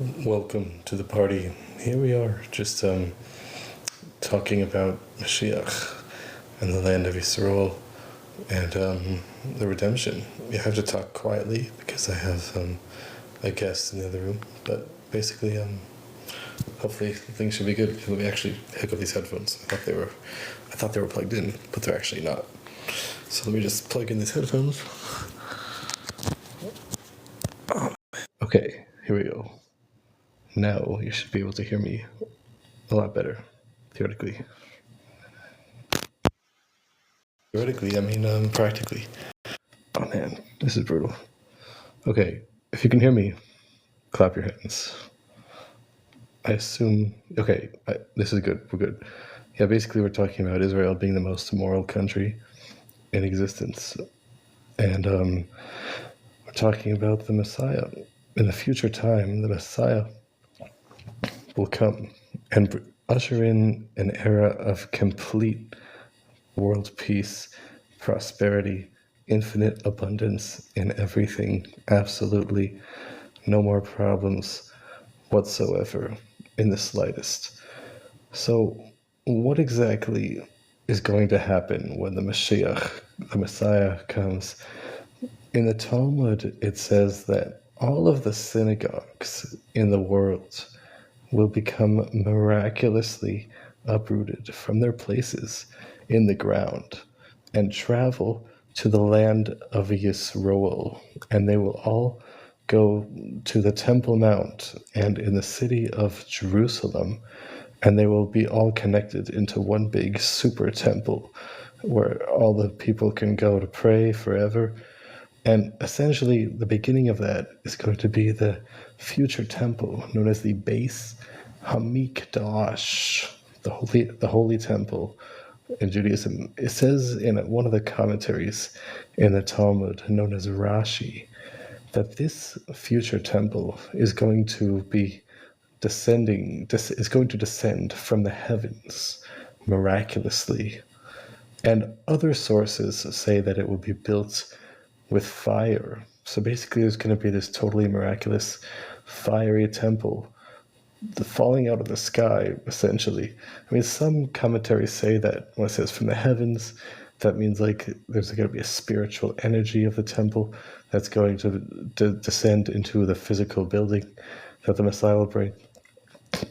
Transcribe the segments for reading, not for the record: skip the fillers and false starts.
Welcome to the party. Here we are, just talking about Mashiach and the land of Yisrael and the redemption. You have to talk quietly because I have a guest in the other room, but basically, hopefully things should be good. Let me actually hook up these headphones. I thought they were plugged in, but they're actually not. So let me just plug in these headphones. Okay, here we go. Now you should be able to hear me a lot better, theoretically. Theoretically, I mean practically. Oh man, this is brutal. Okay, if you can hear me, clap your hands. I assume, this is good, we're good. Yeah, basically we're talking about Israel being the most moral country in existence. And we're talking about the Messiah. In the future time, the Messiah will come and usher in an era of complete world peace, prosperity, infinite abundance in everything, absolutely no more problems whatsoever in the slightest. So, what exactly is going to happen when the Mashiach, the Messiah, comes? In the Talmud, it says that all of the synagogues in the world will become miraculously uprooted from their places in the ground and travel to the land of Yisroel, and they will all go to the Temple Mount and in the city of Jerusalem, and they will be all connected into one big super temple where all the people can go to pray forever. And essentially, the beginning of that is going to be the future temple known as the Beis Hamikdash, the holy temple in Judaism. It says in one of the commentaries in the Talmud, known as Rashi, that this future temple is going to be is going to descend from the heavens miraculously. And other sources say that it will be built with fire. So basically, there's going to be this totally miraculous fiery temple falling out of the sky, essentially. I mean, some commentaries say that when it says from the heavens, that means like there's going to be a spiritual energy of the temple that's going to descend into the physical building that the Messiah will bring.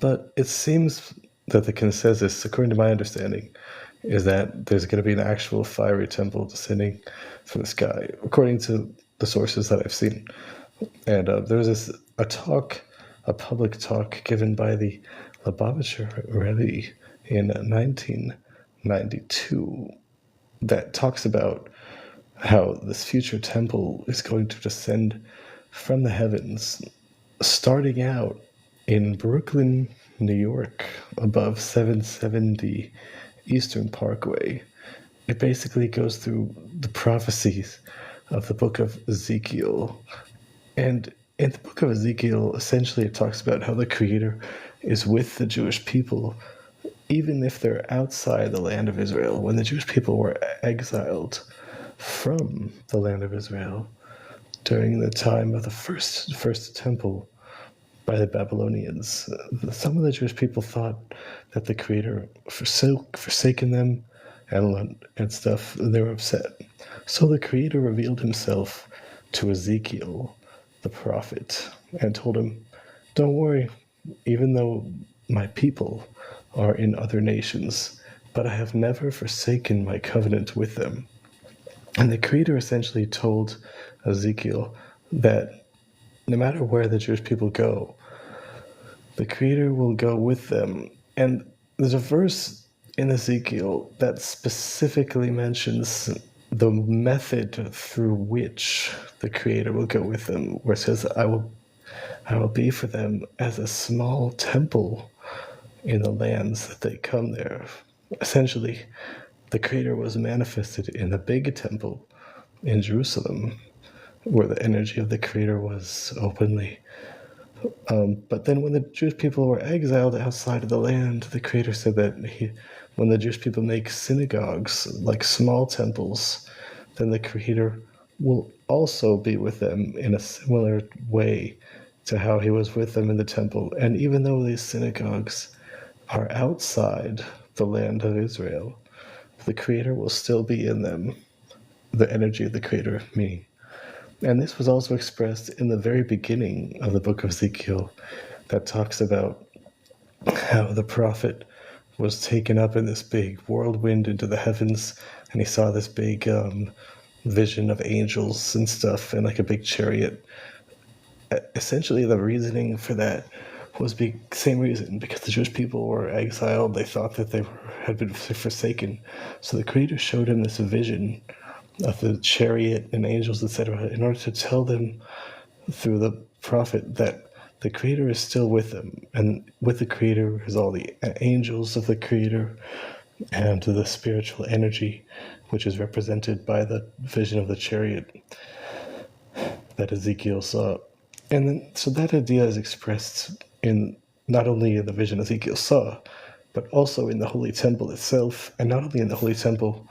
But it seems that the consensus, according to my understanding, is that there's going to be an actual fiery temple descending from the sky, according to the sources that I've seen. And there was a public talk given by the Lubavitcher Rebbe in 1992 that talks about how this future temple is going to descend from the heavens, starting out in Brooklyn, New York, above 770 Eastern Parkway. It basically goes through the prophecies of the book of Ezekiel. And in the book of Ezekiel, essentially it talks about how the Creator is with the Jewish people, even if they're outside the land of Israel. When the Jewish people were exiled from the land of Israel during the time of the first temple by the Babylonians, some of the Jewish people thought that the Creator forsaken them and stuff. They were upset. So the Creator revealed himself to Ezekiel, the prophet, and told him, "Don't worry, even though my people are in other nations, but I have never forsaken my covenant with them." And the Creator essentially told Ezekiel that no matter where the Jewish people go, the Creator will go with them. And there's a verse in Ezekiel that specifically mentions the method through which the Creator will go with them, where it says, I will be for them as a small temple in the lands that they come there. Essentially, the Creator was manifested in the big temple in Jerusalem, where the energy of the Creator was openly. But then when the Jewish people were exiled outside of the land, the Creator said that when the Jewish people make synagogues, like small temples, then the Creator will also be with them in a similar way to how he was with them in the temple. And even though these synagogues are outside the land of Israel, the Creator will still be in them, the energy of the Creator, me. And this was also expressed in the very beginning of the book of Ezekiel, that talks about how the prophet was taken up in this big whirlwind into the heavens, and he saw this big vision of angels and stuff, and like a big chariot. Essentially, the reasoning for that was the same reason, because the Jewish people were exiled. They thought that had been forsaken. So the Creator showed him this vision of the chariot and angels, etc., in order to tell them through the prophet that the Creator is still with them, and with the Creator is all the angels of the Creator and the spiritual energy, which is represented by the vision of the chariot that Ezekiel saw. And then, so that idea is expressed in not only in the vision Ezekiel saw, but also in the Holy Temple itself, and not only in the Holy Temple,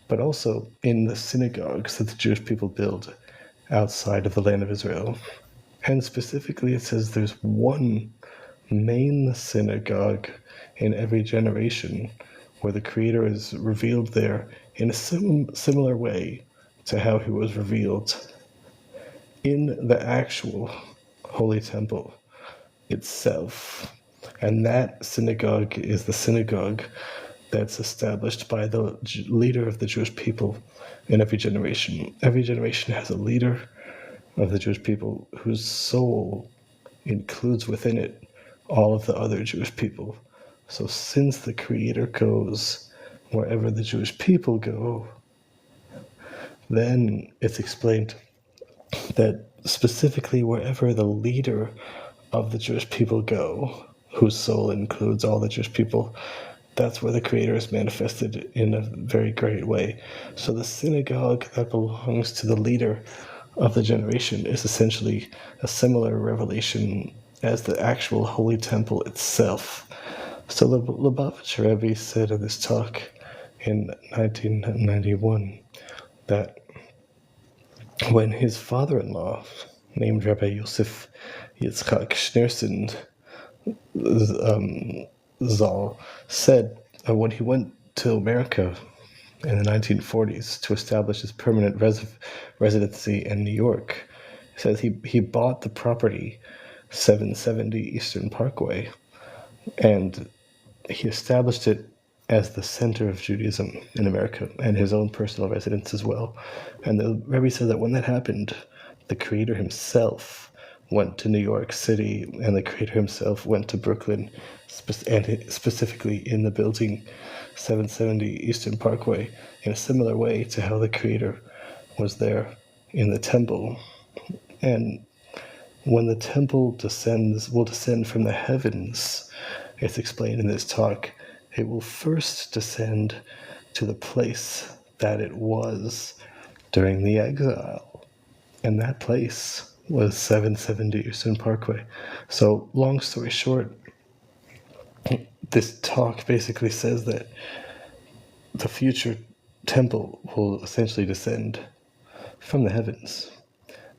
but also in the synagogues that the Jewish people build outside of the land of Israel. And specifically, it says there's one main synagogue in every generation where the Creator is revealed there in a similar way to how he was revealed in the actual Holy Temple itself. And that synagogue is the synagogue that's established by the leader of the Jewish people in every generation. Every generation has a leader of the Jewish people whose soul includes within it all of the other Jewish people. So since the Creator goes wherever the Jewish people go, then it's explained that specifically wherever the leader of the Jewish people go, whose soul includes all the Jewish people, that's where the Creator is manifested in a very great way. So the synagogue that belongs to the leader of the generation is essentially a similar revelation as the actual Holy Temple itself. So the Lubavitcher Rebbe said in this talk in 1991 that when his father-in-law, named Rabbi Yosef Yitzchak Schneerson Zal, said when he went to America in the 1940s to establish his permanent residency in New York, he says he bought the property 770 Eastern Parkway, and he established it as the center of Judaism in America and his own personal residence as well. And the Rebbe said that when that happened, the Creator himself went to New York City, and the Creator himself went to Brooklyn, and specifically in the building 770 Eastern Parkway, in a similar way to how the Creator was there in the temple. And when the temple will descend from the heavens, it's explained in this talk, it will first descend to the place that it was during the exile. And that place was 770 Eastern Parkway. So, long story short, this talk basically says that the future temple will essentially descend from the heavens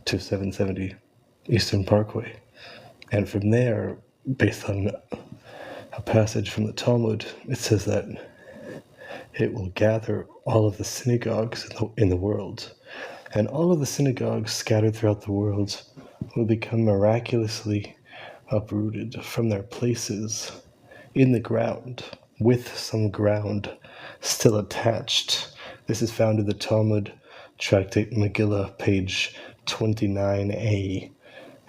to 770 Eastern Parkway. And from there, based on a passage from the Talmud, it says that it will gather all of the synagogues in the world. And all of the synagogues scattered throughout the world will become miraculously uprooted from their places in the ground, with some ground still attached. This is found in the Talmud, Tractate Megillah, page 29a.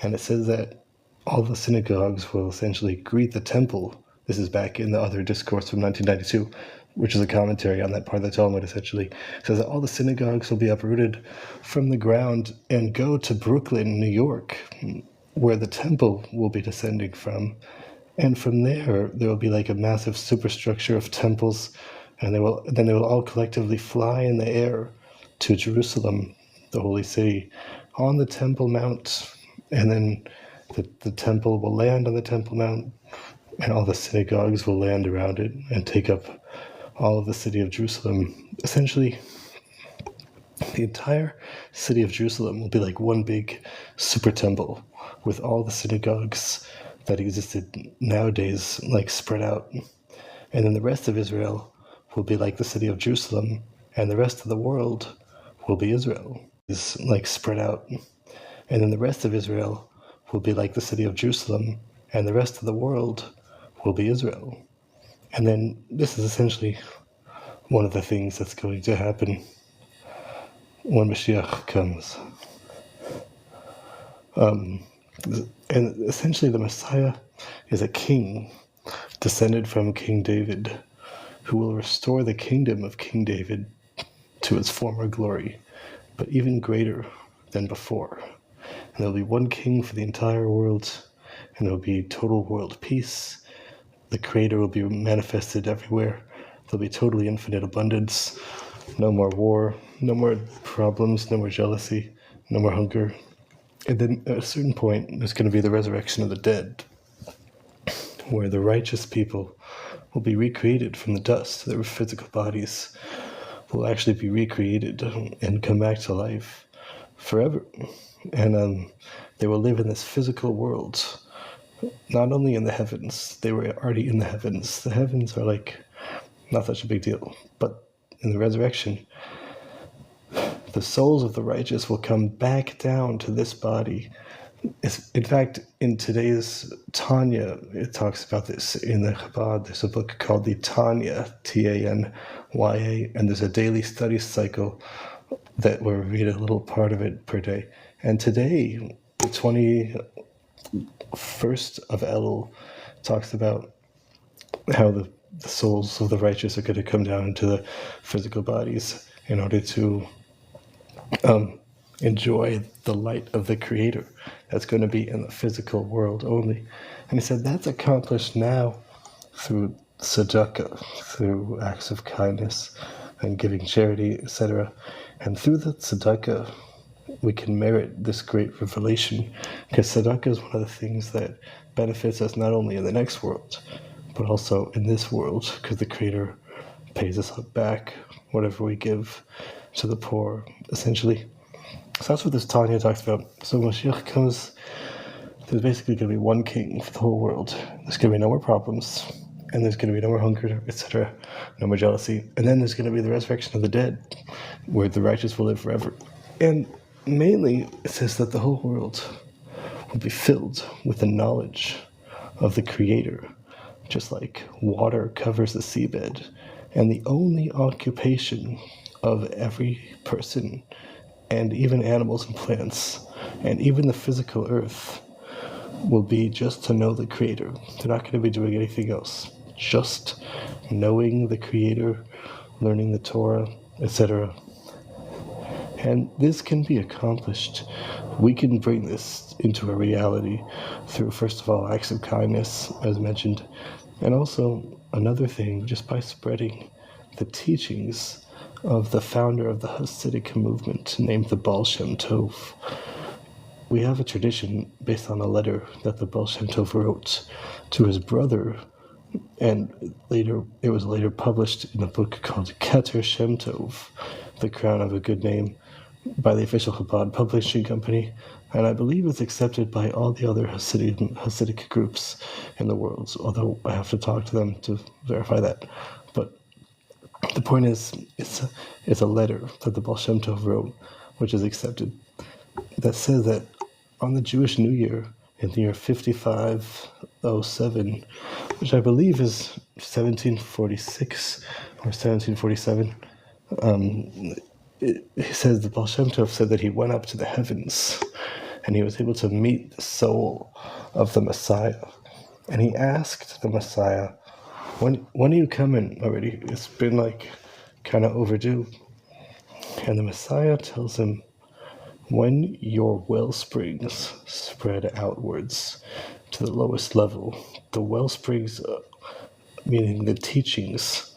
And it says that all the synagogues will essentially greet the temple. This is back in the other discourse from 1992, which is a commentary on that part of the Talmud, essentially. It says that all the synagogues will be uprooted from the ground and go to Brooklyn, New York, where the temple will be descending from. And from there will be like a massive superstructure of temples, and they will all collectively fly in the air to Jerusalem, the holy city, on the Temple Mount. And then the temple will land on the Temple Mount, and all the synagogues will land around it and take up all of the city of Jerusalem. Essentially, the entire city of Jerusalem will be like one big super temple with all the synagogues that existed nowadays, like spread out. And then the rest of Israel will be like the city of Jerusalem, and the rest of the world will be Israel. Is like spread out. And then the rest of Israel will be like the city of Jerusalem, and the rest of the world will be Israel. And then this is essentially one of the things that's going to happen when Mashiach comes. And essentially the Messiah is a king descended from King David, who will restore the kingdom of King David to its former glory, but even greater than before. And there'll be one king for the entire world, and there'll be total world peace. The Creator will be manifested everywhere. There'll be totally infinite abundance. No more war, no more problems, no more jealousy, no more hunger. And then at a certain point, there's going to be the resurrection of the dead, where the righteous people will be recreated from the dust. Their physical bodies will actually be recreated and come back to life forever. And they will live in this physical world, not only in the heavens. They were already in the heavens. The heavens are like not such a big deal. But in the resurrection, the souls of the righteous will come back down to this body. In fact, in today's Tanya, it talks about this in the Chabad. There's a book called the Tanya, Tanya, and there's a daily study cycle that we read a little part of it per day. And today, the 21st of Elul, talks about how the souls of the righteous are going to come down into the physical bodies in order to enjoy the light of the Creator that's going to be in the physical world only. And he said that's accomplished now through tzedakah, through acts of kindness and giving charity, etc. And through the tzedakah, we can merit this great revelation, because tzedakah is one of the things that benefits us not only in the next world, but also in this world, because the Creator pays us back whatever we give to the poor, essentially. So that's what this Tanya talks about. So when Mashiach comes, there's basically going to be one king for the whole world. There's going to be no more problems, and there's going to be no more hunger, etc., no more jealousy. And then there's going to be the resurrection of the dead, where the righteous will live forever. And mainly, it says that the whole world will be filled with the knowledge of the Creator, just like water covers the seabed. And the only occupation of every person, and even animals and plants, and even the physical earth, will be just to know the Creator. They're not going to be doing anything else. Just knowing the Creator, learning the Torah, etc. And this can be accomplished. We can bring this into a reality through, first of all, acts of kindness, as mentioned, and also another thing, just by spreading the teachings of the founder of the Hasidic movement, named the Baal Shem Tov. We have a tradition based on a letter that the Baal Shem Tov wrote to his brother, and it was later published in a book called Keter Shem Tov, The Crown of a Good Name, by the official Chabad publishing company, and I believe it's accepted by all the other Hasidic groups in the world, although I have to talk to them to verify that. But the point is, it's a letter that the Baal Shem Tov wrote, which is accepted, that says that on the Jewish New Year, in the year 5507, which I believe is 1746 or 1747, he says the Baal Shem Tov said that he went up to the heavens and he was able to meet the soul of the Messiah. And he asked the Messiah, when are you coming already? It's been kind of overdue. And the Messiah tells him, when your well springs spread outwards to the lowest level, the well springs, meaning the teachings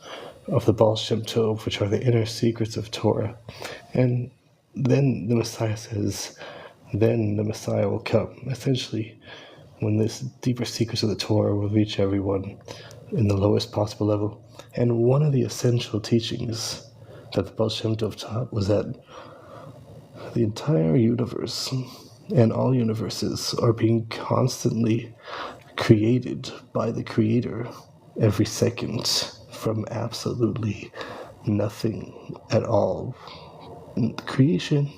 of the Baal Shem Tov, which are the inner secrets of Torah. And then the Messiah says, then the Messiah will come. Essentially, when this deeper secrets of the Torah will reach everyone in the lowest possible level. And one of the essential teachings that the Baal Shem Tov taught was that the entire universe and all universes are being constantly created by the Creator every second from absolutely nothing at all. Creation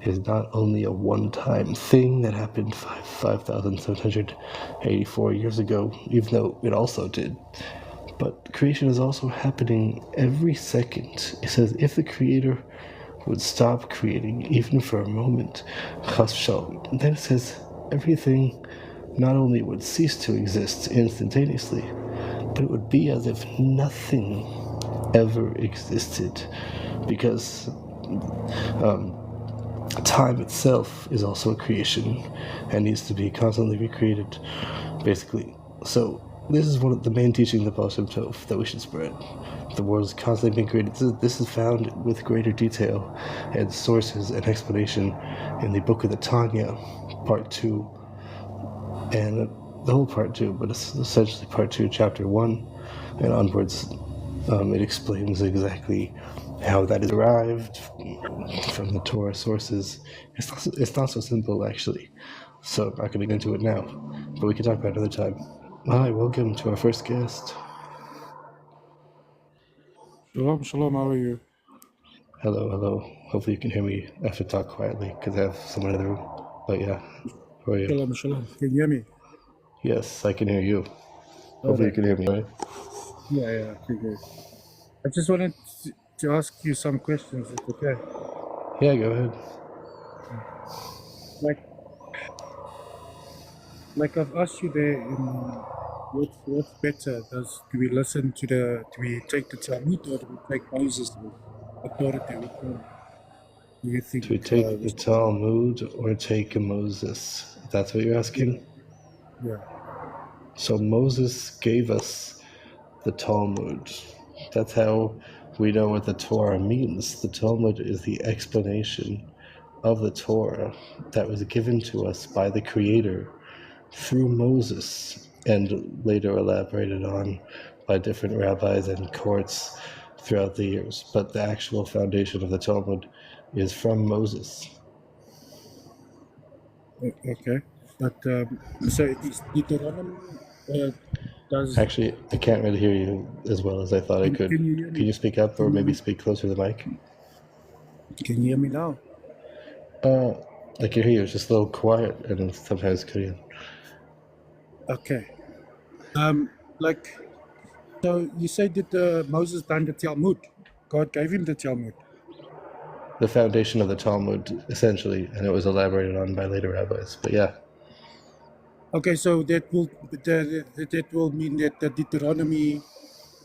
is not only a one-time thing that happened 5,784 years ago, even though it also did, but creation is also happening every second. It says if the Creator would stop creating even for a moment, then it says everything not only would cease to exist instantaneously, but it would be as if nothing ever existed, because time itself is also a creation and needs to be constantly recreated, basically. So this is one of the main teachings of Baal Shem Tov that we should spread. The world is constantly being created. This is found with greater detail and sources and explanation in the book of the Tanya, part 2, and the whole part 2, but it's essentially part 2, chapter 1, and onwards. It explains exactly how that is derived from the Torah sources. It's not so simple, actually. So I'm not going to get into it now, but we can talk about it another time. Hi, welcome to our first guest. Shalom, shalom, how are you? Hello, hello. Hopefully you can hear me. I have to talk quietly because I have someone in the room. But yeah, how are you? Shalom, shalom. Can you hear me? Yes, I can hear you. All Hopefully you right. can hear me, right? Yeah, okay, good. I just wanted to ask you some questions, if okay. Yeah, go ahead. Like, like I've asked you there in what's better? Do we listen to do we take the Talmud or do we take Moses' authority? Which one do you think? Do we take the Talmud or take Moses? That's what you're Yeah, asking? yeah. So Moses gave us the Talmud. That's how we know what the Torah means. The Talmud is the explanation of the Torah that was given to us by the Creator through Moses and later elaborated on by different rabbis and courts throughout the years. But the actual foundation of the Talmud is from Moses. Okay. But so it is Deuteronomy. Does Actually, I can't really hear you as well as I thought I could. can you hear Can me? you speak up or Can maybe you speak closer to the mic? can you hear me now? Uh, I can hear you. It's just a little quiet and sometimes cutting. Okay. Like, so you said that Moses done the Talmud. God gave him the Talmud. The foundation of the Talmud, essentially, and it was elaborated on by later rabbis. But yeah, Okay, so that will mean that the Deuteronomy,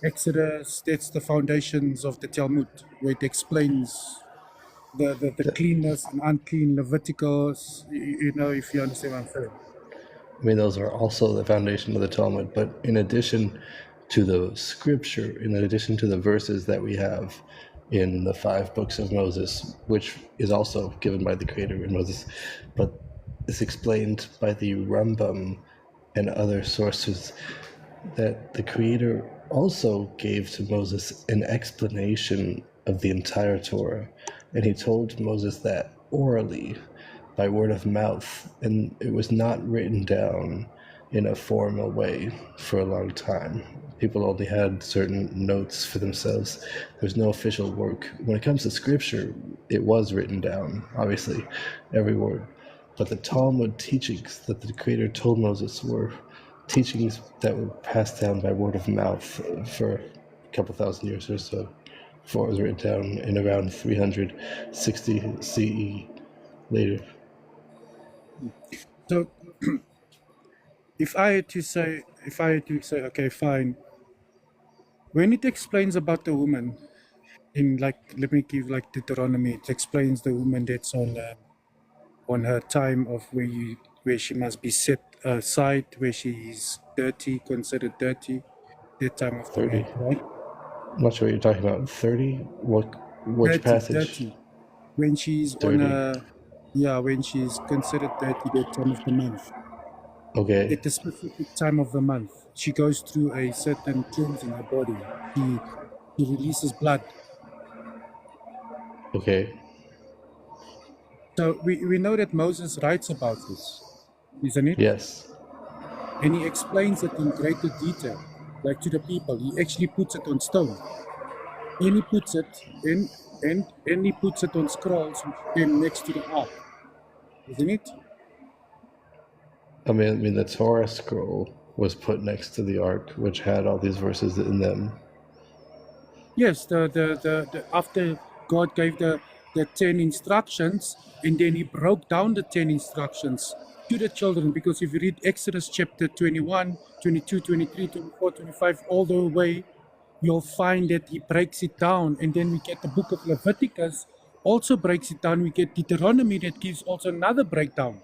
Exodus, that's the foundations of the Talmud, where it explains the cleanness and unclean Leviticus. You know, if you understand what I'm saying. I mean, those are also the foundation of the Talmud. But in addition to the scripture, in addition to the verses that we have in the 5 books of Moses, which is also given by the Creator in Moses, but is explained by the Rambam and other sources, that the Creator also gave to Moses an explanation of the entire Torah. And he told Moses that orally, by word of mouth, and it was not written down in a formal way for a long time. People only had certain notes for themselves. There's no official work. When it comes to scripture, it was written down, obviously, every word. But the Talmud teachings that the Creator told Moses were teachings that were passed down by word of mouth for a couple thousand years or so before it was written down in around 360 CE later. So if I had to say, okay, fine, when it explains about the woman in, like, let me give like Deuteronomy, it explains the woman that's on her time of where she must be set aside, where she is dirty, considered dirty, that time of the 30. month, right? I'm not sure what you're talking about. 30? Which passage? Dirty. When she's on 30. a, yeah, when she's considered dirty, that time of the month. Okay. At a specific time of the month, she goes through a certain cleansing her body. She releases blood. Okay. So we know that Moses writes about this, isn't it? Yes. And he explains it in greater detail, like to the people. He actually puts it on stone. And he puts it in and he puts it on scrolls which came next to the ark, isn't it? I mean, the Torah scroll was put next to the ark, which had all these verses in them. Yes, the after God gave the 10 instructions, and then he broke down the 10 instructions to the children, because if you read Exodus chapter 21, 22, 23, 24, 25, all the way, you'll find that he breaks it down. And then we get the book of Leviticus also breaks it down. We get Deuteronomy that gives also another breakdown.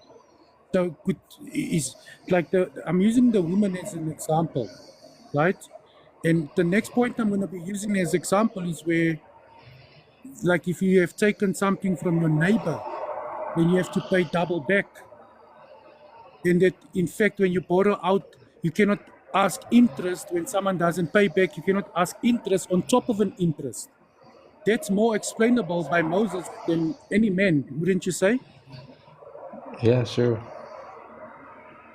So good is like I'm using the woman as an example, right? And the next point I'm going to be using as example is where, like, if you have taken something from your neighbor, then you have to pay double back. And that, in fact, when you borrow out, you cannot ask interest when someone doesn't pay back. You cannot ask interest on top of an interest. That's more explainable by Moses than any man, wouldn't you say? Yeah, sure.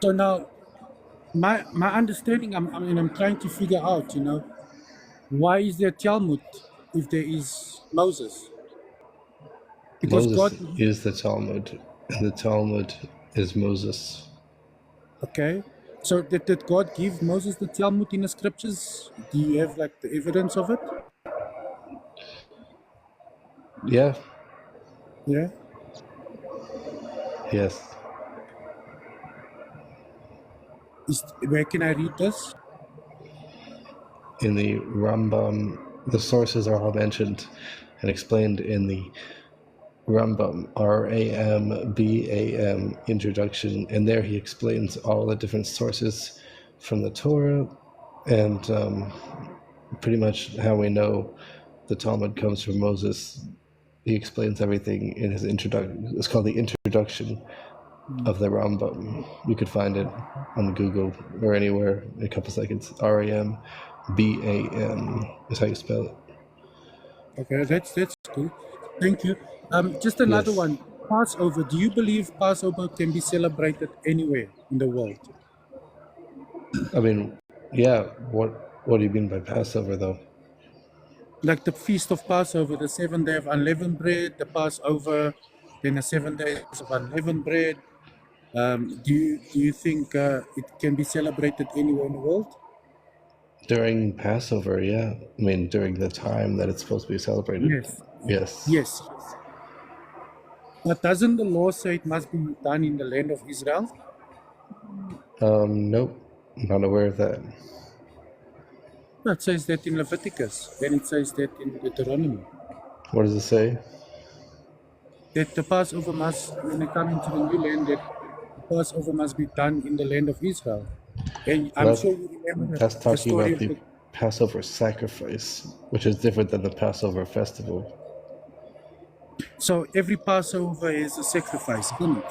So now, my understanding, I'm trying to figure out, why is there Talmud if there is Moses? Because Moses God, is the Talmud, and the Talmud is Moses. okay. So did God give Moses the Talmud in the scriptures? Do you have like the evidence of it? Yeah, Yeah. yes. Where can I read this? In the Rambam, the sources are all mentioned and explained in the Rambam, Rambam introduction, and there he explains all the different sources from the Torah and pretty much how we know the Talmud comes from Moses. He explains everything in his introduction. It's called the introduction of the Rambam. You could find it on Google or anywhere in a couple seconds. Rambam is how you spell it. Okay, that's cool. Thank you. Just another Yes. one. Passover. Do you believe Passover can be celebrated anywhere in the world? I mean, yeah. What do you mean by Passover, though? Like the feast of Passover, the 7th day of unleavened bread, the Passover, then the 7 days of unleavened bread. Do you think it can be celebrated anywhere in the world? During Passover, yeah. I mean, during the time that it's supposed to be celebrated. Yes. Yes. Yes. But doesn't the law say it must be done in the land of Israel? Nope. I'm not aware of that. No, it says that in Leviticus, and it says that in Deuteronomy. What does it say? That the Passover must, when they come into the new land, that the Passover must be done in the land of Israel. And I'm Well, sure you remember that's the talking story about of the Passover sacrifice, which is different than the Passover festival. so every Passover is a sacrifice, isn't it?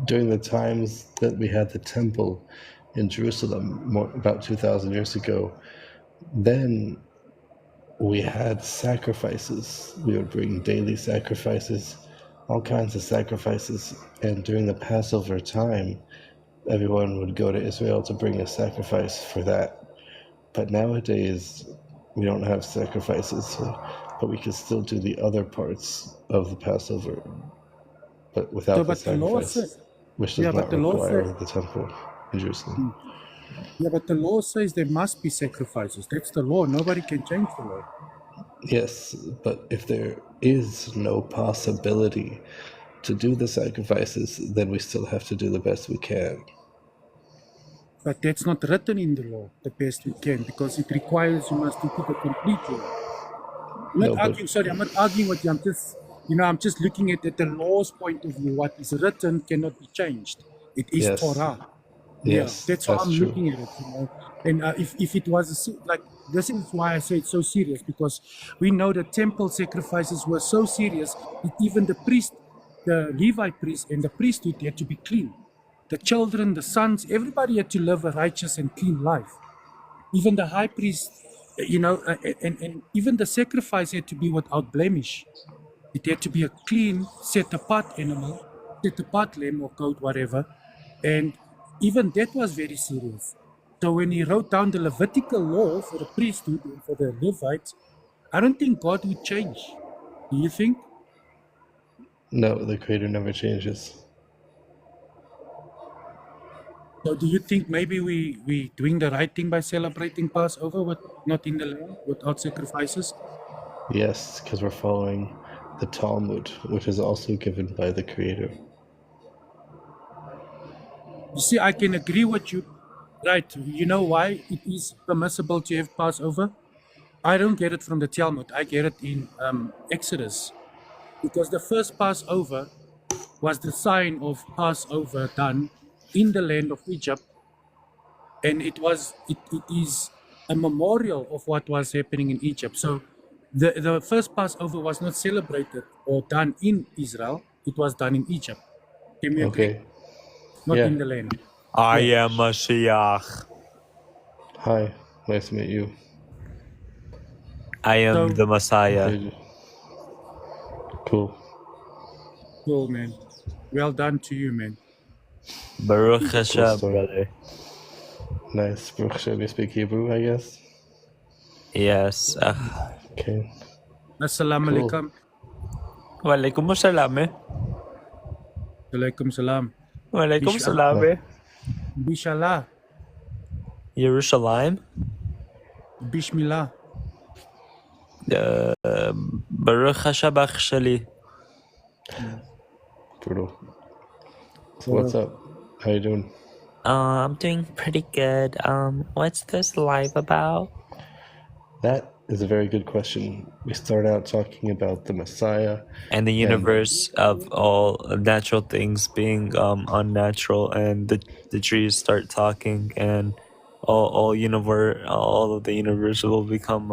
During the times that we had the temple in Jerusalem, about 2,000 years ago, then we had sacrifices. We would bring daily sacrifices, all kinds of sacrifices. And during the Passover time, everyone would go to Israel to bring a sacrifice for that. But nowadays, we don't have sacrifices, but we can still do the other parts of the Passover, but So, without the but the law says, sacrifice, which does yeah, but not the law require says, the temple in Jerusalem. yeah, but the law says there must be sacrifices. That's the law. Nobody can change the law. Yes, but if there is no possibility to do the sacrifices, then we still have to do the best we can. But that's not written in the law the best we can, because it requires you must do the complete law. I'm not No, but arguing, sorry, I'm not arguing with you. I'm just looking at the law's point of view. What is written cannot be changed. It is yes, Torah. Yeah, yes, that's how that's I'm true. looking at it. And if it was like, this is why I say it's so serious, because we know the temple sacrifices were so serious that even the priest, the Levi priest, and the priesthood had to be clean. The children, the sons, everybody had to live a righteous and clean life. Even the high priest, and even the sacrifice had to be without blemish. It had to be a clean, set apart animal, set apart lamb or goat, whatever. And even that was very serious. So when he wrote down the Levitical law for the priesthood and for the Levites, I don't think God would change. Do you think? No, the Creator never changes. So do you think maybe we doing the right thing by celebrating Passover with not in the land without sacrifices? Yes, because we're following the Talmud, which is also given by the Creator. You see, I can agree with you. Right. You know why it is permissible to have Passover? I don't get it from the Talmud. I get it in Exodus. Because the first Passover was the sign of Passover done in the land of Egypt. And it is a memorial of what was happening in Egypt. So the first Passover was not celebrated or done in Israel, it was done in Egypt. Can we agree? Okay. Not Yeah. in the land. I Yeah. am Mashiach. Hi. Nice to meet you. I am So the Messiah. Okay. Cool. cool, man. Well done to you, man. Baruch Cool Hashem, story. brother. Nice. Baruch Hashem, you speak Hebrew, I guess? Yes. Okay. Assalamu Cool. alaikum. Walaikum assalam. Alaikum salam. Walaikum Bishallah. assalam. Bishallah. Jerusalem. Bismillah. Baruch Hashabach Shali. Brutal. So what's up? How you doing? I'm doing pretty good. What's this live about? That is a very good question. We start out talking about the Messiah. And the universe of all natural things being unnatural, and the trees start talking, and all of the universe will become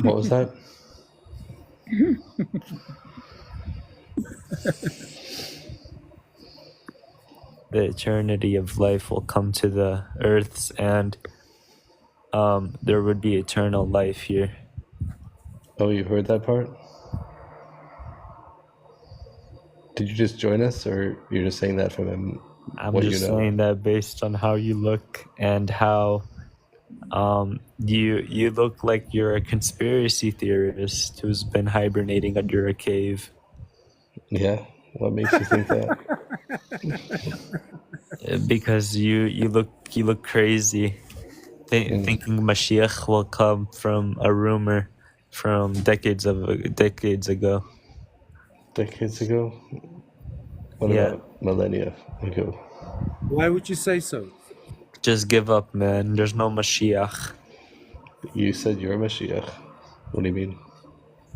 What was that? the eternity of life will come to the earths, and there would be eternal life here. Oh, you heard that part? Did you just join us, or you're just saying that from him? I'm what just you know? saying that based on how you look and how you look like you're a conspiracy theorist who's been hibernating under a cave. Yeah. What makes you think that? Because you look crazy, thinking Mashiach will come from a rumor from decades ago. Decades ago? What Yeah. about millennia ago? Why would you say so? Just give up, man. There's no Mashiach. You said you're a Mashiach. What do you mean?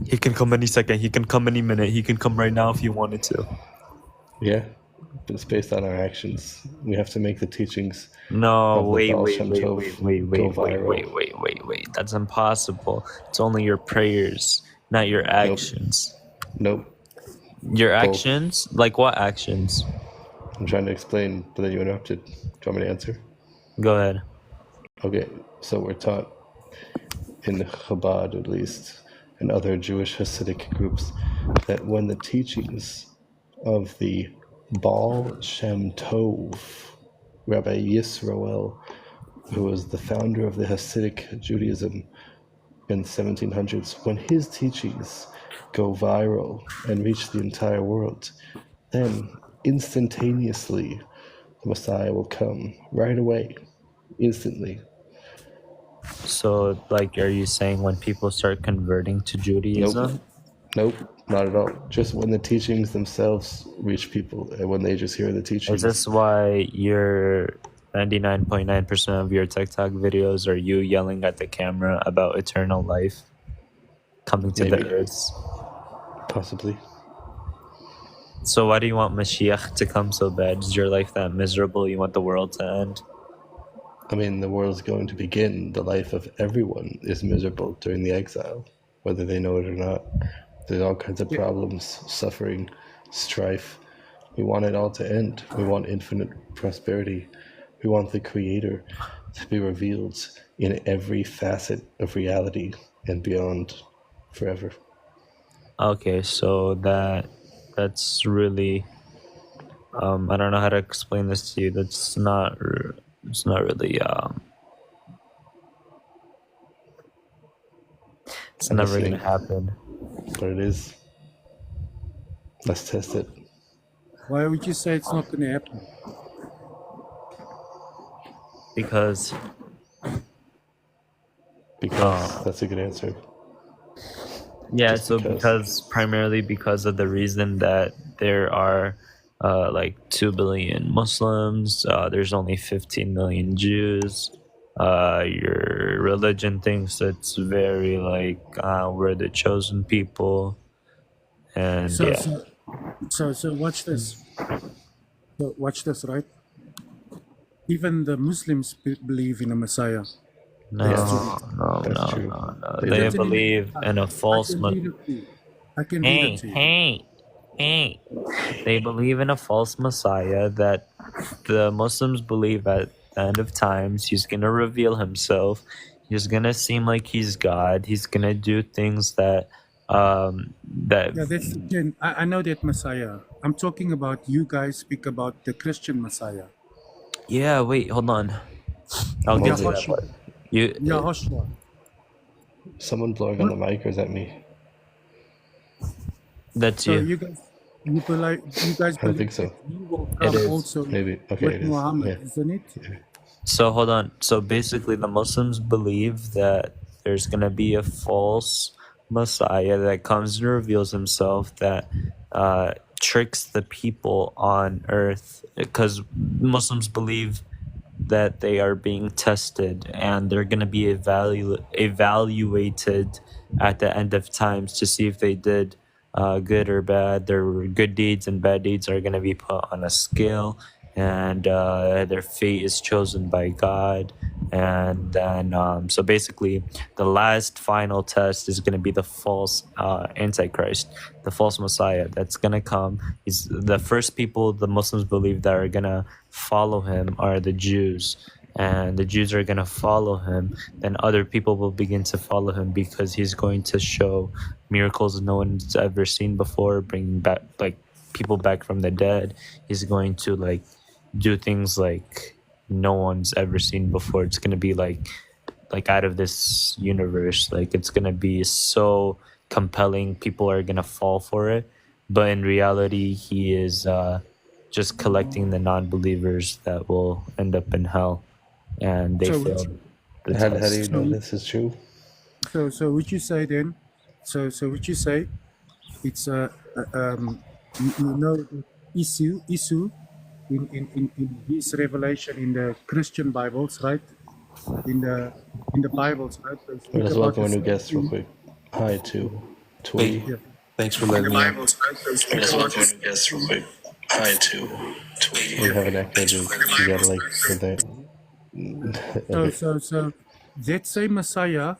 He can come any second. He can come any minute. He can come right now if he wanted to. Yeah, but it's based on our actions. We have to make the teachings No, of the wait, Baal wait, Shem wait, Tov wait, wait, go wait, wait, viral. wait. That's impossible. It's only your prayers, not your actions. Nope. Your Both. actions? Like what actions? I'm trying to explain, but then you interrupted. Do you want me to answer? Go ahead. Okay, so we're taught in Chabad, at least, and other Jewish Hasidic groups, that when the teachings of the Baal Shem Tov, Rabbi Yisroel, who was the founder of the Hasidic Judaism in the 1700s, when his teachings go viral and reach the entire world, then instantaneously the Messiah will come right away, instantly. So, like, are you saying when people start converting to Judaism? Nope, not at all. Just when the teachings themselves reach people, and when they just hear the Is teachings. this why your 99.9% of your TikTok videos are you yelling at the camera about eternal life coming to Maybe. the earths? Possibly. So why do you want Mashiach to come so bad? Is your life that miserable? You want the world to end? I mean, the world's going to begin. The life of everyone is miserable during the exile, whether they know it or not. There's all kinds of problems, suffering, strife. We want it all to end. We want infinite prosperity. We want the Creator to be revealed in every facet of reality and beyond. forever. Okay, so that's really I don't know how to explain this to you. That's not it's not really it's I'm never gonna listening, happen but it is. Let's test it. Why would you say it's not going to happen? because Because that's a good answer. yeah, Just so because. primarily because of the reason that there are like 2 billion Muslims, there's only 15 million Jews. Your religion thinks it's very like we're the chosen people, and So, yeah, so, so watch this. So watch this, right? Even the Muslims believe in a Messiah. That's no, true. Yes, no, that's no, true. no, no. They They do. believe in a I false. can read it to you. I can read it Hey, to you. hey, hey. They believe in a false Messiah that the Muslims believe at the end of times he's going to reveal himself. He's going to seem like he's God. He's going to do things that Yeah, that's again. I know that Messiah. I'm talking about you guys speak about the Christian Messiah. yeah, wait, hold on. I'll get to that Moses, part. Yahoshua. You Yahoshua. someone blowing on What? the mic, or is that me? that's So you. you guys I don't believe think that so. he will It come is. also Maybe. Okay, with it is. Muhammad, Yeah. isn't it? So hold on. So basically, the Muslims believe that there's gonna be a false Messiah that comes and reveals himself that tricks the people on Earth, because Muslims believe that they are being tested and they're going to be evaluated at the end of times to see if they did good or bad. Their good deeds and bad deeds are going to be put on a scale, and their fate is chosen by God. And then, so basically, the last final test is going to be the false Antichrist, the false Messiah that's going to come. He's the first people the Muslims believe that are going to follow him are the Jews, and the Jews are going to follow him. Then other people will begin to follow him because he's going to show miracles no one's ever seen before, bringing back like people back from the dead. He's going to like do things like no one's ever seen before. It's going to be like out of this universe. Like it's going to be so compelling, people are going to fall for it. But in reality, he is just collecting the non-believers that will end up in hell, and they So would failed you, the How do you test. know so this is true? so would you say then? So would you say it's you know that Isu in his revelation in the Christian Bibles, right? In the Bibles, right? They Wait, speak let's about welcome the a new same guest real thing. quick. Hi to Hey, Twee. Yeah. thanks for In the letting me on. Bibles, right? They speak Let's about welcome the a new same guest real thing. quick. Hi to Twee. We have an echo, dude. You gotta like put that. So Okay. so so that same Messiah,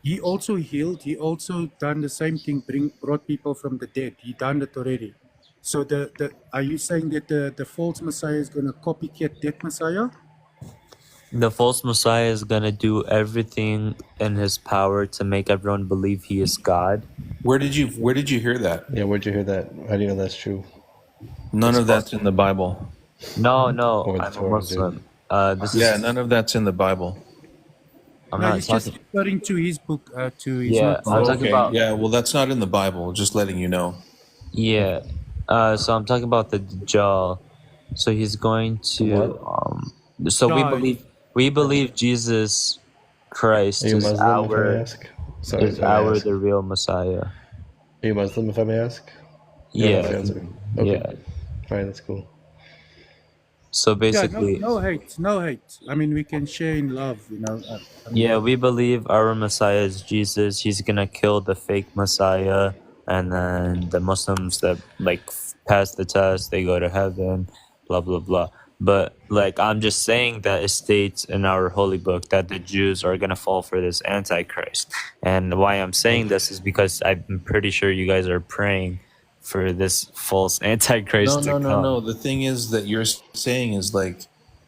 he also healed. He also done the same thing. Brought people from the dead. He done it already. So the are you saying that the false Messiah is going to copycat that Messiah? The false Messiah is going to do everything in his power to make everyone believe he is God. Where did you hear that? Yeah, where'd you hear that? How do you know that's true? None of that's in the Bible. No, Or the I'm a Torah, dude? Muslim. This Yeah, is none of that's in the Bible. I'm No, not he's just talking. referring to his book. To he's Yeah, not I'm Oh, saying. talking okay. about Yeah, well, that's not in the Bible. Just letting you know. yeah. So I'm talking about the Dajjal. So he's going The to what? so we Yeah, yeah. believe Jesus Are Christ you Muslim, if I may ask? Sorry, is if I may our ask. the real Messiah. Are you Muslim, if I may ask? You don't have Yeah, to answer. Okay. yeah. Alright, that's cool. So Yeah, no, basically, no hate, no hate. I mean, we can share in love, you know. I yeah, mean, we believe our Messiah is Jesus. He's gonna kill the fake Messiah, and then the Muslims that like pass the test, they go to heaven. Blah blah blah. But like, I'm just saying that it states in our holy book that the Jews are gonna fall for this Antichrist. And why I'm saying this is because I'm pretty sure you guys are praying for this false No, Antichrist to no, no, no. come. The thing is that you're saying is like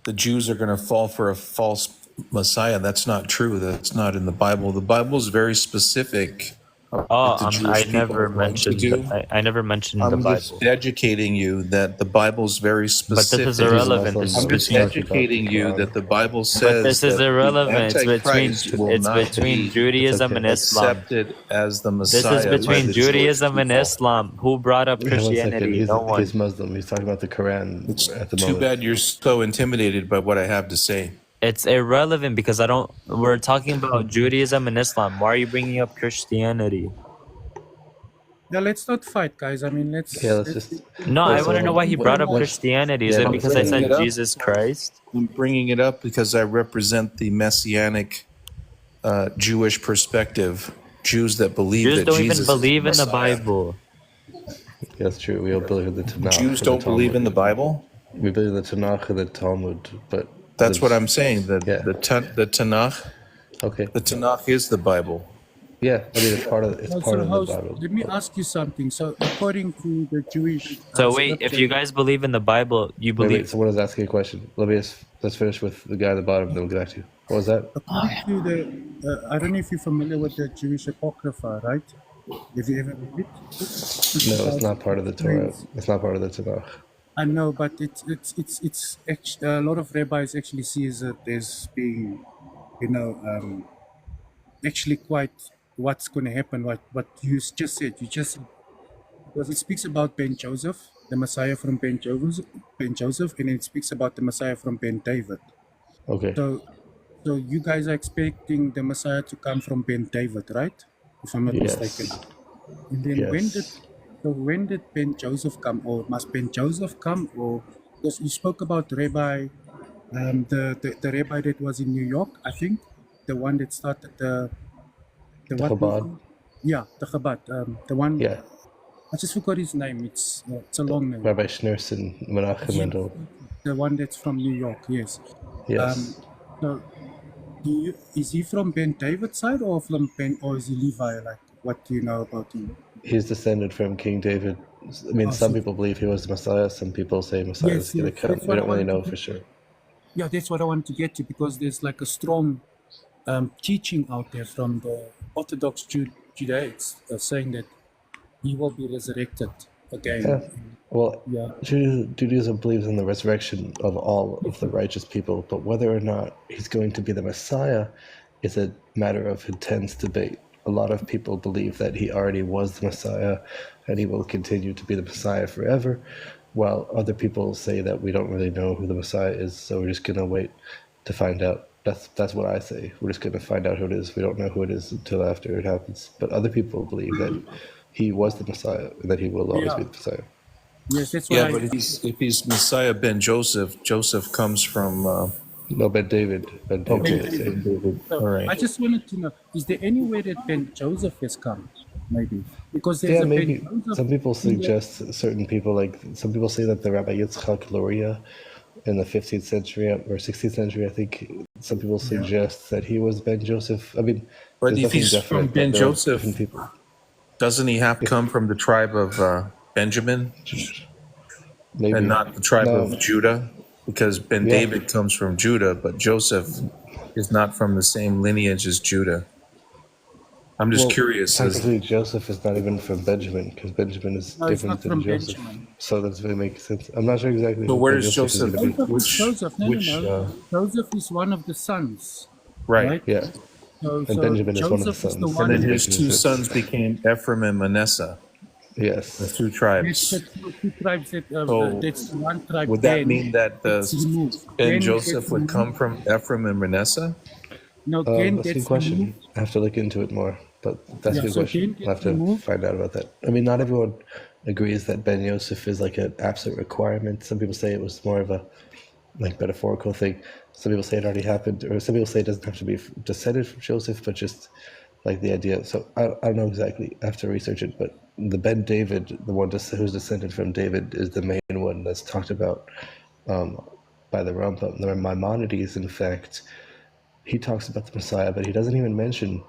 the Jews are going to fall for a false Messiah. That's not true. That's not in the Bible. The Bible is very specific Oh, that the I Jewish people never are going to mentioned. do. I never mentioned the I'm just Bible. educating you that the Bible's very But this is If specific. he's irrelevant. This Muslim, is I'm though, just he's between. talking about the educating you Quran. that the Bible But says this is that the irrelevant. Antichrist will It's not between be It's Judaism okay. and Islam. accepted as the This is Messiah by between the Jewish Judaism and people. Islam. Who brought up Yeah, 1 second. Christianity? No He's one. Muslim. He's talking about the Quran It's at the too moment. bad you're so intimidated by what I have to say. It's irrelevant because I don't. We're talking about Judaism and Islam. Why are you bringing up Christianity? Yeah, let's not fight, guys. I mean, Yeah, let's let's just No, wait. I So want to know why he brought up what's Christianity. Is yeah? it I'm because I bringing said it up. Jesus Christ? I'm bringing it up because I represent the messianic Jewish perspective. Jews that believe Jews that don't even Jesus is the believe in the Messiah. Bible. Yeah, that's true. We all believe in the Jews Tanakh and the don't believe in Talmud. the Bible. We believe in the Tanakh and the Talmud, but That's what I'm saying. Yeah. The Tanakh, Okay. the Tanakh is the Bible. Yeah, I mean it's part of No, the host, Bible. let me ask you something. So, according to the Jewish So wait, if scripture, you guys believe in the Bible, you Wait, believe. someone is asking a question. Let's finish with the guy at the bottom, then we'll get back to you. What was that? according to the, I don't know if you're familiar with the Jewish Apocrypha, right? Have you ever read it? No, it's not part of the Torah. Friends. It's not part of the Tanakh. I know, but it's actually, a lot of rabbis actually sees it as being, you know, actually quite what's going to happen. What you just said, because it speaks about Ben Joseph, the Messiah from Ben Joseph, and it speaks about the Messiah from Ben David. Okay. So you guys are expecting the Messiah to come from Ben David, right? If I'm not mistaken. Yes. And then Yes. when did Ben Joseph come, or must Ben Joseph come, or because you spoke about Rabbi, the rabbi that was in New York, I think, the one that started the The what Chabad. movement? Yeah, the Chabad, the one. Yeah. I just forgot his name. It's a long name. Rabbi Schneerson, Menachem Mendel. The one that's from New York. Yes. Yes. So is he from Ben David's side or from Ben, or is he Levi? Like, what do you know about him? He's descended from King David. I mean, some people believe he was the Messiah. Some people say Messiah is going to come. that's We what don't I really wanted know to for sure. Yeah, that's what I wanted to get to, because there's like a strong teaching out there from the Orthodox Judaics saying that he will be resurrected again. Yeah. Well, Yeah. Judaism believes in the resurrection of all of the righteous people, but whether or not he's going to be the Messiah is a matter of intense debate. A lot of people believe that he already was the Messiah and he will continue to be the Messiah forever, while other people say that we don't really know who the Messiah is, so we're just going to wait to find out. That's what I say. We're just going to find out who it is. We don't know who it is until after it happens. But other people believe that he was the Messiah and that he will always be the Messiah. Yes, that's what Yeah, but if he's Messiah Ben Joseph, Joseph comes from. No, Ben David. Ben David. Okay, Say. David. So All right. I just wanted to know, is there any way that Ben Joseph has come? Maybe. Because there's Yeah, a maybe. Ben Joseph. Some people suggest certain people, like some people say that the Rabbi Yitzchak Luria in the 15th century or 16th century, I think some people suggest that he was Ben Joseph. I mean, But there's if nothing he's definite, from but Ben there are Joseph, different people. doesn't he have to come from the tribe of Benjamin Maybe. and not the tribe No. of Judah? Because Ben Yeah. David comes from Judah, but Joseph is not from the same lineage as Judah. I'm just curious. Technically, Joseph is not even from Benjamin because Benjamin is No, it's different not than from Joseph. Benjamin. So that doesn't really make sense. I'm not sure exactly So who where Ben is Joseph is Joseph? going to be. Joseph, no. Joseph is one of the sons, Right. Yeah. So, And Benjamin is one of the Joseph is sons. the And one. then Benjamin his two is- sons became Ephraim and Manasseh, the Yes. two That's tribes. the two tribes that So that's one tribe. Would that Ben, mean that gets removed. Ben Ben Joseph gets would removed. come from Ephraim and Manasseh? No, Ben That's a good gets question. removed. I have to look into it more, but that's a good so question. Ben I'll have gets to removed. find out about that. I mean, not everyone agrees that Ben Yosef is like an absolute requirement. Some people say it was more of a like metaphorical thing. Some people say it already happened, or some people say it doesn't have to be descended from Joseph, but just like the idea. So I don't know exactly. I have to research it, but the Ben David, the one who's descended from David, is the main one that's talked about by the Rambam. The Maimonides, in fact, he talks about the Messiah, but he doesn't even mention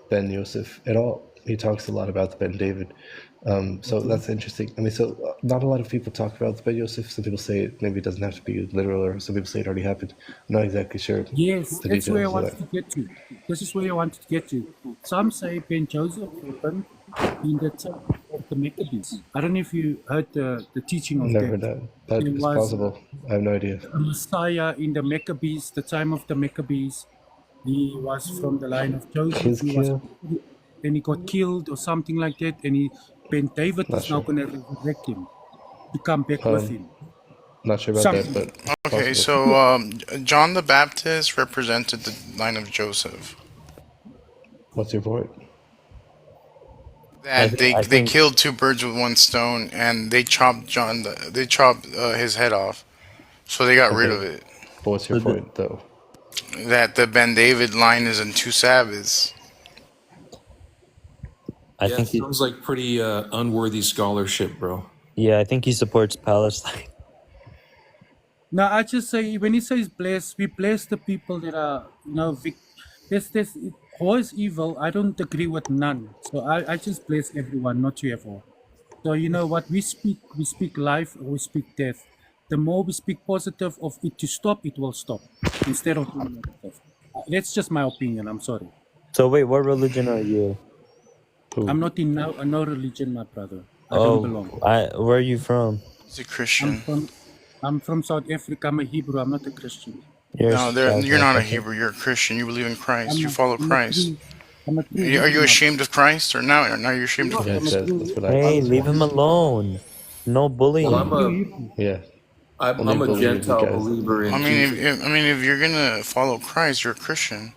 Ben Yosef at all. He talks a lot about the Ben David. So that's interesting. I mean, so not a lot of people talk about the Ben Yosef. Some people say maybe it doesn't have to be literal, or some people say it already happened. I'm not exactly sure Yes, the that's where I details of wanted that. to get to. This is where I wanted to get to. Some say Ben Joseph happened in the time of the Maccabees. I don't know if you heard the teaching of Never that. heard that, but There it's was possible. I have no idea. a Messiah in the Maccabees, the time of the Maccabees. He was from the line of Joseph. He was, Hizkiah? and he got killed or something like that. And Ben David Not is now sure. going to resurrect him to come back with him. Not sure about that, Something. but Okay, possible. so John the Baptist represented the line of Joseph. What's your point? That I they think killed two birds with one stone, and they chopped they chopped his head off, so they got rid of Okay, it. but what's your so the, point, though? That the Ben David line is in two Sabbaths. I Yeah, it think he, sounds like pretty unworthy scholarship, bro. yeah, I think he supports Palestine. Now, I just say when he says bless, we bless the people that are, there's war is evil. I don't agree with none. So I just bless everyone, not you ever. So you know what we speak life or we speak death. The more we speak positive of it to stop, it will stop instead of doing negative. That's just my opinion. I'm sorry. So wait, what religion are you? I'm Who? not in no religion, my brother. I don't Oh, belong. where are you from? He's a I'm Christian. from I'm from South Africa. I'm a Hebrew. I'm not a Christian. You're No, South you're not a Africa. Hebrew. You're a Christian. You believe in Christ. I'm You a, follow I'm a Christ. true I'm a true Are Hebrew, you my ashamed of Christ, or now? Or now you're ashamed of Yeah, it I'm a Christ? says that's true what Hey, I leave him alone. No Well, I'm a bullying. true Hebrew. yeah. Only I'm a bullying you Gentile guys. believer I in mean, Jesus. if you're gonna follow Christ, you're a Christian.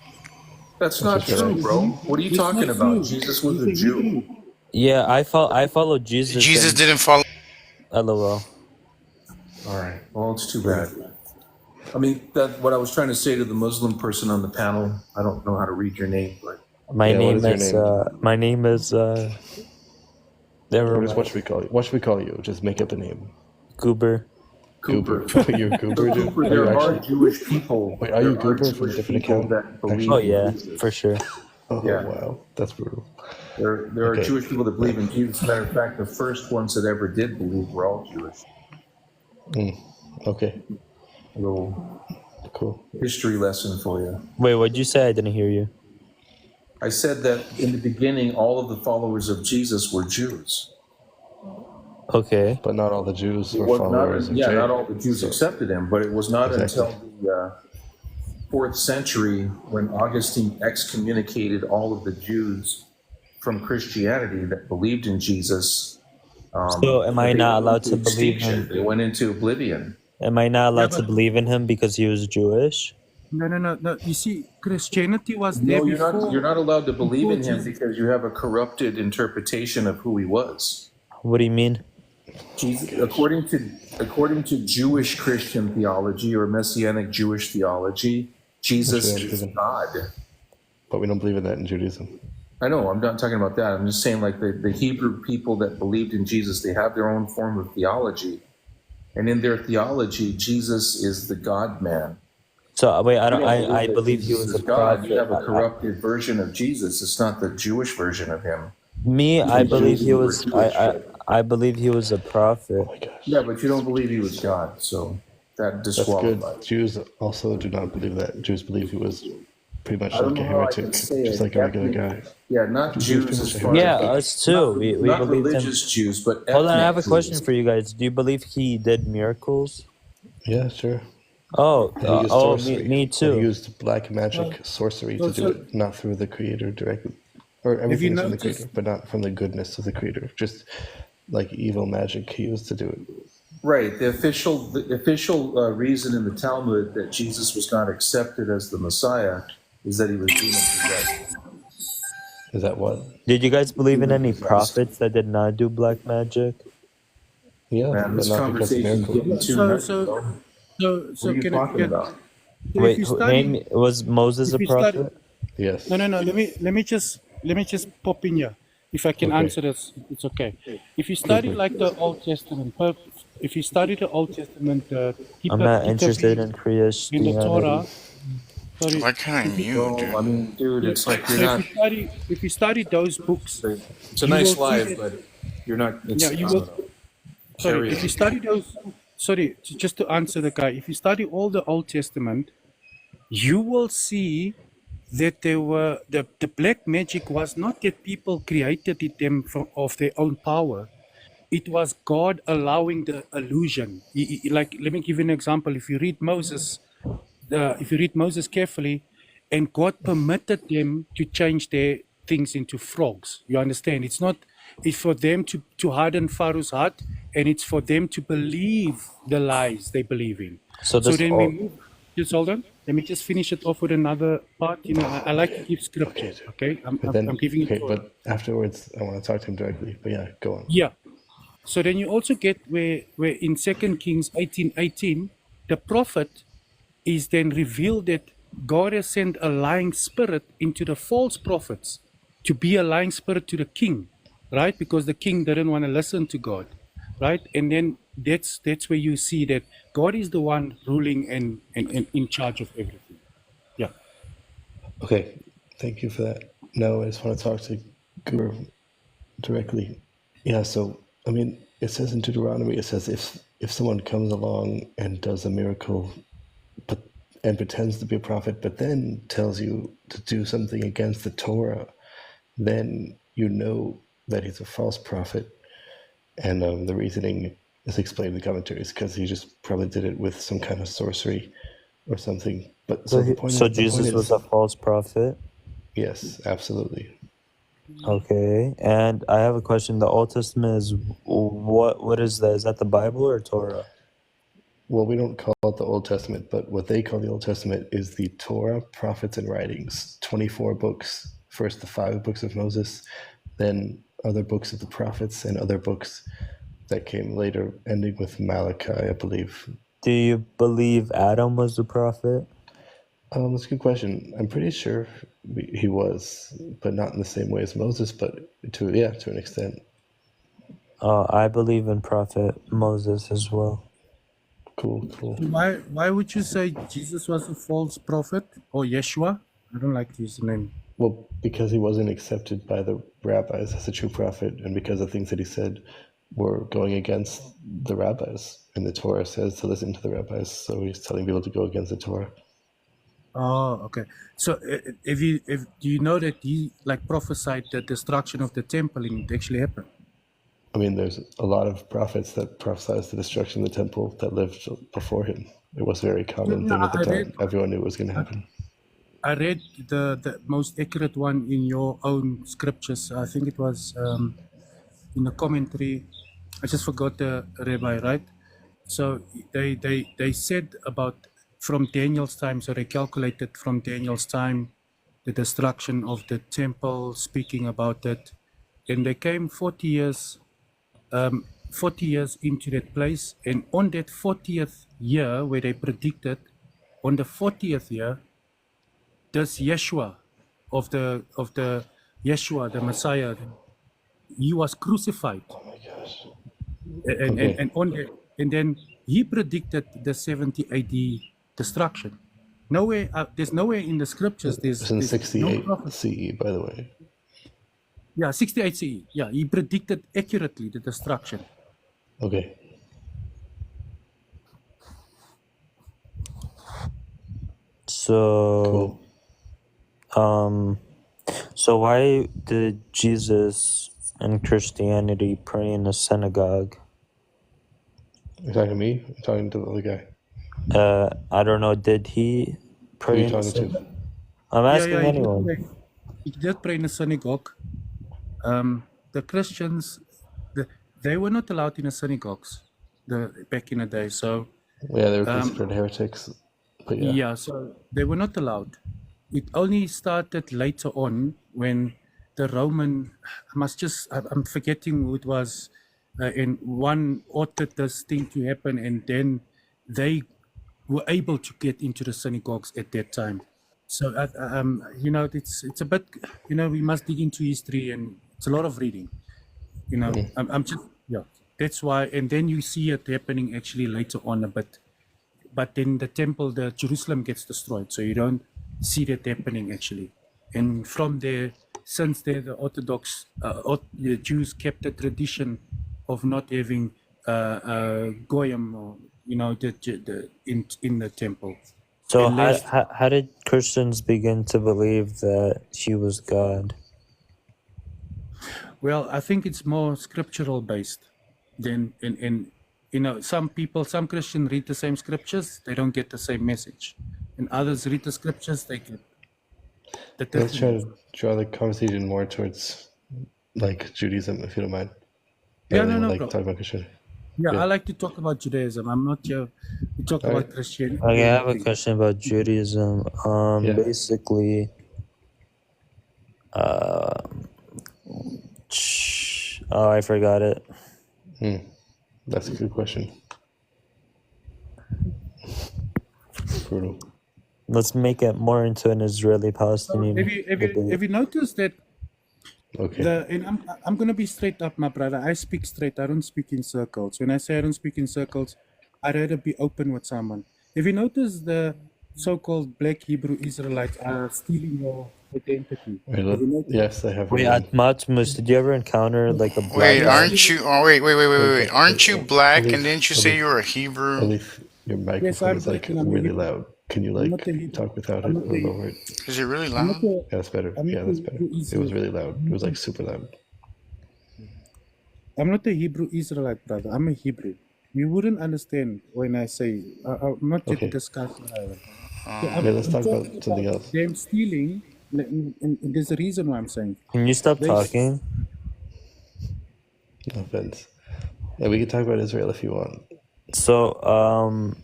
That's That's not just true, relax. bro. What are you It's not talking about? true. Jesus was He's a a Jew. Hebrew. Yeah, I follow Jesus Jesus and didn't follow. LOL. All right. Well, it's too bad. I mean, that what I was trying to say to the Muslim person on the panel. I don't know how to read your name, but Yeah, what is your name? My name is never What mind. should we call you? What should we call you? Just make up a name. Goober. Cooper. Goober. You're So, Goober, dude? Cooper, Are you there are actually? Jewish people. Wait, are There you are Goober from a Jewish different people account? that believe Oh Actually? yeah, in Jesus. for sure. Oh, Yeah. wow. That's brutal. There are Okay. Jewish people that believe in Jesus. Matter of fact, the first ones that ever did believe were all Jewish. Okay. A little Cool. history lesson for you. Wait, what'd you say? I didn't hear you. I said that in the beginning, all of the followers of Jesus were Jews. Okay. But not all the Jews It were was followers of not Jay. all the Jews So, accepted him, but it was not exactly. until the 4th century when Augustine excommunicated all of the Jews from Christianity that believed in Jesus. So am I they not went allowed into to believe extinction. him? They went into oblivion. Am I not Yeah, allowed but to believe in him because he was Jewish? no. You see, Christianity was there No, you're not. You're before not allowed to believe in him Jesus. because you have a corrupted interpretation of who he was. What do you mean? Jesus, according to Jewish Christian theology or Messianic Jewish theology, Jesus Which we don't is believe in. God. But we don't believe in that in Judaism. I know. I'm not talking about that. I'm just saying, like the Hebrew people that believed in Jesus, they have their own form of theology, and in their theology, Jesus is the God man. So wait, You don't I that believe he Jesus was is a God. You prophet. have a corrupted version of Jesus. It's not the Jewish version of him. I believe he Jews were was Jewish, but I believe he was a prophet. Oh my gosh. yeah, but you don't believe he was God, so that That's good. disqualifies. Jews also do not believe that. Jews believe he was pretty much I don't like a know how I can heretic, say just it. like a regular Ethnic, guy. yeah, not He was pretty Jews much as a far Yeah, as heretic. us too. We not believed him. religious Jews, but Hold on, I ethnic have a question Jews. for you guys. Do you believe he did miracles? Yeah, sure. Oh, And he used sorcery. me And he too. used black magic So, sorcery so, to do so it, not through the creator directly. Or have you everything is from the noticed? creator, but not from the goodness of the creator. Just like evil magic he used to do it. Right. The official reason in the Talmud that Jesus was not accepted as the Messiah is that he was demon possessed. Is that what? Did you guys believe in Demon any possessed. prophets that did not do black magic? Yeah, Man, but this not because of conversation is miracles. getting too So, nutty, so, bro. so, What so are you can I? talking Yeah. about? So Wait, was Moses a if you study, prophet? Yes. no. Let me just pop in here. If I can Okay. answer this, it's okay. If you Feel study free. like the Old Testament, if you study the Old Testament, I'm not interested Kitab in in the Torah, Christianity. sorry, Why can't I if you, mute, Well, I dude? mean, dude, yeah, it's like so you're not. if you study those books, It's a you will nice see live, that but You're not. Yeah, It's you will. Sorry, carry. if you study those. Sorry, just to answer the guy, if you study all the Old Testament, you will see that there were the black magic was not that people created it them from of their own power. It was God allowing the illusion. Like, let me give you an example. If you read Moses carefully, and God permitted them to change their things into frogs. You understand? It's for them to harden Pharaoh's heart, and it's for them to believe the lies they believe in. So So this then we all. move. Just hold on. Let me just finish it off with another part. I like to give Okay, scripture. Okay, but I'm then giving it okay, Torah. but afterwards I want to talk to him directly. But yeah, go on. Yeah. So then you also get where in Second Kings 18:18, the prophet is then revealed that God has sent a lying spirit into the false prophets to be a lying spirit to the king, right? Because the king didn't want to listen to God, right? And then that's where you see that God is the one ruling and in charge of everything. Yeah. Okay, thank you for that. Now I just want to talk to Guru directly. Yeah, so I mean, it says in Deuteronomy, it says if someone comes along and does a miracle, but and pretends to be a prophet, but then tells you to do something against the Torah, then you know that he's a false prophet. And the reasoning is explained in the commentaries because he just probably did it with some kind of sorcery or something. But so So the point Jesus was a is, false prophet. yes, absolutely. Okay, and I have a question. The Old Testament is what is that? Is that the Bible or Torah? Well, we don't call it the Old Testament, but what they call the Old Testament is the Torah, prophets, and writings. 24 books. First, the 5 books of Moses, then other books of the prophets, and other books that came later, ending with Malachi, I believe. Do you believe Adam was the prophet? That's a good question. I'm pretty sure he was, but not in the same way as Moses, but to an extent. I believe in Prophet Moses as well. Cool, cool. Why would you say Jesus was a false prophet or Yeshua? I don't like to use the name. Well, because he wasn't accepted by the rabbis as a true prophet, and because the things that he said were going against the rabbis, and the Torah says to listen to the rabbis, so he's telling people to go against the Torah. Oh, okay. So if do you know that he like prophesied the destruction of the temple and it actually happened? I mean, there's a lot of prophets that prophesied the destruction of the temple that lived before him. It was a very common thing at the time. Everyone knew it was going to happen. I read the most accurate one in your own scriptures. I think it was in the commentary. I just forgot the rabbi, right? So they said about from Daniel's time. So they calculated from Daniel's time the destruction of the temple, speaking about it, and they came 40 years 40 years into that place, and on that 40th year where they predicted, on the 40th year, this Yeshua of the Yeshua, the Messiah, he was crucified, Oh my gosh. and Okay. on the, and then he predicted the 70 AD destruction. Nowhere, there's nowhere in the scriptures. It's in There's no 68 prophet. CE, by the way. Yeah, 68 CE. Yeah, he predicted accurately the destruction. Okay. So, Cool. so why did Jesus and Christianity pray in a synagogue? You're talking to me? I'm talking to the other guy. I don't know. Did he Who are pray you in a talking to? synagogue? I'm Yeah, asking anyone. he did pray in a synagogue. The Christians, they were not allowed in the synagogues back in the day. So Yeah, they were considered heretics. But yeah. yeah, so they were not allowed. It only started later on when the Roman, I'm forgetting who it was, and one ordered this thing to happen, and then they were able to get into the synagogues at that time. So, it's a bit, we must dig into history, and it's a lot of reading. I'm just, yeah, that's why. And then you see it happening actually later on a bit. But then the temple, the Jerusalem gets destroyed. So you don't see that happening actually. And from there, since the Orthodox the Jews kept the tradition of not having goyim, or the in the temple, So unless, how did Christians begin to believe that he was God? well, I think it's more scriptural based than in some Christians read the same scriptures, they don't get the same message, and others read the scriptures, they get the Let's different try message. to draw the conversation more towards like Judaism, if you don't mind, Yeah, rather no, than no like problem. talking about Christianity. Yeah, I Yeah. like to talk about Judaism. I'm not here to talk All right. about Christianity Okay, or I have a anything. question about Judaism. Yeah. Basically, oh, I forgot it. That's a good question. Brutal. Let's make it more into an Israeli-Palestinian debate. Have you noticed that Okay. and I'm gonna be straight up, my brother. I speak straight. I don't speak in circles. When I say I don't speak in circles, I'd rather be open with someone. Have you noticed the so-called Black Hebrew Israelites are stealing your identity? Wait, Have you noticed? yes, I have heard Wait, of them. at Awtsmoos, did you ever encounter like a black Wait, They're guy? aren't you? stealing. Oh, wait. Aren't you black? And Elif, didn't you say you Elif, were a Hebrew? Elif, your Yes, microphone I'm is black like and I'm a really Hebrew. loud. Can you I'm not like a Hebrew. talk without I'm it not or a. lower it? Is it really I'm not loud? a. Yeah, that's better. I'm not Yeah, a that's better. Hebrew It was Israel. really loud. It was like super loud. I'm not a Hebrew Israelite, brother. I'm a Hebrew. You wouldn't understand when I say I'm not here to Okay. discuss. So Okay, let's I'm talk talking about something about else. them stealing, and there's a reason why I'm saying Can you stop they. talking? No offense. Yeah, we can talk about Israel if you want. So,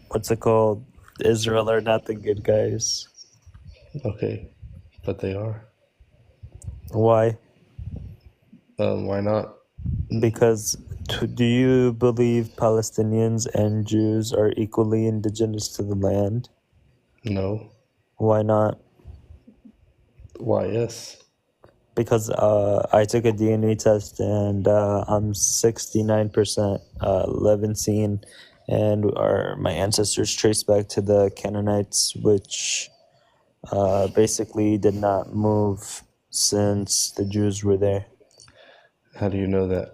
what's it called? Israel are not the good guys. Okay, but they are. Why? Why not? Because do you believe Palestinians and Jews are equally indigenous to the land? No. Why not? Why? Yes. Because I took a DNA test and I'm 69% Levantine, and my ancestors trace back to the Canaanites, which basically did not move since the Jews were there. How do you know that?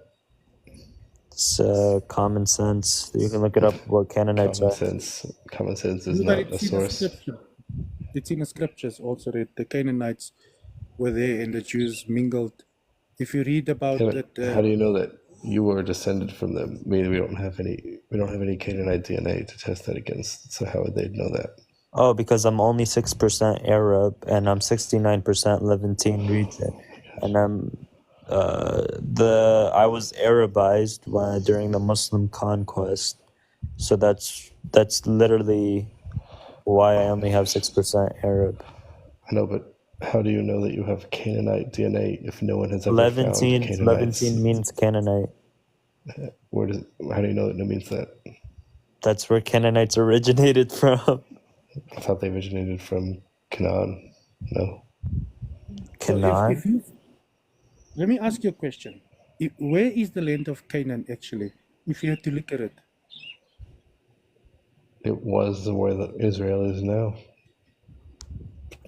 It's common sense. You can look it up what Canaanites Common are. sense. Common sense is But not a it's in the source. scripture. It's in the scriptures also that the Canaanites were there and the Jews mingled. If you read about Yeah, that, but how do you know that you were descended from them? I mean, we don't have any Canaanite DNA to test that against. So how would they know that? Oh, because I'm only 6% Arab and I'm 69% Levantine region, and I was Arabized during the Muslim conquest, so that's literally why I only have 6% Arab. I know, but how do you know that you have Canaanite DNA if no one has ever found Levantine Canaanites? means Canaanite. How do you know that it means that? That's where Canaanites originated from. I thought they originated from Canaan. No. so if Canaan. you let me ask you a question. Where is the land of Canaan actually? If you had to look at it, It was where Israel is now.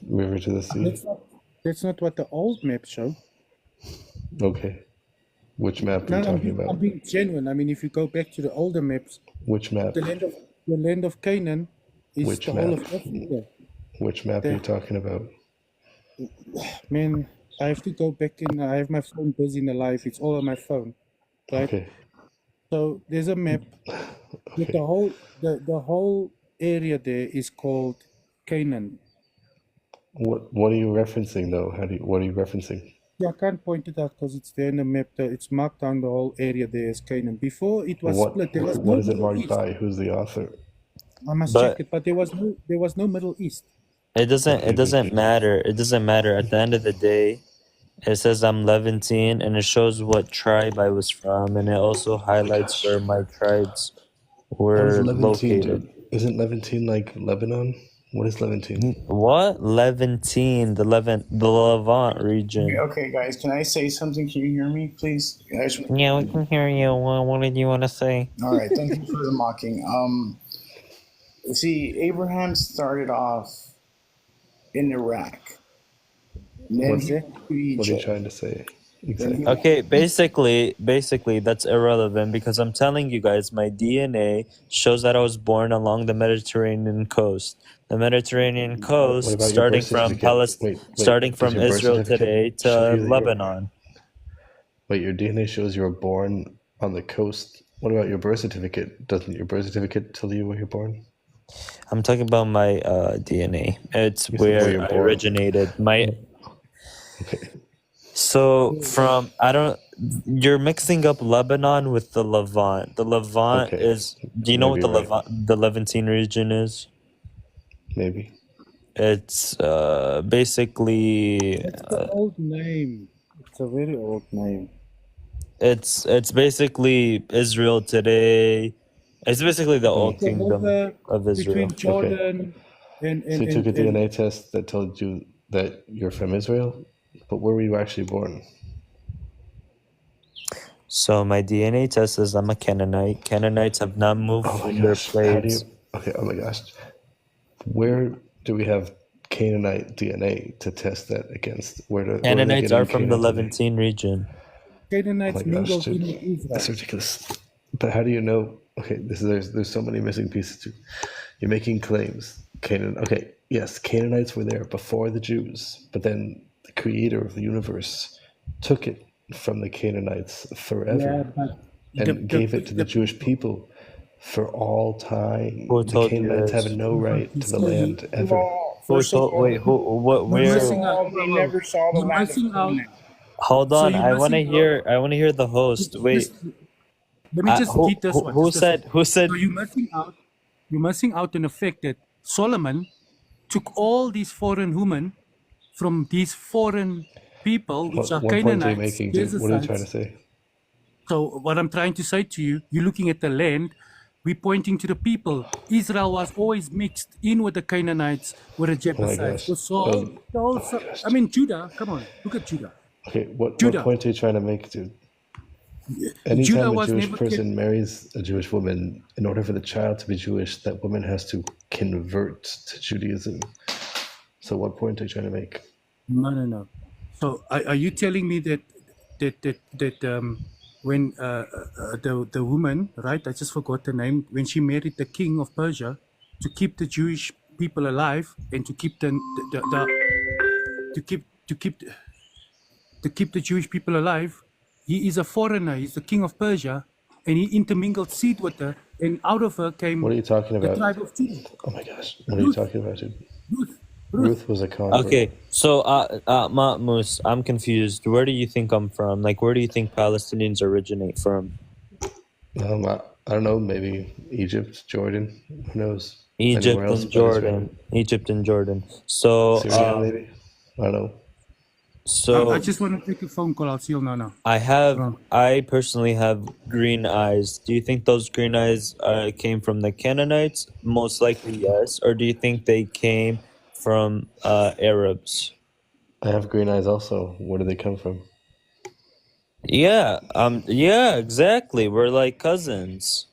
River to the sea. that's not what the old maps show. Okay. Which map are No, you I'm talking being, I'm about? being genuine. I mean, if you go back to the older maps, Which map? the land of Canaan is Which the whole map? of Africa. Which map are you The, talking about? man, I have to go back in. I have my phone busy in the life. It's all on my phone, right? Okay. So there's a map that Okay. the whole area there is called Canaan. What are you referencing though? What are you referencing? Yeah, I can't point it out because it's there in the map. It's marked down the whole area there as Canaan. Before it was split. There was What no is it Middle marked East. by? Who's the author? I must check But it, but there was no Middle East. it Okay, but doesn't matter. It doesn't matter. At the end of the day, it says I'm Levantine, and it shows what tribe I was from, and it also highlights gosh, where my tribes what is were Levantine, located. dude? Isn't Levantine like Lebanon? What is Levantine? What? Levantine, the Levant Okay, region. okay, guys, can I say something? Can you hear me, please? Guys, Yeah, we can hear you. What did you want to say? all right, thank you for the mocking. See, Abraham started off in Iraq, Then What he went to What are you Egypt. trying to say Then he exactly? Okay, basically that's irrelevant because I'm telling you guys my DNA shows that I was born along the Mediterranean coast. The Mediterranean What coast about your birth starting from certificate? starting Does from your birth Israel certificate today show to you that you're Lebanon. wait? Your DNA shows you were born on the coast. What about your birth certificate? Doesn't your birth certificate tell you where you're born? I'm talking about my DNA. It's You said where where you're I born. originated. My Okay. so from I don't you're mixing up Lebanon with the Levant. The Levant Okay. is do you know Maybe what you're right. The Levantine region is? Maybe. It's basically That's the old name. It's a very old name. it's basically Israel today. It's basically the Hmm. old It's the kingdom border of between Israel. Okay. Jordan and So and you took a and, and DNA test that told you that you're from Israel, but where were you actually born? So my DNA test says I'm a Canaanite. Canaanites have not moved Oh my from their gosh. How do you? place. Okay. Oh my gosh. Where do we have Canaanite DNA to test that against? Where are they Canaanites are getting from the Canaanite DNA? Levantine region. Oh my Canaanites gosh, mingled dude, in with that's Israel. ridiculous. But how do you know? Okay, there's so many missing pieces too. You're making claims. Canaan. Okay, yes, Canaanites were there before the Jews, but then the Creator of the universe took it from the Canaanites Yeah, forever but and gave it to the the Jewish people. people for all time. Who The told you Canaanites have this? no right to the So land ever. Well, Who first of told? all, Wait, who? What? you're first of Where? missing out. all, they never saw the You're land of missing out. Canaan. Hold So on. you're I want to missing out. hear. I want to hear the host. Wait. Let me just Who? read this one. Who Just this one. said? Who So said? you're missing out. You're missing out on the fact that Solomon took all these foreign women from these foreign people, which are What point are you Canaanites, making, dude? What are you trying to Jebusites. say? So what I'm trying to say to you, you're looking at the land, we're pointing to the people. Israel was always mixed in with the Canaanites, with the Oh my Jebusites. gosh. Because Saul, Oh my gosh. I mean Judah, come on, look at Judah. Okay, what Judah. point are you trying to make, dude? Anytime Judah a was Jewish never person marries a Jewish woman, in order for the child to be Jewish, that woman has to convert to Judaism. So, what point are you trying to make? No. So are you telling me that when the woman, right? I just forgot the name. When she married the king of Persia to keep the Jewish people alive and to keep the to keep to keep to keep the Jewish people alive, he is a foreigner. He's the king of Persia, and he intermingled seed with her, and out of her What came are you talking the about? tribe of Judah. Oh my gosh, what are you Ruth, talking about, dude? Ruth, Ruth. Ruth was a convert. Okay, so Moose, I'm confused. Where do you think I'm from? Like, where do you think Palestinians originate from? I don't know, maybe Egypt, Jordan, who knows? Anywhere Egypt else and but Israel. Jordan. Egypt and Jordan. So, Syria, maybe? I don't know. so I just want to take a phone call. I'll see you now. Now. I personally have green eyes. Do you think those green eyes came from the Canaanites? Most likely, yes. Or do you think they came from Arabs? I have green eyes also. Where do they come from? Yeah, exactly. We're like cousins.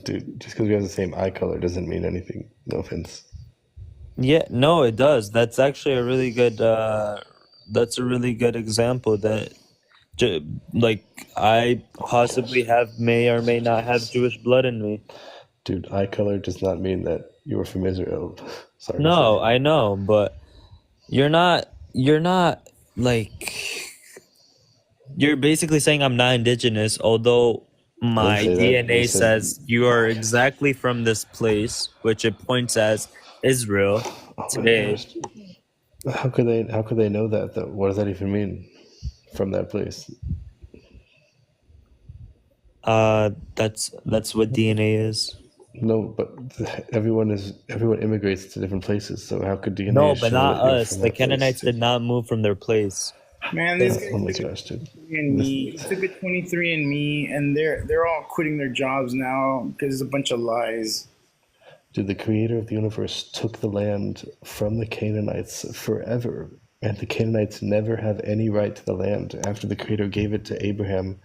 Dude, just because we have the same eye color doesn't mean anything. No offense. Yeah, no, it does. That's actually a really good. That's a really good example. Like, I Oh my possibly gosh. may or may not have Jewish blood in me. Dude, eye color does not mean that you were from Israel. Sorry to No, say. I know, but you're not. You're not like. You're basically saying I'm not indigenous, although I didn't my say that. I DNA just said, says you oh are my gosh. exactly from this place, which it points as Israel Oh my today. gosh. How could they know that though? What does that even mean? From that place? That's what DNA is. No, but everyone immigrates to different places, so how could DNA No, but show not that you're us. from The that place, Canaanites did dude? not move from their place. Man, this Oh guy my took a gosh, dude. 23 and This, me. He took a 23 and me, and they're all quitting their jobs now because it's a bunch of lies. dude, the creator of the universe took the land from the Canaanites forever, and the Canaanites never have any right to the land after the creator gave it to Abraham,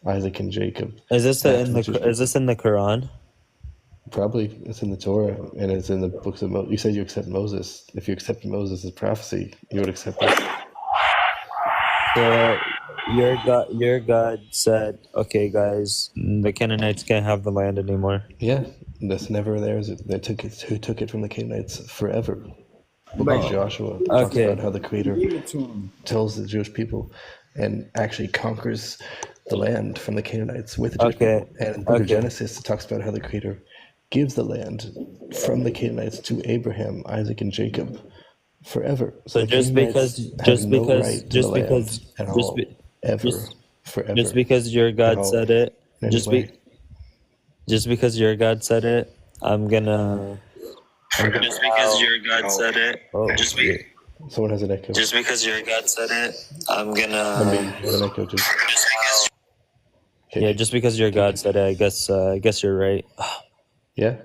Isaac, and Jacob. Is this Back to the Jewish is people. this in the Quran? Probably it's in the Torah and it's in the books of Moses. You said you accept Moses. If you accept Moses' prophecy, you would accept this. So your God said, "Okay, guys, the Canaanites can't have the land anymore." Yeah, that's never theirs. They took it. Who took it from the Canaanites forever? Book But of Oh, Joshua talks okay, about how the he Creator gave it to him. tells the Jewish people and actually conquers the land from the Canaanites with the Jewish okay, people. And in the book of okay. Genesis, it talks about how the Creator gives the land from the Canaanites to Abraham, Isaac, and Jacob forever. So So the Canaanites have no right to the land at just all, be, ever, just forever, because your at God all, said it, in any just way. just because your God said it, just because your God said it, Someone has an echo. just because your God said it, I'm gonna. MB, you have an echo, dude. Yeah, just because your God said it, I guess you're right. Yeah?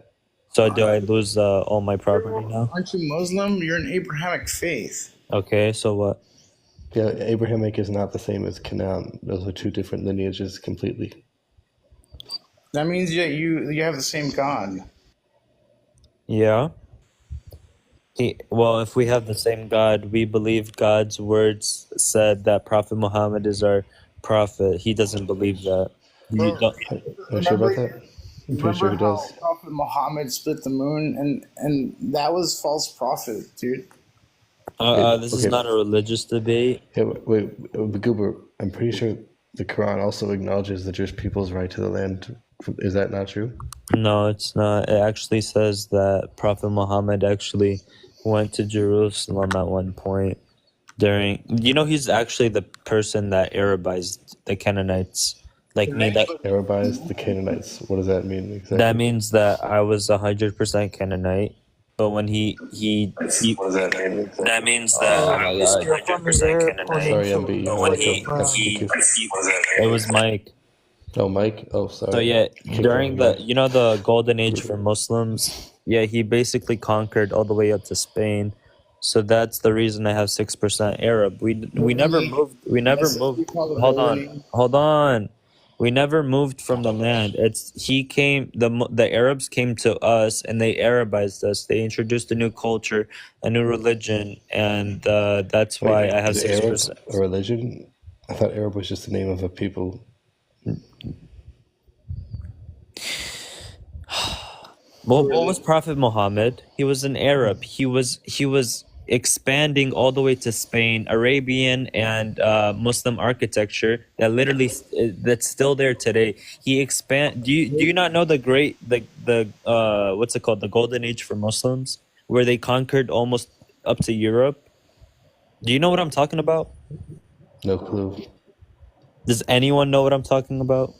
So do I lose all my property now? Aren't you Muslim? You're an Abrahamic faith. Okay, so what? Yeah, Abrahamic is not the same as Canaan. Those are two different lineages completely. That means that you have the same God. Yeah. Well, if we have the same God, we believe God's words said that Prophet Muhammad is our prophet. He doesn't believe that. You Bro, don't. Are you sure about remember that? I'm pretty sure remember he how does. Prophet Muhammad split the moon and that was false prophet, dude. This is Okay, not a religious debate. yeah, wait, Goober, I'm pretty sure the Quran also acknowledges the Jewish people's right to the land. Is that not true? No, it's not. It actually says that Prophet Muhammad actually went to Jerusalem at one point during. He's actually the person that Arabized the Canaanites. Like And me, then he that goes, Arabized the Canaanites. What does that mean that exactly? means that I was 100% Canaanite. But when What does that mean exactly? that means that Oh I my was god. You're from the 100% Arab Canaanite. Sorry, Peninsula. MB, you But have an when Where you're echo. from. it was Mike. Oh, Mike? Oh, So sorry. yeah, Kicked out during the again. the golden age for Muslims, yeah, he basically conquered all the way up to Spain. So that's the reason I have 6% Arab. We never Really? moved. We never That's what moved. we call the Hold golden on, age. hold on. We never moved from the land. He came. The Arabs came to us and they Arabized us. They introduced a new culture, a new religion, and that's why I Wait, have is six Arab percent. a religion? I thought Arab was just the name of a people. Well, what was Prophet Muhammad? He was an Arab. He was expanding all the way to Spain, Arabian and Muslim architecture that literally that's still there today. He expand. Do you not know the what's it called, the Golden Age for Muslims, where they conquered almost up to Europe? Do you know what I'm talking about? No clue. Does anyone know what I'm talking about?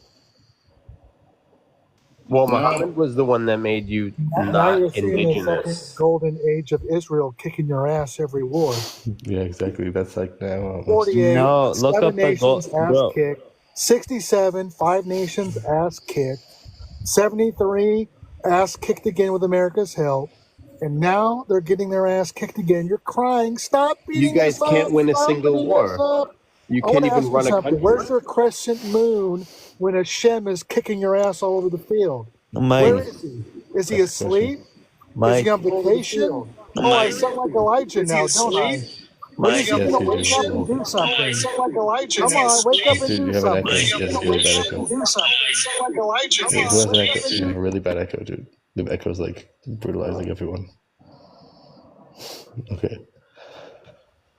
Well, No. Muhammad was the one that made you Now not you're seeing the fucking indigenous. golden age of Israel kicking your ass every war. Yeah, exactly. That's like now almost. 48, No, look 7 up the nations ass bro. kicked. 67, 5 nations ass kicked. 73, ass kicked again with America's help. And now they're getting their ass kicked again. You're crying. Stop You beating guys us can't up. win a Stop single beating us war. up. You I want can't to even ask you run a something. country. Where's your crescent moon when Hashem is kicking your ass all over the field? Where Mike, is he? Is he That's the asleep? question. Is he Mike, on vacation? Oh, I sound like Elijah now, don't I? When is Mike. he Yes, gonna you wake do. up and do something? Come on, wake up and Dude, do you have an echo. something. You have a really bad echo. Wait, who has an echo? You have a really bad echo, dude. The echo's like brutalizing everyone. Okay,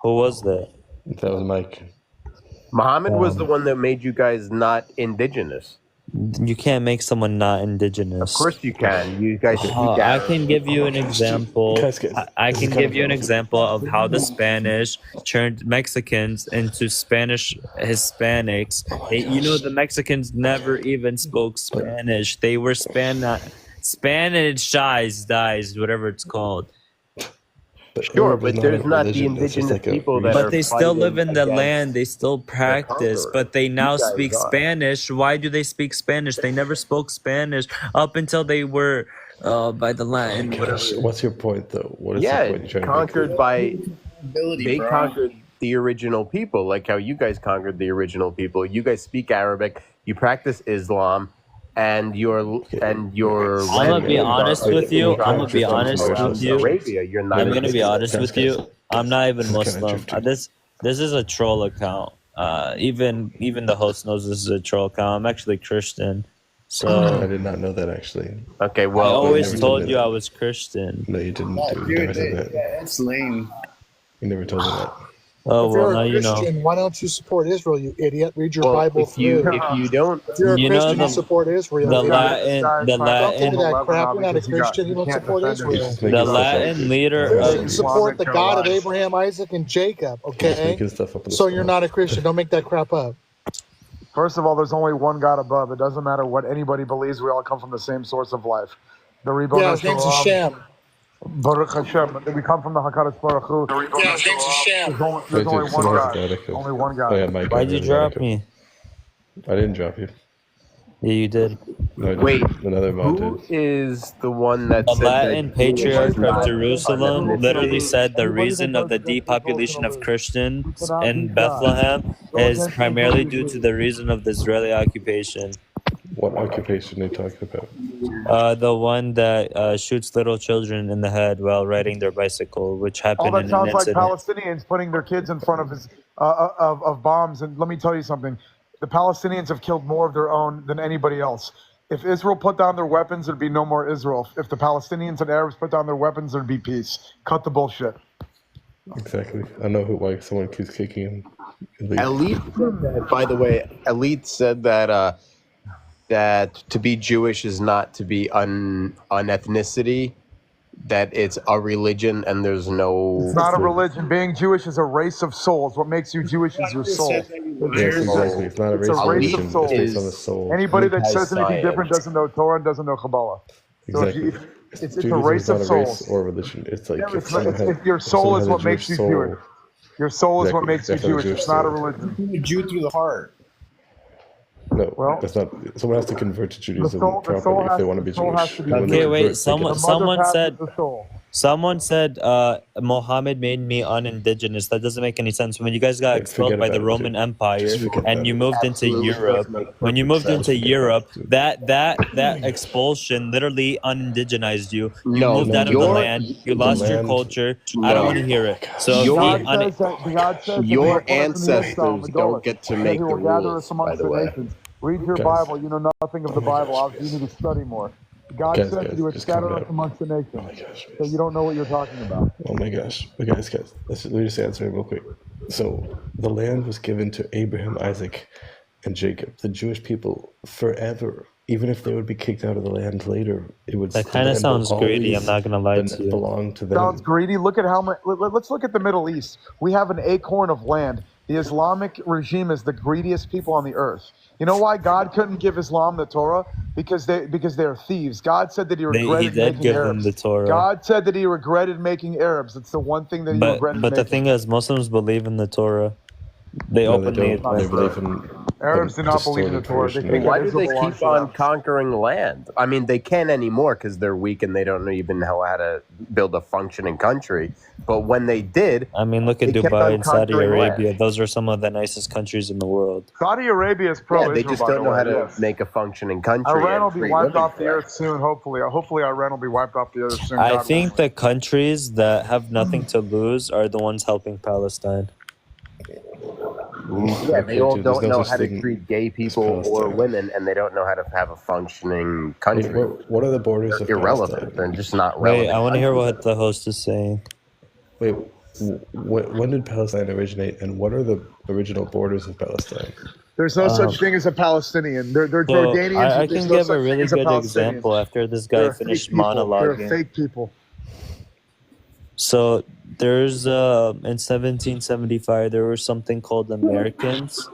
Who was that? that was Mike. Muhammad was the one that made you guys not indigenous. You can't make someone not Of indigenous. course you can. You guys speak I Arabic. can give you an example. Guys, I this is can kind give of you an a example of how the Spanish turned Mexicans into Spanish Hispanics. The Mexicans never even spoke Spanish. They were Spanishized, whatever it's called. But Sure, Arab is but not a there's not the religion. It's just indigenous like a people that region. But are they still live fighting in the land. against They still the practice. conqueror. But they now You guys speak are. Spanish. Why do they speak Spanish? They never spoke Spanish up until they were by the Latin, whatever. Gosh, what's your point, though? What is Yeah, the point you're trying to make conquered here? by Ability, they bro. conquered the original people, like how you guys conquered the original people. You guys speak Arabic, you practice Islam, and your Okay. I'm gonna land be being honest with Wait, you. I'm can I gonna be drift into honest your around with system? you. Arabia. You're not I'm gonna be indigenous. honest with you. I'm not even Can I Muslim. drift to? This is a troll account. Even the host knows this is a troll account. I'm actually Christian, I so did not know that actually. Okay, I well, No, you always never told me told you I that. was Christian. No, you didn't Oh, do. You never dude, said that. it's lame. You never told me that. Oh If well, you're a now you know. Christian, why don't you support Israel, you idiot? Read your well, Bible if you through. don't, If you're a You know Christian, you support Israel, the idiot. Latin the Don't give me Latin that crap. You're not a Christian. You don't support He's Israel. just the making stuff up. Latin leader Christians of support the God of Abraham, Isaac, and Jacob, He's just okay? making stuff up. So you're not a Christian. Don't make that crap up. First of all, there's only one God above. It doesn't matter what anybody believes. We all come from the same source of life. The Yeah, his name's Hashem. Baruch Hashem. We come from the Hakadosh Baruch Hu. Yeah, his name's Hashem. There's only one someone has God. bad echo. Only one Oh yeah, God. Mike. Why'd you drop echo. me? I didn't drop you. Yeah, you did. No, I didn't. wait, Another mod who did. is the one that The said Latin that patriarch is not of Jerusalem an literally ethnicity? said the Anybody reason that of the goes against the depopulation gonna of lose. Christians You cannot in beat God. Bethlehem Go is against him primarily until you due to lose. the reason of the Israeli occupation. What occupation are you talking about? The one that shoots little children in the head while riding their bicycle, which All happened that in an sounds like incident. Palestinians putting their kids in front of his of bombs. And let me tell you something: the Palestinians have killed more of their own than anybody else. If Israel put down their weapons, there'd be no more Israel. If the Palestinians and Arabs put down their weapons, there'd be peace. Cut the bullshit. Exactly. I know why someone keeps kicking him. Elite said that, by the way, Elite said that that to be Jewish is not to be an ethnicity, that it's a religion and there's no... It's not a religion. Being Jewish is a race of souls. What makes you Jewish is your soul. Yes, exactly. It's not a race of race religion. of souls. It's based on the soul. Anybody that says anything Anti-science. different doesn't know Torah and doesn't know Kabbalah. So Exactly. it's a Judaism race is not of a souls. race or religion. It's like Yeah, if someone had, if your if soul someone is had a what makes Jewish you soul, Jewish. Your soul is what Exactly. makes you That's not a Jewish. Jewish It's not a soul. religion. Being a Jew through the heart. No, Well, that's not. Someone has to convert to Judaism the soul properly if has they to- want to be the soul has Jewish. to be And when they Okay, wait. convert, they Someone get- The mother someone passes said the soul. someone said Mohammed made me unindigenous. That doesn't make any sense. When you guys got Like, expelled forget by the about it, Roman dude. Empire Just forget and about you it. moved into Absolutely does Europe, make when you perfect moved sense. into Forget about Europe, it, dude. that expulsion literally unindigenized you. You No, moved no, out of the your- land. You the lost your land- culture. I don't No. want to hear it. So if Your- he God says that he Your will put us in the ancestors exile, don't get to that make he the will gather rules, us amongst by the way. nations. Read your Guys. Bible. You know nothing of the Oh my Bible. gosh, Obviously, you guys. need to study more. God Guys, says guys, that he would just calm scatter us down. amongst the nations. Oh my gosh. So you don't know what you're talking about. Oh my gosh. But guys, let me just answer it real quick. So the land was given to Abraham, Isaac, and Jacob, the Jewish people, forever. Even if they would be kicked out of the land later, it would. That kind of sounds greedy. I'm not gonna lie to you. Belong to them. Sounds greedy. Look at how much. Let's look at the Middle East. We have an acorn of land. The Islamic regime is the greediest people on the earth. You know why God couldn't give Islam the Torah? Because they're thieves. God said that he He regretted did making give them Arabs. the Torah. God said that he regretted making Arabs. It's the one thing that he regretted But the making. thing is, Muslims believe in the Torah. They No, they openly don't. They admit believe in Arabs do not believe in the distorted Torah. They tradition. think Why that do they Israel belongs keep to on them. conquering land? I mean, they can't anymore because they're weak and they don't even know how to build a functioning country. But when they did, I mean, look at They kept Dubai on and Saudi conquering Arabia. land. Those are some of the nicest countries in the world. Saudi Arabia is pro-Israel. yeah, they just by don't the know way, how to yes. make a functioning country. Iran and will be free wiped living off the for earth soon. Hopefully, Iran will be wiped off the earth soon. I God think willing. the countries that have nothing to lose are the ones helping Palestine. Yeah, they all dude, there's don't no know such how to thing treat gay as people or Palestine. women, and they don't know how to have a functioning Wait, country. what are the borders of Irrelevant. They're Palestine? just not Wait, relevant. I want to hear what the host is saying. Wait, when did Palestine originate, and what are the original borders of Palestine? There's no such thing as a Palestinian. They're So Jordanians. I There's can no give such a thing really as a good Palestinian. example after this guy They're a finished fake people. They're monologuing. fake people. So there's in 1775 there was something called Americans,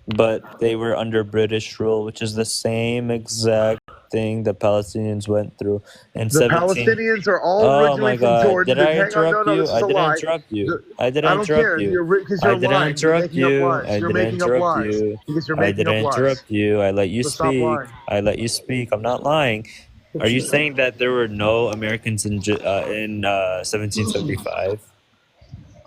but they were under British rule, which is the same exact thing the Palestinians went through. In The 17 Palestinians are all Oh originally my from God! Jordan. Did I Hang on, interrupt no, you? this is I a didn't lie. interrupt you. The- I didn't I don't care. interrupt you. Because I you're didn't lying. You're interrupt making up you. lies. I You're didn't making up interrupt lies. you. Because you're I making didn't up lies. interrupt you. I let you So stop speak. lying. I let you speak. I'm not lying. Are you saying that there were no Americans in 1775?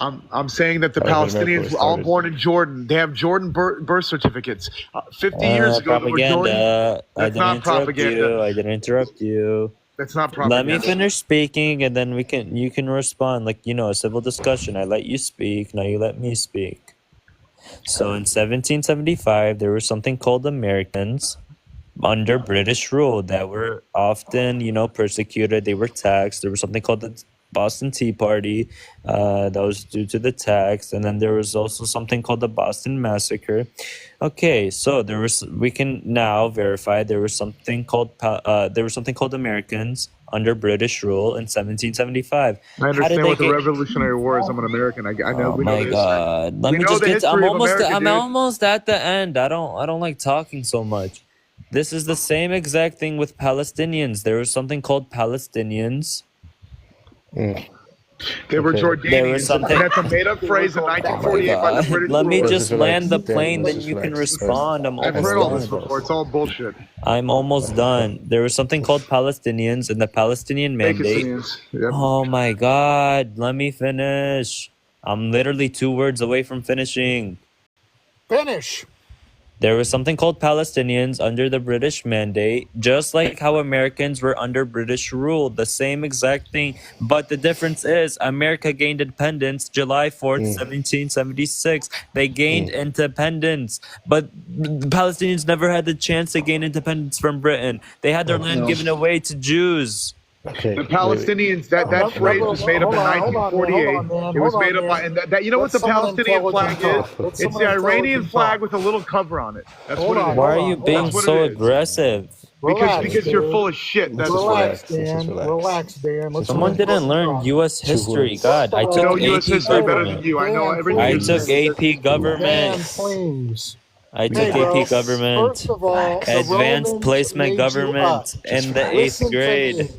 I'm saying that the Arab America Palestinians was were all started. born in Jordan. They have Jordan birth certificates. 50 years ago, they were Jordan. Propaganda. I That's didn't not interrupt you. propaganda. I didn't interrupt you. That's not Let me propaganda. finish speaking, and then you can respond like a civil discussion. I let you speak. Now you let me speak. So in 1775, there was something called Americans under British rule that were often, persecuted. They were taxed. There was something called the Boston Tea Party that was due to the tax, and then there was also something called the Boston Massacre. Okay, so we can now verify there was something called Americans under British rule in 1775. I How did understand they what the get? Revolutionary War is. I'm an American. I know. Oh We know my the history. God! Let We me know just the get. history of America, I'm dude. almost at the end. I don't like talking so much. This is the same exact thing with Palestinians. There was something called Palestinians. They were Okay. Jordanians. There was something. That's a made-up phrase in Oh my 1948 by the God! British Let me rulers. Let's just just relax. land the Dan, plane, let's then just you can relax. respond. I'm I've almost heard all this done. before. It's all bullshit. I'm almost done. There was something called Palestinians and the Palestinian Mandate. Pakistanians. Yep. Oh my God! Let me finish. I'm literally 2 words away from finishing. Finish. There was something called Palestinians under the British Mandate, just like how Americans were under British rule, the same exact thing. But the difference is America gained independence July 4th, 1776. They gained independence, but the Palestinians never had the chance to gain independence from Britain. They had their land given away to Jews. Okay. The Palestinians, that phrase was made up in 1948. It was made up by, and that you know what the Palestinian flag is? It's the Iranian flag with a little cover on it. That's what it is. Why are you being what so it is. aggressive? Because you're full of shit. That's Relax, Let's just Dan. relax. Relax, Dan. Let's Someone didn't learn U.S. history. words. God, I I took know AP U.S. history better than government. you. I know everything. I you took said. AP government. Dan, please. I took Hey, bro. AP government. First of all, the Advanced Romans placement made you up. government in the 8th Listen to grade. me.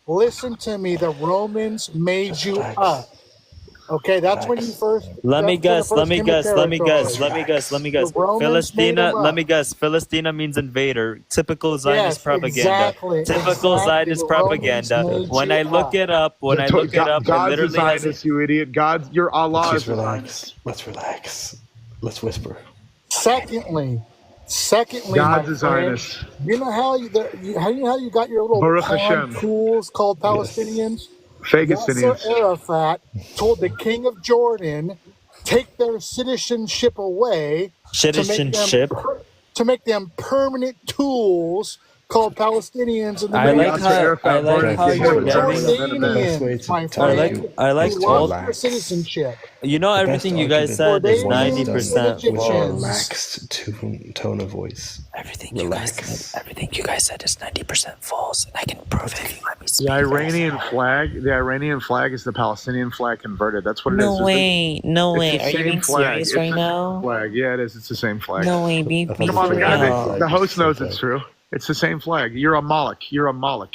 Listen to me. The Romans made Just you relax. up. Okay, that's when you first. Let me that's when you guess. first Let me came to guess. territory. Let me guess. Let me guess. The Romans made Philistina. them Let up. me guess. Philistina means invader. Typical Zionist Yes, propaganda. exactly. Typical Zionist The propaganda. Romans made When you I look up. it up, it God's a literally has. Zionist, you idiot. Your Allah Let's is just a relax. Zionist. Let's relax. Let's whisper. Secondly, God's my a friend, Zionist. you know how you got your little Baruch pawn Hashem. tools called Palestinians? Fake Yasser Palestinians. Arafat told the king of Jordan take their citizenship away Citizenship. to make them permanent tools called Palestinians in the I Middle like East. how Guys, you're the giving. best way Jordanians, to my tell friend, you I like who to lost relax. their citizenship. You know The everything best you guys argument said is Jordanians 90% and with a false. relaxed tone of voice. Everything Relax. you guys said is 90% false, and I can prove it if you let me speak. The Iranian flag is the Palestinian flag converted. That's what it is. No way. It's the Are you same being flag. serious It's right the now? flag. Yeah, it is. It's the same flag. No way. I thought Come on, the the guy Iranian flag the was host the same knows it's flag. true. It's the same flag. You're a Moloch. You're a Moloch.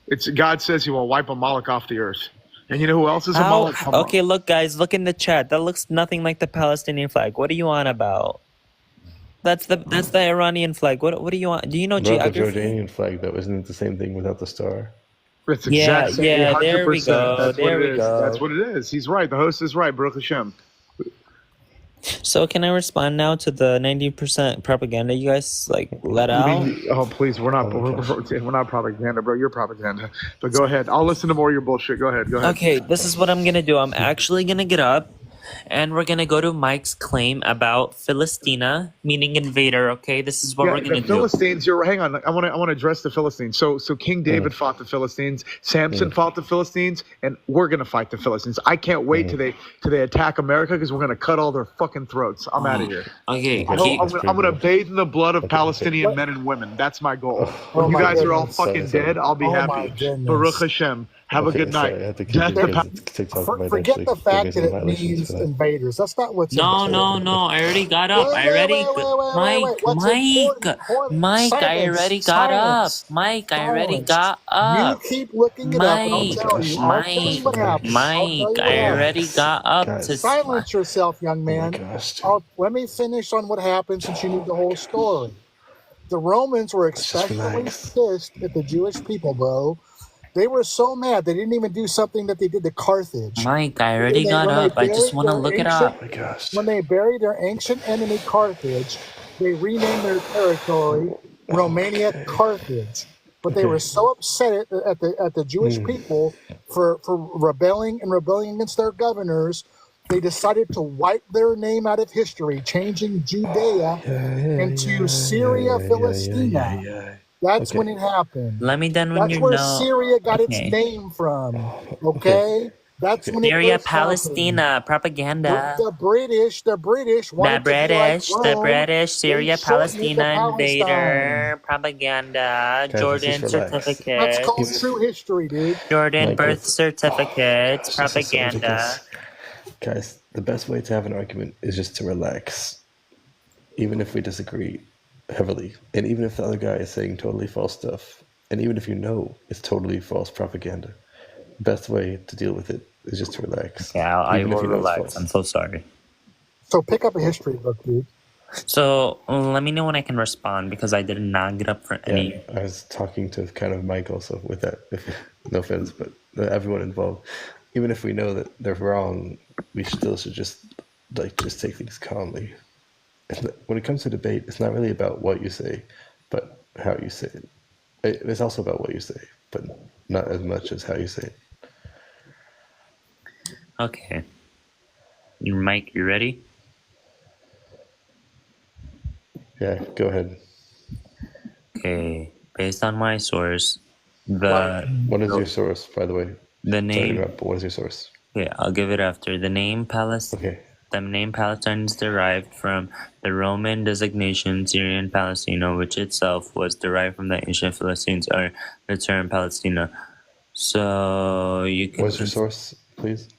It's God says he will wipe a Moloch off the earth. And you know who else is a Moloch? Come on. Okay, look, guys, look in the chat. That looks nothing like the Palestinian flag. What are you on about? That's the Iranian flag. What do you want? Do you know What about the geography? Jordanian flag, though? Isn't it the same thing without the star? It's Yeah, exact same. yeah, there we 100%. go, That's what there it we is. go. That's what it is. He's right. The host is right. Baruch Hashem. So can I respond now to the 90% propaganda you guys let out? Oh, please. We're not propaganda, bro. You're propaganda. But go ahead. I'll listen to more of your bullshit. Go ahead. Okay, this is what I'm gonna do. I'm actually gonna get up and we're gonna go to Mike's claim about Philistina, meaning invader, okay? This is what we're gonna the do. Philistines. Hang on. I want to address the Philistines. So King David fought the Philistines. Samson fought the Philistines, and we're gonna fight the Philistines. I can't wait till they attack America because we're gonna cut all their fucking throats. I'm out of here. Okay, I'm gonna bathe in the blood of Palestinian men and women. That's my goal. When you guys are all fucking dead, I'll be happy. Baruch Hashem. Have a good night. Sorry, I have to keep it because TikTok might Forget actually the give me fact some that it violations means for that. invaders. That's not what's No. important. I already got up. I already What's important? Mike, I Silence, already got up. silence, Mike, I already silence. got up. You keep looking it up, and I'll tell you. I'll tell you what happens. Mike, I already got up Guys. to Silence yourself, young Oh my man. gosh, dude. Let me finish on what happened since you need the whole story. The Romans were just especially relax. pissed at the Jewish people, bro, They were so mad they didn't even do something that they did to Carthage. Mike, I already got up. I just want to look it up. Oh my gosh. When they buried their ancient enemy Carthage, they renamed their territory Romania Carthage. But they were so upset at the Jewish people for rebelling against their governors, they decided to wipe their name out of history, changing Judea into Syria Philistina. That's when it happened. Let me done when That's you where know. Syria got its Okay. name from. Okay? That's when it Syria, first happened. Palestina, propaganda. The British wanted to be like Rome. Syria, They shortened it to Palestina invader, propaganda, Guys, Jordan let's just relax. That's certificate, called true history, dude. Jordan Like birth this. certificates, Gosh, this is so propaganda. ridiculous. Guys, the best way to have an argument is just to relax. Even if we disagree heavily, and even if the other guy is saying totally false stuff, and even if you know it's totally false propaganda, the best way to deal with it is just to relax. Yeah, I even if will you know it's relax. false. I'm so sorry. So pick up a history book, dude. So let me know when I can respond because I did not get up for any. Yeah, I was talking to kind of Mike also with that. No offense, but everyone involved. Even if we know that they're wrong, we still should just take things calmly. When it comes to debate, it's not really about what you say, but how you say it. It's also about what you say, but not as much as how you say it. Okay. Mike, you ready? Yeah, go ahead. Okay. Based on my source, the What is your source, by the way? the Sorry to name. interrupt, but what is your source? Yeah, I'll give it after. The name Palestine. Okay. The name Palestine is derived from the Roman designation Syrian Palestina, which itself was derived from the ancient Philistines, or the term Palestina. So you can. What's your source, please?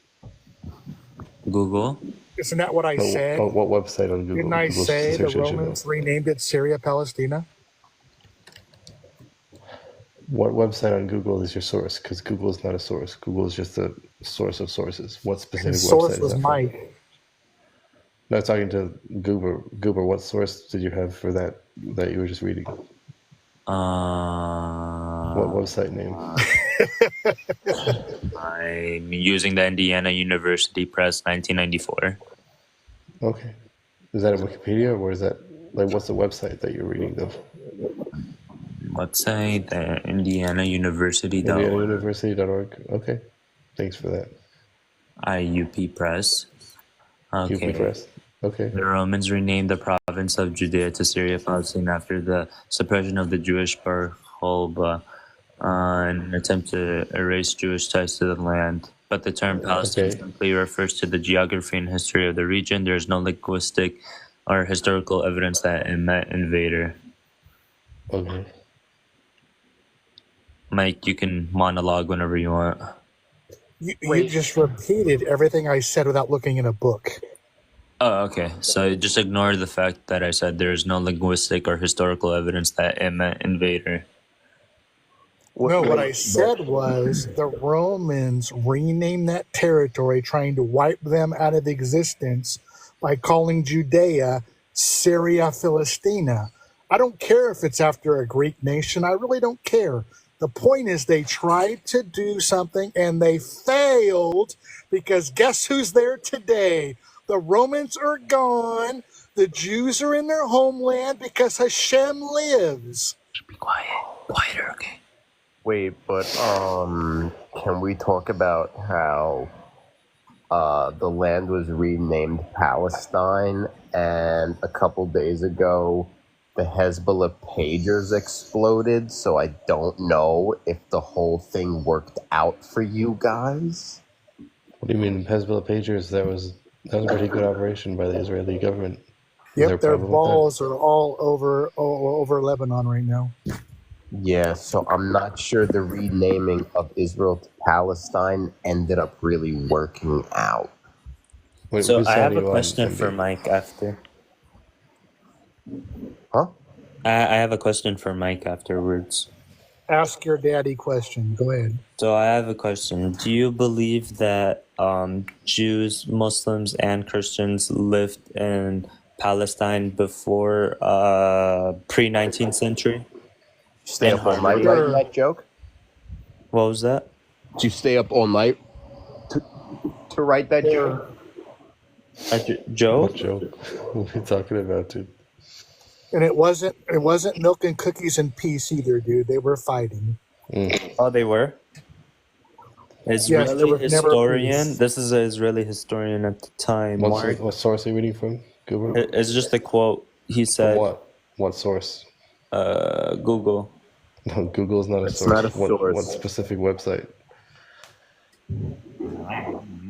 Google. Isn't that what I said? What website on Google? Didn't I Google say the search engine, Romans renamed it Syria Palestina? What website on Google is your source? Because Google is not a source. Google is just a source of sources. What specific His source website was is that Mike. from? No, talking to Goober. Goober, what source did you have for that you were just reading? What website name? I'm using the Indiana University Press 1994. Okay. Is that a Wikipedia or is that what's the website that you're reading of? Website, the Indiana University. IndianaUniversity.org. Okay. Thanks for that. IUP Press. Okay. UP Press. Okay. The Romans renamed the province of Judea to Syria Palestine after the suppression of the Jewish Bar Kokhba in an attempt to erase Jewish ties to the land. But the term Palestine simply refers to the geography and history of the region. There is no linguistic or historical evidence that it meant invader. Okay. Mike, you can monologue whenever you want. You just repeated everything I said without looking in a book. Oh, okay. So just ignore the fact that I said there is no linguistic or historical evidence that it meant invader. No, what I said was the Romans renamed that territory, trying to wipe them out of existence by calling Judea Syria Philistina. I don't care if it's after a Greek nation. I really don't care. The point is they tried to do something and they failed because guess who's there today? The Romans are gone. The Jews are in their homeland because Hashem lives. Be quiet. Quieter, okay? Wait, but can we talk about how the land was renamed Palestine, and a couple days ago the Hezbollah pagers exploded, so I don't know if the whole thing worked out for you guys? What do you mean, Hezbollah pagers? That was a pretty good operation by the Israeli government. Yep, their balls are all over Lebanon right now. Yeah, so I'm not sure the renaming of Israel to Palestine ended up really working out. Wait, so I have a question for Mike after. Huh? I have a question for Mike afterwards. Ask your daddy question. Go ahead. So I have a question. Do you believe that Jews, Muslims, and Christians lived in Palestine before pre-19th century? Stay up all night writing that joke? What was that? Did you stay up all night to write that joke? Joe? What joke? What are you talking about, dude? And it wasn't milk and cookies and peace either, dude. They were fighting. Oh, they were? Yes, there Israeli was never historian. peace. This is an Israeli historian at the time. What source are you reading from? Google? It's just a quote. He From said, what? What source? Google. No, Google is not a It's source. not a source. What specific website?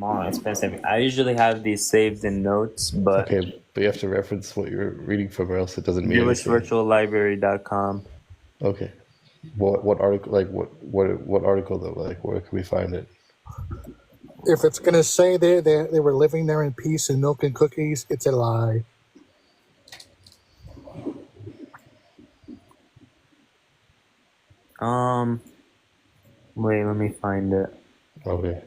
I usually have these saved in notes, but Okay, but you have to reference what you're reading from, or else it doesn't mean anything. JewishVirtualLibrary.com. Okay. What article? Like what article though? Like where can we find it? If it's gonna say they were living there in peace and milk and cookies, it's a lie. Wait, let me find it. Okay.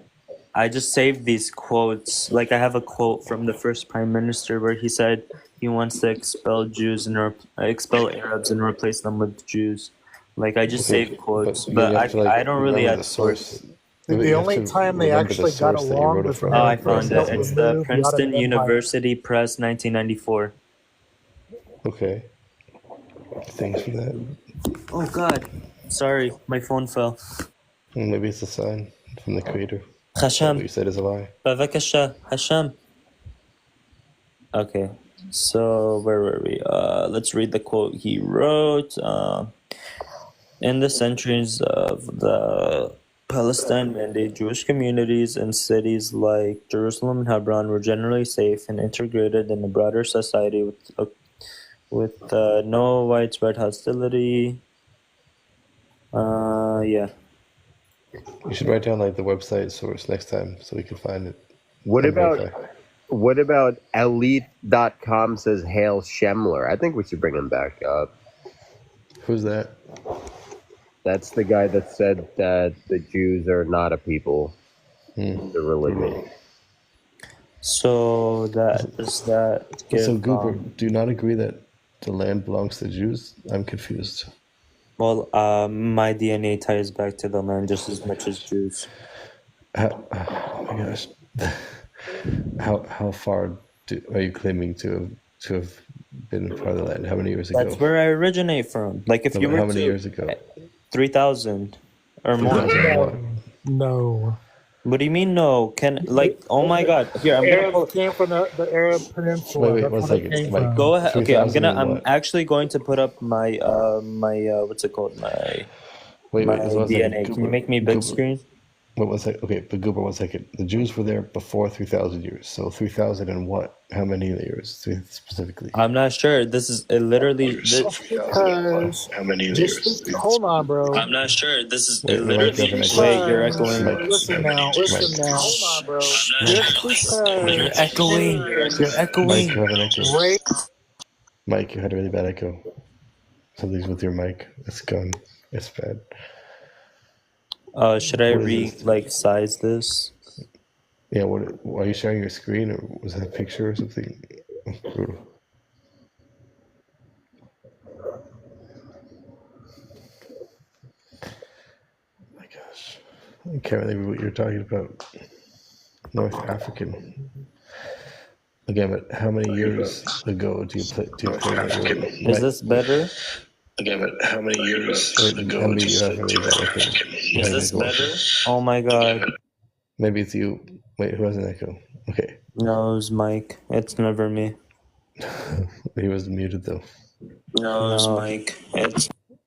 I just saved these quotes. Like I have a quote from the first prime minister where he said he wants to expel Jews and expel Arabs and replace them with Jews. Like I just saved quotes, but I don't really have source. The only time they actually got along was when I found it. It's the Princeton University Press, 1994. Okay. Thanks for that. Oh God, sorry, my phone fell. Maybe it's a sign from the creator. What Hasham, you said is a lie. Bavakasha, Hasham. Okay, so where were we? Let's read the quote he wrote. In the centuries of the Palestine Mandate, Jewish communities in cities like Jerusalem and Hebron were generally safe and integrated in a broader society with no widespread hostility. Yeah. You should write down like the website source next time so we can find it. What about elite.com says Hail Schemler? I think we should bring him back up. Who's that? That's the guy that said that the Jews are not a people. The religion. So does that give... So Goober, do you not agree that the land belongs to Jews? I'm confused. Well, my DNA ties back to the land just as much as Jews. Oh my gosh. How far are you claiming to have been part of the land? How many years ago? That's where I originate from. Like if you were how many years ago? 3,000 or more. No. What do you mean no? Oh my God! Here, I'm Arabs came from the Arab Peninsula. Wait, 1 second. Mike, go ahead. Okay, I'm actually going to put up my what's it called? My DNA. Can you make me big screen? Wait 1 second. Okay, but Goober, 1 second. The Jews were there before 3,000 years. So 3,000 and what? How many years specifically? I'm not sure. This is literally. How many years? Hold on, bro. I'm not sure. This is literally. Wait, you're echoing. Listen now. Hold on, bro. You're echoing. You're echoing. Mike, you have an echo. Mike, you had a really bad echo. Something's with your mic. It's gone. It's bad. Should I size this? Yeah, are you sharing your screen or was that a picture or something? Brutal. Oh my gosh. I can't believe what you're talking about. North African. Again, but how many years ago do you claim that you were? Is this better? Again, but how many years ago do you have really bad echo? Is this better? Oh my God. Maybe it's you. Wait, who has an echo? Okay. No, it was Mike. It's never me. He was muted though. No, it was Mike.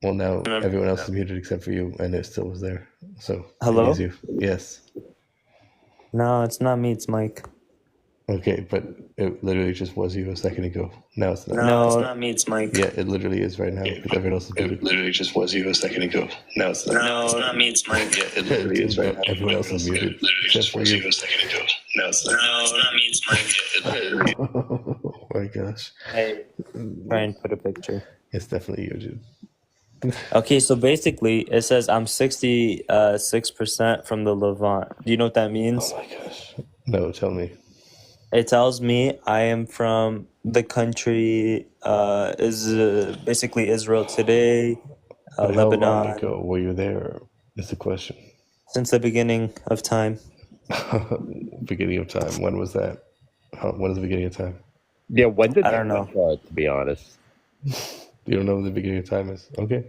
Well, now everyone else is muted except for you, and it still was there. So hello? You. Yes. No, it's not me. It's Mike. Okay, but it literally just was you a second ago. Now it's not. No, it's not me. It's Mike. Yeah, it literally is right now because everyone else is muted. It literally just was you a second ago. Now it's not. No, it's not me. It's Mike. Yeah, it literally is right now. Everyone else is muted except for you. No, it's not me. It's Mike. Oh my gosh. Hey, try and put a picture. It's definitely you, dude. Okay, so basically it says I'm 66% from the Levant. Do you know what that means? Oh my gosh. No, tell me. It tells me I am from the country basically Israel today, But Lebanon. how long ago were you there? Is the question. Since the beginning of time. Beginning of time. When was that? When is the beginning of time? Yeah, when did I don't time know. start, to be honest? You don't know when the beginning of time is? Okay.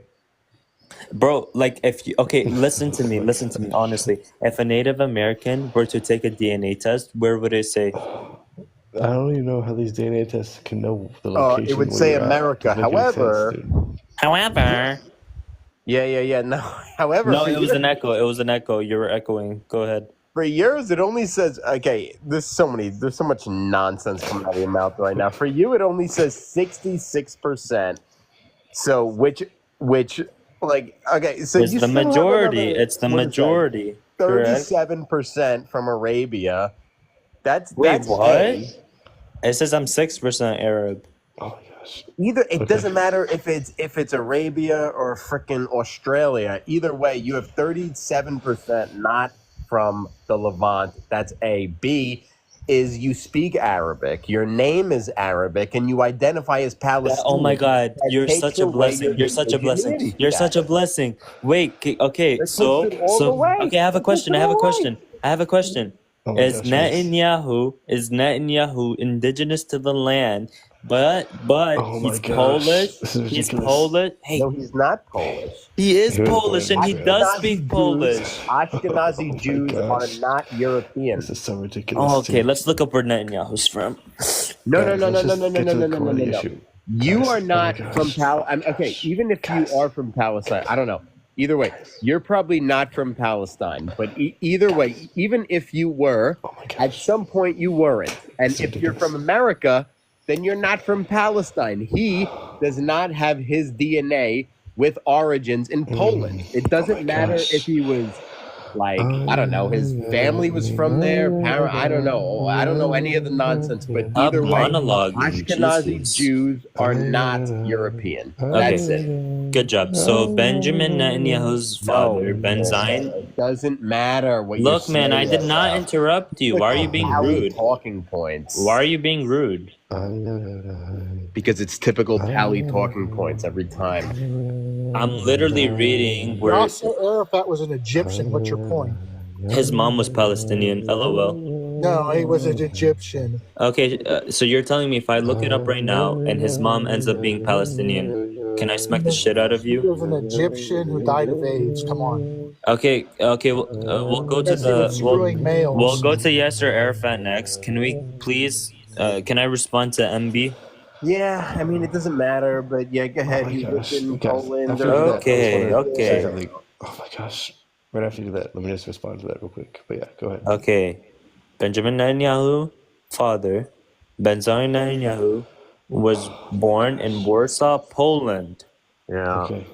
Bro, like if you okay, listen to Oh me, my listen to me gosh. honestly. If a Native American were to take a DNA test, where would it say? I don't even know how these DNA tests can know the It location would where say you're at to America. make any sense, However, dude. However, yeah. No, however, no, it was an echo. It was an echo. You were echoing. Go ahead. for yours, it only says, okay, there's so much nonsense coming out of your mouth right now. For you, it only says 66%. So okay, so It's you the still have majority. another, It's the what is that, majority. Correct. 37% from Arabia. That's Wait, what? A. It says I'm 6% Arab. Oh my gosh. Either it Okay. doesn't matter if it's Arabia or frickin' Australia. Either way, you have 37% not from the Levant. That's A. B is you speak Arabic. Your name is Arabic, and you identify as Oh my Palestinian. God, That you're takes such a away your blessing. You're such a blessing. indigeneity You're such a status. blessing. Wait, okay, That takes it all the way. okay, I have a That takes question. it I have a all the way. question. I have a question. Oh my gosh. Yes. Is Netanyahu indigenous to the land? But Oh my he's gosh. Polish. This is He's ridiculous. Polish. Hey, No, he's not Polish. he is He was Polish born and in he Israel. does speak Polish. Ashkenazi Oh my Jews are gosh. not European. This is so ridiculous. Oh, okay, dude. let's look up where Netanyahu's from. No. Guys, let's just get to the core of the issue. You Guys, are oh my not gosh. from Palestine. Okay, even if you are from Palestine, I don't know. Either way, you're probably not from Palestine. But either way, even if you were, Oh my at gosh. some point you weren't. And So if you're ridiculous. from America, then you're not from Palestine. He does not have his DNA with origins in Poland. It doesn't my matter gosh. if he was like, I don't know, his family was from there. I don't know. I don't know any of the nonsense. But Stop either way, monologuing. Ashkenazi Jesus. Jews are not European. That's it. Good job. So Benjamin Netanyahu's father, Ben Zion. It doesn't matter what Look, you're man, I saying. did not interrupt you. Why are you being Pally rude? talking points. Why are you being rude? Because it's typical Pally talking points every time. I'm literally reading where Yasser Arafat was an Egyptian. What's your point? his mom was Palestinian. LOL. No, he was an Egyptian. Okay, so you're telling me if I look it up right now and his mom ends up being Palestinian, can I smack the shit out of He you? was an Egyptian who died of AIDS. Come on. Okay, we'll go to Because he was screwing males. we'll go to Yasser Arafat next. Can we please? Can I respond to MB? Yeah, I mean, it doesn't matter, but yeah, go ahead. Oh my He lived gosh. in Guys, Poland. after you do that, I just Okay, wanna say okay. something. Oh my gosh. Right after you do that, let me just respond to that real quick. But yeah, go ahead. Okay, Benjamin Netanyahu, father, Benjamin Netanyahu, was born in Warsaw, Poland. Yeah. Okay.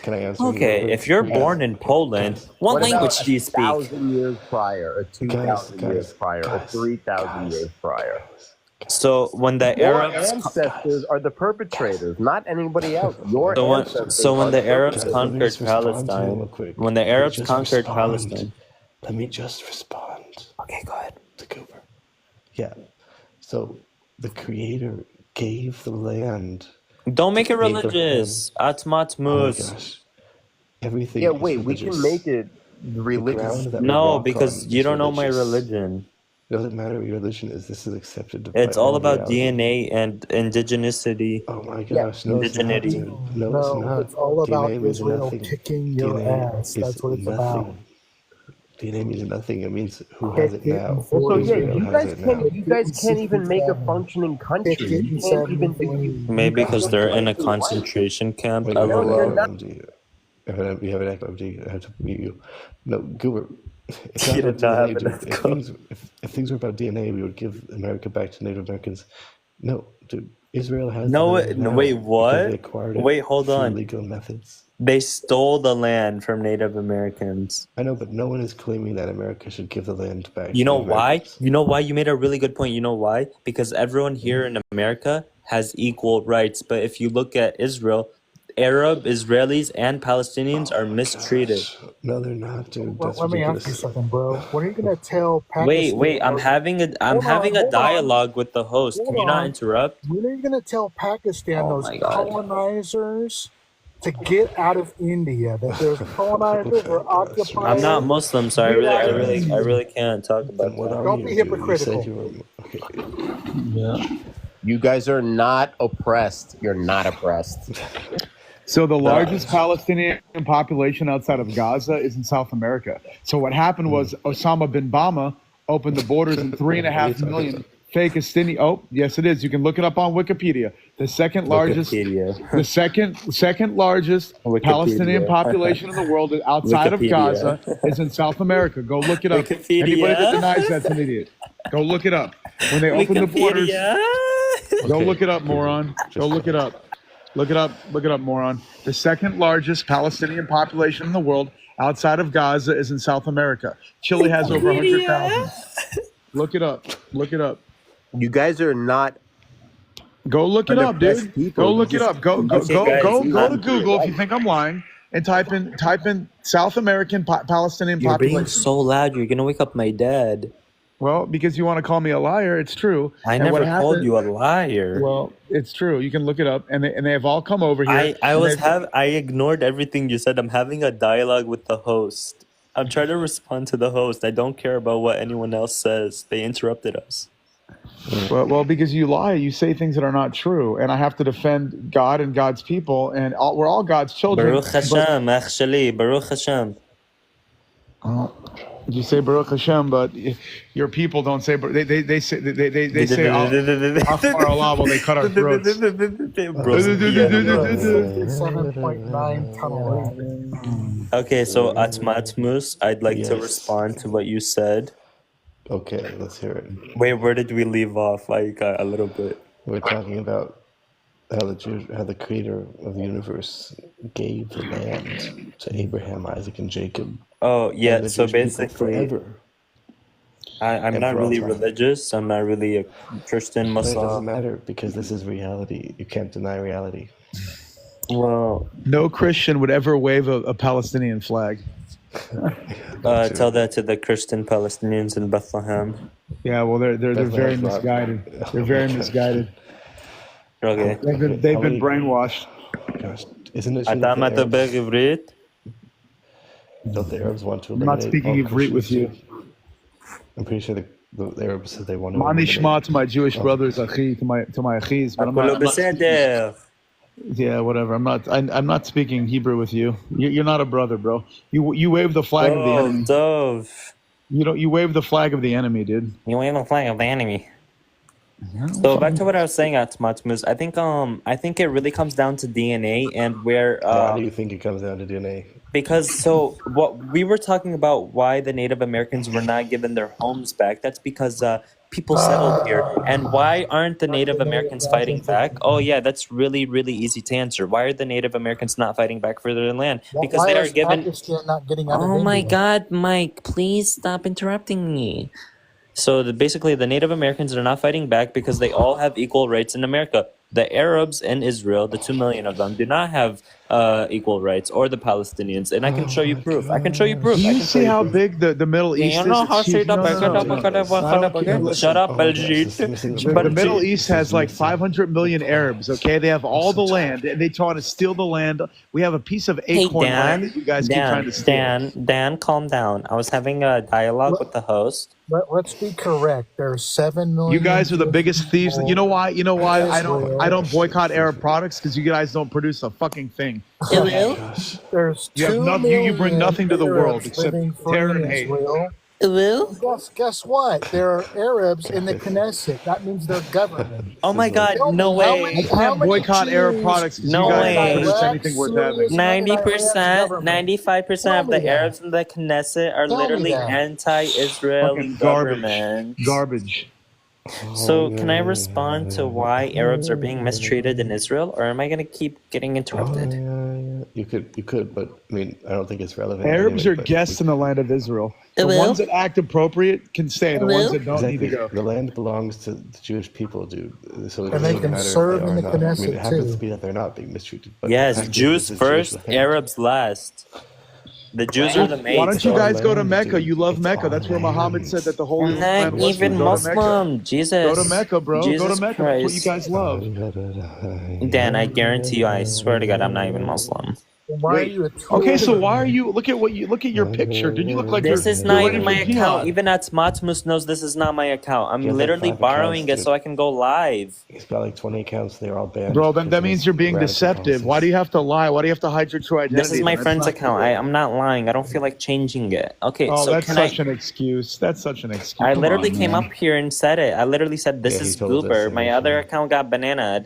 Can I answer? Okay, you? if you're Guys, born in Poland, guys, what What language about do you speak? 1,000 years prior, or 2,000 years Guys, prior, or guys, 3,000 years prior? So when the Your Arabs, ancestors are the perpetrators, not anybody else. Your ancestors. so when are the Arabs guys, let me conquered just respond to you real Palestine, quick. when the Let me Arabs just conquered respond. Palestine. Let me just respond Okay, go ahead. to Cooper. Yeah. So the Creator gave the land. Don't make it Abraham. religious. Oh my Atmatmus. gosh. Everything. Yeah, is wait, we can religious. make it The religious. ground that we No, walk because on you is don't know my religious. religion. It doesn't matter what your religion is. This is accepted. It's by all all about reality. DNA and indigenicity. Oh my Yeah. gosh, no, it's not, Indigeneity. dude. No, it's No, not. it's all about DNA means Israel nothing. kicking your DNA ass. is That's what it's about. nothing. DNA means nothing. It means who has it Kick it now. and Also, yeah, Israel you has guys it now. can't even make a functioning country. Kick it You in can't even do. 73. Maybe You because guys they're are in a totally white. concentration camp. Wait, No, you're you're LOL. not. MD. We have an echo, MD. I have to mute you. No, Goober. It's not You about did not DNA, have an dude. echo. If things were about DNA, we would give America back to Native Americans. No, dude. Israel has the No, land now wait, because they what? acquired it Wait, hold through on. legal methods. They stole the land from Native Americans. I know, but no one is claiming that America should give the land back. You to know Native why? Americans. You know why? You made a really good point. You know why? Because everyone here in America has equal rights. But if you look at Israel, Arab, Israelis, and Palestinians are mistreated. Gosh. No, they're not, dude. Well, That's let me ask you ridiculous. something, bro. When are you gonna tell Pakistan? Wait, I'm having a Hold on. dialogue with the host. Hold Can you not on. interrupt? When are you gonna tell Pakistan Oh those my God. colonizers to get out of India. That there's colonizers or I'm not occupiers. Muslim, so I Get really, out I of really, I India. really can't talk Then about what that. are Don't you? be You said hypocritical. you were okay. Yeah. You guys are not oppressed. You're not oppressed. So the largest Palestinian population outside of Gaza is in South America. So what happened was Osama bin Bama opened the borders and What are you 3.5 talking million about? fake Palestinian. Oh, yes, it is. You can look it up on Wikipedia. The second largest, Wikipedia. the second largest Palestinian Wikipedia. population in the world outside of Gaza Wikipedia. is in South America. Go look it up. Anybody that Wikipedia. denies that's an idiot. Go look it up. When they opened the borders, Wikipedia. go Okay, look it up, okay, moron. just Go look it up. Look it up. Look it up, moron. The second largest Palestinian population in the world outside of Gaza is in South America. Chile has over 100,000. Look it up. Look it up. You guys are not Go look it up, unoppressed dude. people. Go You look it just up. Go you go just Okay, go guys, go you go went to I'm. through your Google if you life. think I'm lying and type in South American Palestinian You're being population. so loud. You're gonna wake up my dad. Well, because you want to call me a liar, it's true. I And what never called happened? you a liar. Well, it's true. You can look it up, and they have all come over here. I ignored everything you said. I'm having a dialogue with the host. I'm trying to respond to the host. I don't care about what anyone else says. They interrupted us. Well, because you lie, you say things that are not true, and I have to defend God and God's people, and we're all God's children. Baruch Hashem, actually, Baruch Hashem. You say Baruch Hashem, but your people don't say. They say Achmar Allah while they cut our throats. 67.9 tunnel. Okay, so Awtsmoos, I'd like to Yes. respond to what you said. Okay, let's hear it. Wait, where did we leave off? Like a little bit. We're talking about how the creator of the universe gave the land to Abraham, Isaac, and Jacob. Oh and yeah, the so Jewish people basically, forever. I'm And not for all really time. religious. I'm not really a Christian, But it doesn't Muslim. matter because this is reality. You can't deny reality. Well, No Christian would ever wave a Palestinian flag. tell that to the Christian Palestinians in Bethlehem. Yeah, well, they're very Bethlehem's not- misguided. They're very misguided. Okay. They've been brainwashed. Gosh, isn't it true that أتعمل the Arabs, بعبريت؟ don't the Arabs want to I'm eliminate not speaking all Ivrit with you. Christians too? I'm pretty sure the Arabs said they want to Mani eliminate. Shma to my Jewish brothers, Achi, to my Achis, but أقول بصدق. yeah, whatever. I'm not speaking Hebrew with you. You're not a brother, bro. You wave the flag of the Oh, enemy. Dove. You wave the flag of the enemy, dude. You wave the flag of the enemy. So back to what I was saying at Awtsmoos, I think it really comes down to DNA and where Why do you think it comes down to DNA? because so what we were talking about why the Native Americans were not given their homes back. That's because people settled here. And why aren't the Native Americans fighting back? Oh yeah, that's really really easy to answer. Why are the Native Americans not fighting back for their land? Because Why they are is given. Pakistan not getting out of Oh my India? God, Mike! Please stop interrupting me. So basically, the Native Americans are not fighting back because they all have equal rights in America. The Arabs in Israel, the 2 million of them, do not have equal rights, or the Palestinians. And I can show you proof. I can show you proof. Do I you can show see you how proof. big the Middle East You is? know how It's huge. straight up. Shut up, Oh my gosh, Baljeet. this is missing the The point. Middle East has like Missing- 500 million Arabs. Okay, they have all the land. They trying to steal the land. We have a piece of Hey acorn land that you guys keep trying to steal. Dan, calm down. I was having a dialogue with the host. Let's be correct. There's 7 million. You guys are the biggest thieves. You know why? You know why Israel. I don't boycott Arab products because you guys don't produce a fucking thing. Gosh. There's You have 2 nothing. You bring million nothing to the world Arabs except living free terror in and hate. Israel. Guess what? There are Arabs in the Knesset. That means they're government. Oh my God, Tell no me, how way. many- You can't boycott Arab Jews products because No you guys way. don't produce Iraq, anything worth Syria, having. 90%, government. 95% of Tell me the that. Arabs in the Knesset are Tell me literally that. anti-Israeli Fucking garbage. government. Garbage. So can I respond to why Arabs are being mistreated in Israel, or am I gonna keep getting interrupted? You could, but I mean, I don't think it's relevant. Arabs anyway, are but guests in the land of Israel. The Well. ones that act appropriate can stay. The ones that don't Exactly. need to go. The land belongs to the Jewish people, dude. So it And they doesn't can matter serve if they in are the or not. I mean, Knesset, it happens too. to be that they're not being mistreated. But Yes, the fact is Jews it's Jewish first, land. Arabs last. The Jews are the Why mates, don't you though. guys go to land, Mecca? dude. You love It's Mecca. our That's where Muhammad said that the holy I'm land not was. even Go to Mecca. Muslim. Jesus. Go to Mecca, bro. Go to Jesus Mecca. That's what you Christ. guys love. Dan, I guarantee you, I swear to God, I'm not even Muslim. Why are Wait. you a Okay, so tool? why are you? Look at your picture, dude. You look like This is you're not ready even for my account. jihad. Even Awtsmoos knows this is not my account. I'm He has like literally 5 borrowing accounts, it so dude. I can go live. He's got like 20 accounts. They're all banned. Bro, then because that of means his you're being radical deceptive. Why policies. do you have to lie? Why do you have to hide your true identity? This is my That's friend's not account. cool. I'm not lying. I don't feel like changing it. Okay, Oh, so that's can I? such an excuse. That's such an excuse. I Come literally on, came man. up here and said it. I literally said this Yeah, he is told us Goober. My other initially. account got bananaed.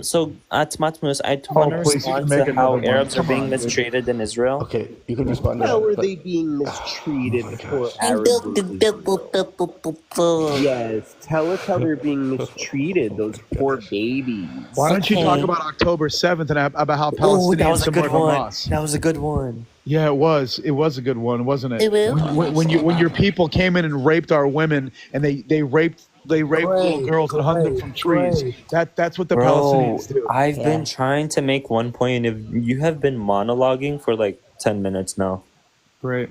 So Awtsmoos, I Oh, want to please, you can respond make to another how one. Arabs are Come being on, dude. mistreated in Israel. Okay, you can respond to How that, are but they being oh mistreated, my the poor gosh. Arabs in Israel? Yes, tell us how they're being mistreated, those poor babies. Why don't you talk Okay. about October 7th and about how Oh, that Palestinians was a similar good to one. Hamas? That was a good one. Yeah, it was. It was a good one, wasn't it? When your people came in and raped our women and they raped little girls and hung them from trees. That's what the Bro, Palestinians do. I've been trying to make one point. If you have been monologuing for like 10 minutes now. Great.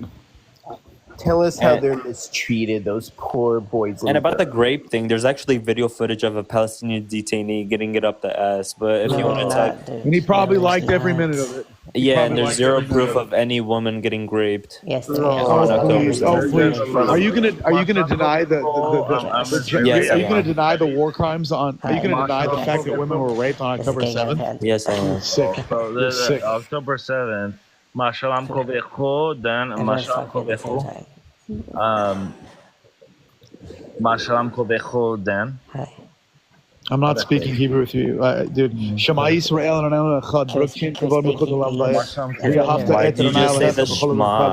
Tell us how And- they're mistreated, those poor boys And and about the girls. grape thing, there's actually video footage of a Palestinian detainee getting it up the ass. But if you want to talk, And he probably liked every minute of it. He yeah, probably and there's liked zero every minute proof of it. of any woman getting raped. Yes, there is. On Oh October please! Oh 7th. please! Are you gonna deny the Yes, are I you gonna am. deny the war crimes on? Are you gonna deny the fact that women were raped on October 7th? Yes, I am. Sick. So You're sick. October 7th, Mashalam Kobecho, then Everyone's Mashalam talking at the same Kobecho, time. Mashalam Kobecho, then. Hi. I'm not speaking Hebrew with you, dude. Shema Yisrael and Anam Echad, Bruchin, Kavod Mechud Olam Vayeh. Why'd you just say the Shema?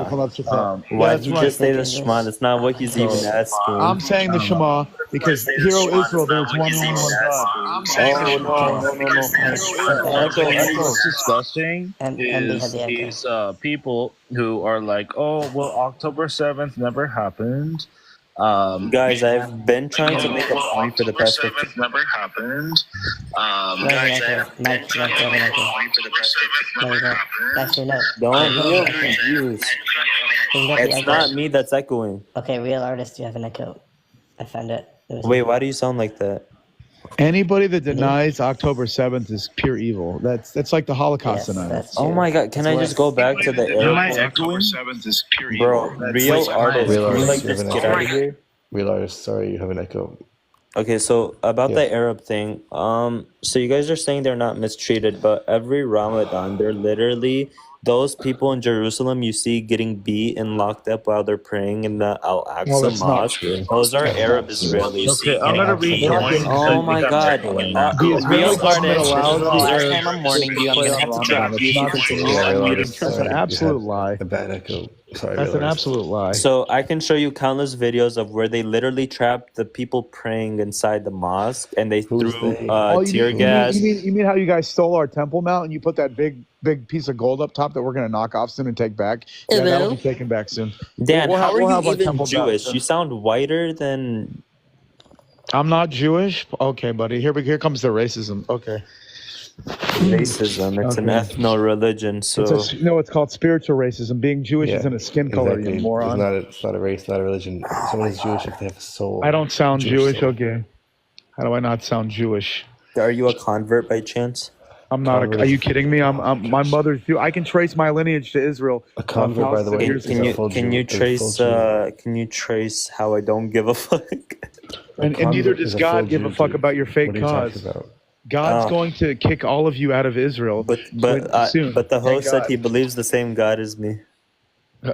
Yeah, Why'd that's you right. just say the Shema? That's not what he's even asking. I'm saying the Shema because hero Israel, there's one only one God. I'm saying the Shema. What's disgusting And they have is the echo. these people who are like, oh, well, October 7th never happened. Guys, I've been trying to make a point for the past 15 never happened. Guys, Mike, you have an echo. No, you don't. That's your note. Don't You feel have an echo. confused. You got the It's echo. not me that's echoing. Okay, real artist, you have an echo. I found it. It was Wait, why do you sound like that? Anybody that denies October 7th is pure evil. That's like the Holocaust Yes, denial. that's true. Oh my god, can I just go back to the airport? October 7th is pure Bro, real artist, Real can you like artist, you have just an get echo. out of here? Real artist, sorry, you have an echo. Okay, so about Yeah. the Arab thing, so you guys are saying they're not mistreated, but every Ramadan, they're literally those people in Jerusalem you see getting beat and locked up while they're praying in the No, Al-Aqsa that's not Mosque. true. Those are That's Arab not true. Israelis. Okay, I'm getting gonna read the link. Oh my god. The Real Israeli government artist, this allows is the the last Arabs time I'm warning you. I'm play gonna on have to Ramadan. drop you It's if you not continue. true. Yeah, I'm real muting artist, you. That's an sorry, you absolute have lie. a bad echo. Sorry, That's real an artist. absolute lie. So I can show you countless videos of where they literally trapped the people praying inside the mosque and they Who's threw they? Oh, tear gas. you mean how you guys stole our Temple Mount and you put that big piece of gold up top that we're gonna knock off soon and take back? Yeah, that'll be taken back soon. Dan, We'll how have- are we'll you have our even temple back Jewish? soon. You sound whiter than I'm not Jewish. Okay, buddy. Here comes the racism. Okay. racism. It's an Okay. ethno-religion, so It's called spiritual racism. Being Jewish Yeah, isn't a skin color, exactly. you moron. It's not a race, not a religion. Someone is Jewish if they have a soul. I don't sound Jewish. soul. Okay. How do I not sound Jewish? are you a convert by chance? I'm not. Are you kidding me? I'm my mother's Jew. I can trace my lineage to Israel. A convert, by the way, Years is ago. a full Can Jew- you is a full trace Jew. can you trace how I don't give a fuck? And neither convert does is a God full give a Jew, fuck dude. about your fake What are you cause. talking about? God's Oh. going to kick all of you out of Israel. But soon. but the Thank host said God. he believes the same God as me. Well,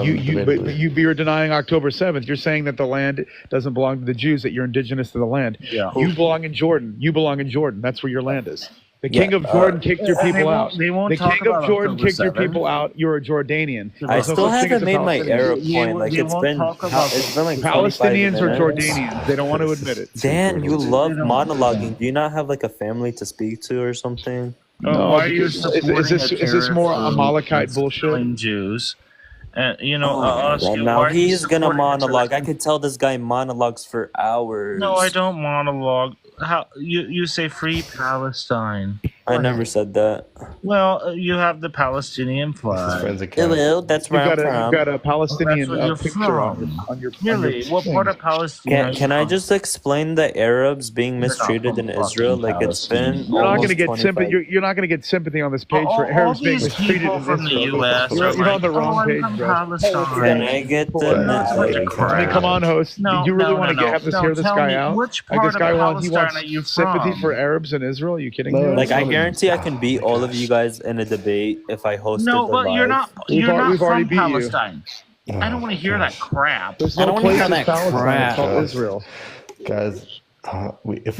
debatably. you're denying October 7th. You're saying that the land doesn't belong to the Jews, that you're indigenous to the land. Yeah. You belong in Jordan. You belong in Jordan. That's where your land is. The king Yeah, of Jordan kicked your people out. They won't The talk king of about Jordan October kicked your 7th. people out. You're a Jordanian. I There's no still such thing as haven't a made my Palestinian. Arab They point. won't- Like they it's won't been talk about it's been like 25 Palestinians are minutes. Jordanians. They don't want to admit it. Dan, you love They don't- monologuing. Do you not have like a family to speak to or something? No, why are you is supporting this more Amalekite bullshit? killing Jews? And Oh, I'll ask well, you, now why are you he's gonna supporting monologue. I terrorism? could tell this guy monologues for hours. No, I don't monologue. How you say free Palestine? I never said that. Well, you have the Palestinian This is flag. friends account. Well, that's where I'm You've got from. a Well, that's Palestinian where you're picture on from. your Really? What part thing. of Palestine are you Can I from? just explain the Arabs being You're not mistreated from in Israel? fucking Like it's Palestine. been You're not going to almost get sympathy. 25. You're not going to get sympathy on this All, page for all, all Arabs being these mistreated people in from the Israel. U.S. are You're on like, the oh, wrong I'm page, from bro. Can Palestine. I get the Guys, That's a bunch of hey, I mean, come crap. on, host. No, Do you really no, want no, to no. have this No, hear this tell guy me, out? which Like part this of guy Palestine are wants you sympathy for from? Arabs in Israel. Are you kidding me no, right like I now? no, guarantee I oh can my beat all of you gosh. guys in a debate if I hosted No, the but you're live. not. You're not We've already from beat you. Palestine. I don't Oh want to my hear that gosh. crap. There's I no don't want to hear place in that Palestine. It's crap. called Israel. Guys,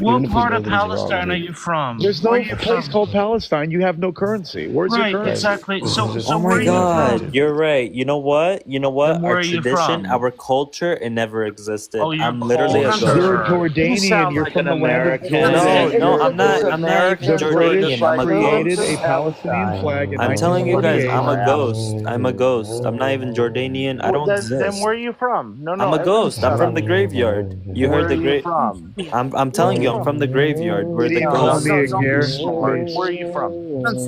even What if we part know of that he's wrong, Palestine are dude. you from? There's Where are no you place from? called Palestine. You have no currency. Where's your Right, currency? Guys, exactly. this is So, just so Oh where my are you enough, God, from? dude. you're right. You know what? You know Then what? where Our are you tradition, from? our culture, it never existed. Oh, your I'm literally a You're ghost. culture. You Jordanian. sound You're like from an the land of American, No, and Jordan. no, you're You're this I'm not even the American who Jordanian. British just I'm like a loves created the a ghost. Palestinian Palestine. flag in I'm telling you What is guys, 1948. I'm a crap? ghost. I'm a ghost. I'm not even Jordanian. I Well, don't then exist. where are you from? No, I'm no, a everybody ghost. I'm shut from up. the graveyard. You Where heard are the you great. from? I'm Where are telling you you, I'm from? from the graveyard. We're the Idiot, No, call me no, ghosts. don't be Aguirre, smart. please. Where are you from?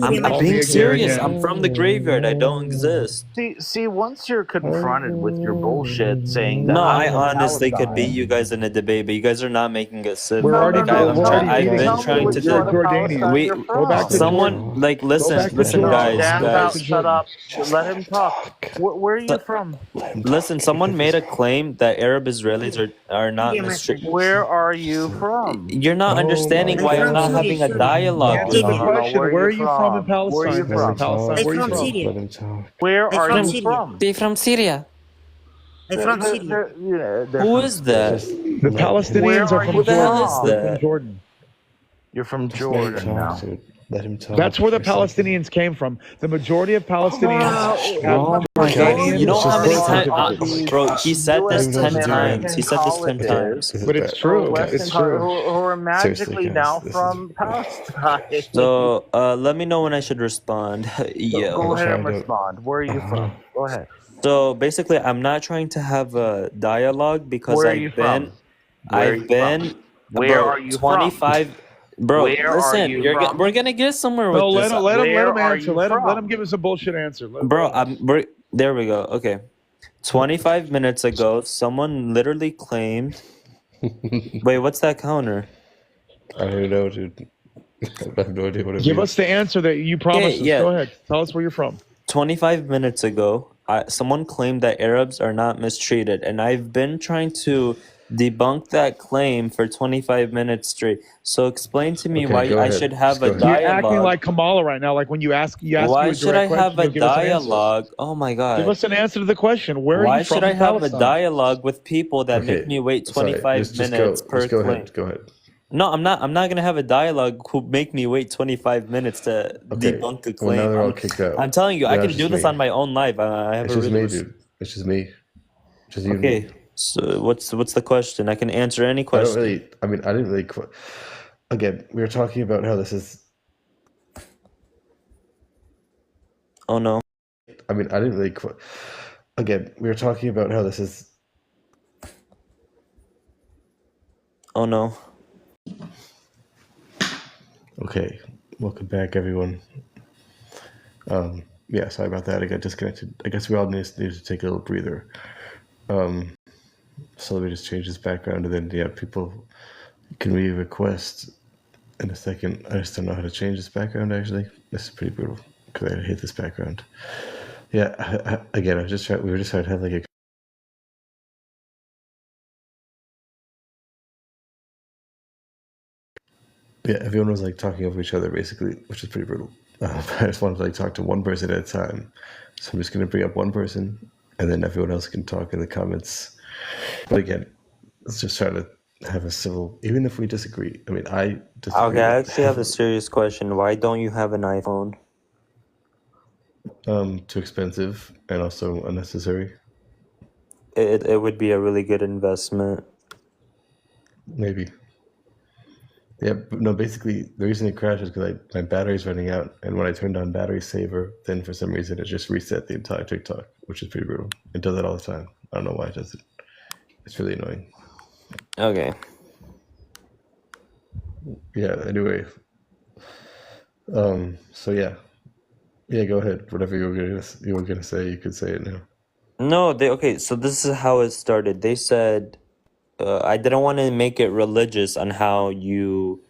I'm Call me being Aguirre serious. again. I'm from the graveyard. I don't exist. See, once you're confronted with your bullshit saying that No, I'm I from honestly could beat Palestine, you guys in a debate, but you guys are not making it We're no, civil. no, already Like no. I'm we're Tell trying. already me, I've beating been tell me trying you. to. which You're part of Jordanian. Palestine We you're Go back to from. someone Jordan. like Go listen, back to listen, No, Jordan. guys, Go Dan, back to guys. shut Jordan. up. Just Let let him him talk. talk. Where are you So, from? Let him listen, talk, even someone if he's made a wrong. claim that Arab Israelis are not mistreated. Where are you Just, from? You're not oh my understanding why I'm not gosh. having a dialogue No, with Answer the no, no, you. no. Where question. are Where you are you from in from? Where are you Palestine, Let Mr. him from? Palestine? talk, Where are you from? dude. Let him talk. Where are you From from? they from Syria. They're Who from is that? Just Syria. The let him Where Palestinians are are Who from you the hell Jordan. is They're from? from that? Jordan. You're from just let him Jordan talk, now. dude. Let him That's talk where for the a second. Palestinians came from. The majority of No, Palestinians no, Gosh, have Oh the my God! guys, You majority know it's how just many this are times, are stupid. these bro? He said I don't this even know if U.S. ten it's a joke. times. He American said this 10 colleges times. Is it But it's bad? who are true. Western It's Guys, who, true. who are seriously, magically now guys, this is. from Palestine. So let me know when I should respond. Go I'm Yo. ahead and trying to. respond. Where are you from? Go ahead. So basically, I'm not trying to have a dialogue because Where are you from? Where are I've you from? been, Where bro, are you from? 25. Bro, Where are listen, you we're from? gonna get somewhere No, with this, let Where him are answer. you Let him give from? us a bullshit answer. Let bro. him answer. There we go. Okay, 25 minutes ago, someone literally claimed. Wait, what's that counter? I don't even know, dude. I have no idea what it Give us means. the answer that you Okay, promised us. yeah. Go ahead. Tell us where you're from. 25 minutes ago, someone claimed that Arabs are not mistreated, and I've been trying to debunk that claim for 25 minutes straight. So explain to me Okay, why go I should ahead. Just have a go ahead. You're acting dialogue. like Kamala right now. Like when you ask you Why a should direct I have question, a you'll give us an answer. dialogue? Oh my Give God. us an answer to the question. Where are you Why should from I in have a Palestine? dialogue with people that make Okay, me wait sorry. 25 minutes per Just go claim? ahead. Go ahead. No, I'm not. I'm not gonna have a dialogue who make me wait 25 minutes to Okay. debunk a Well, now claim. they're all kicked out. I'm telling you, I Now can it's do just this me. on my own live. I have It's a just really me, dude. It's just me. Just you and me. okay. So what's the question? I can answer any I don't question. really. I mean, I didn't really. Again, we were talking about how this is. Oh no. I mean, I didn't really. Again, we were talking about how this is. Oh no. Okay, welcome back, everyone. Yeah, sorry about that. I got disconnected. I guess we all need to take a little breather. So let me just change this background, and then yeah, people can we request in a second. I just don't know how to change this background. Actually, this is pretty brutal because I hate this background. Yeah, again, we were just trying to have like a. Yeah, everyone was like talking over each other basically, which is pretty brutal. I just wanted to like talk to one person at a time, so I'm just gonna bring up one person, and then everyone else can talk in the comments. But again, let's just try to have a civil, even if we disagree. I mean, I disagree. Okay, I actually have a serious question. Why don't you have an iPhone? Too expensive and also unnecessary. It would be a really good investment. Maybe. Yeah, but no, basically, the reason it crashed is because my battery's running out, and when I turned on battery saver, then for some reason it just reset the entire TikTok, which is pretty brutal. It does that all the time. I don't know why it does it. It's really annoying. Okay. Yeah, anyway. So yeah, yeah. Go ahead. Whatever you were gonna say, you could say it now. No, okay. So this is how it started. They said I didn't want to make it religious on how you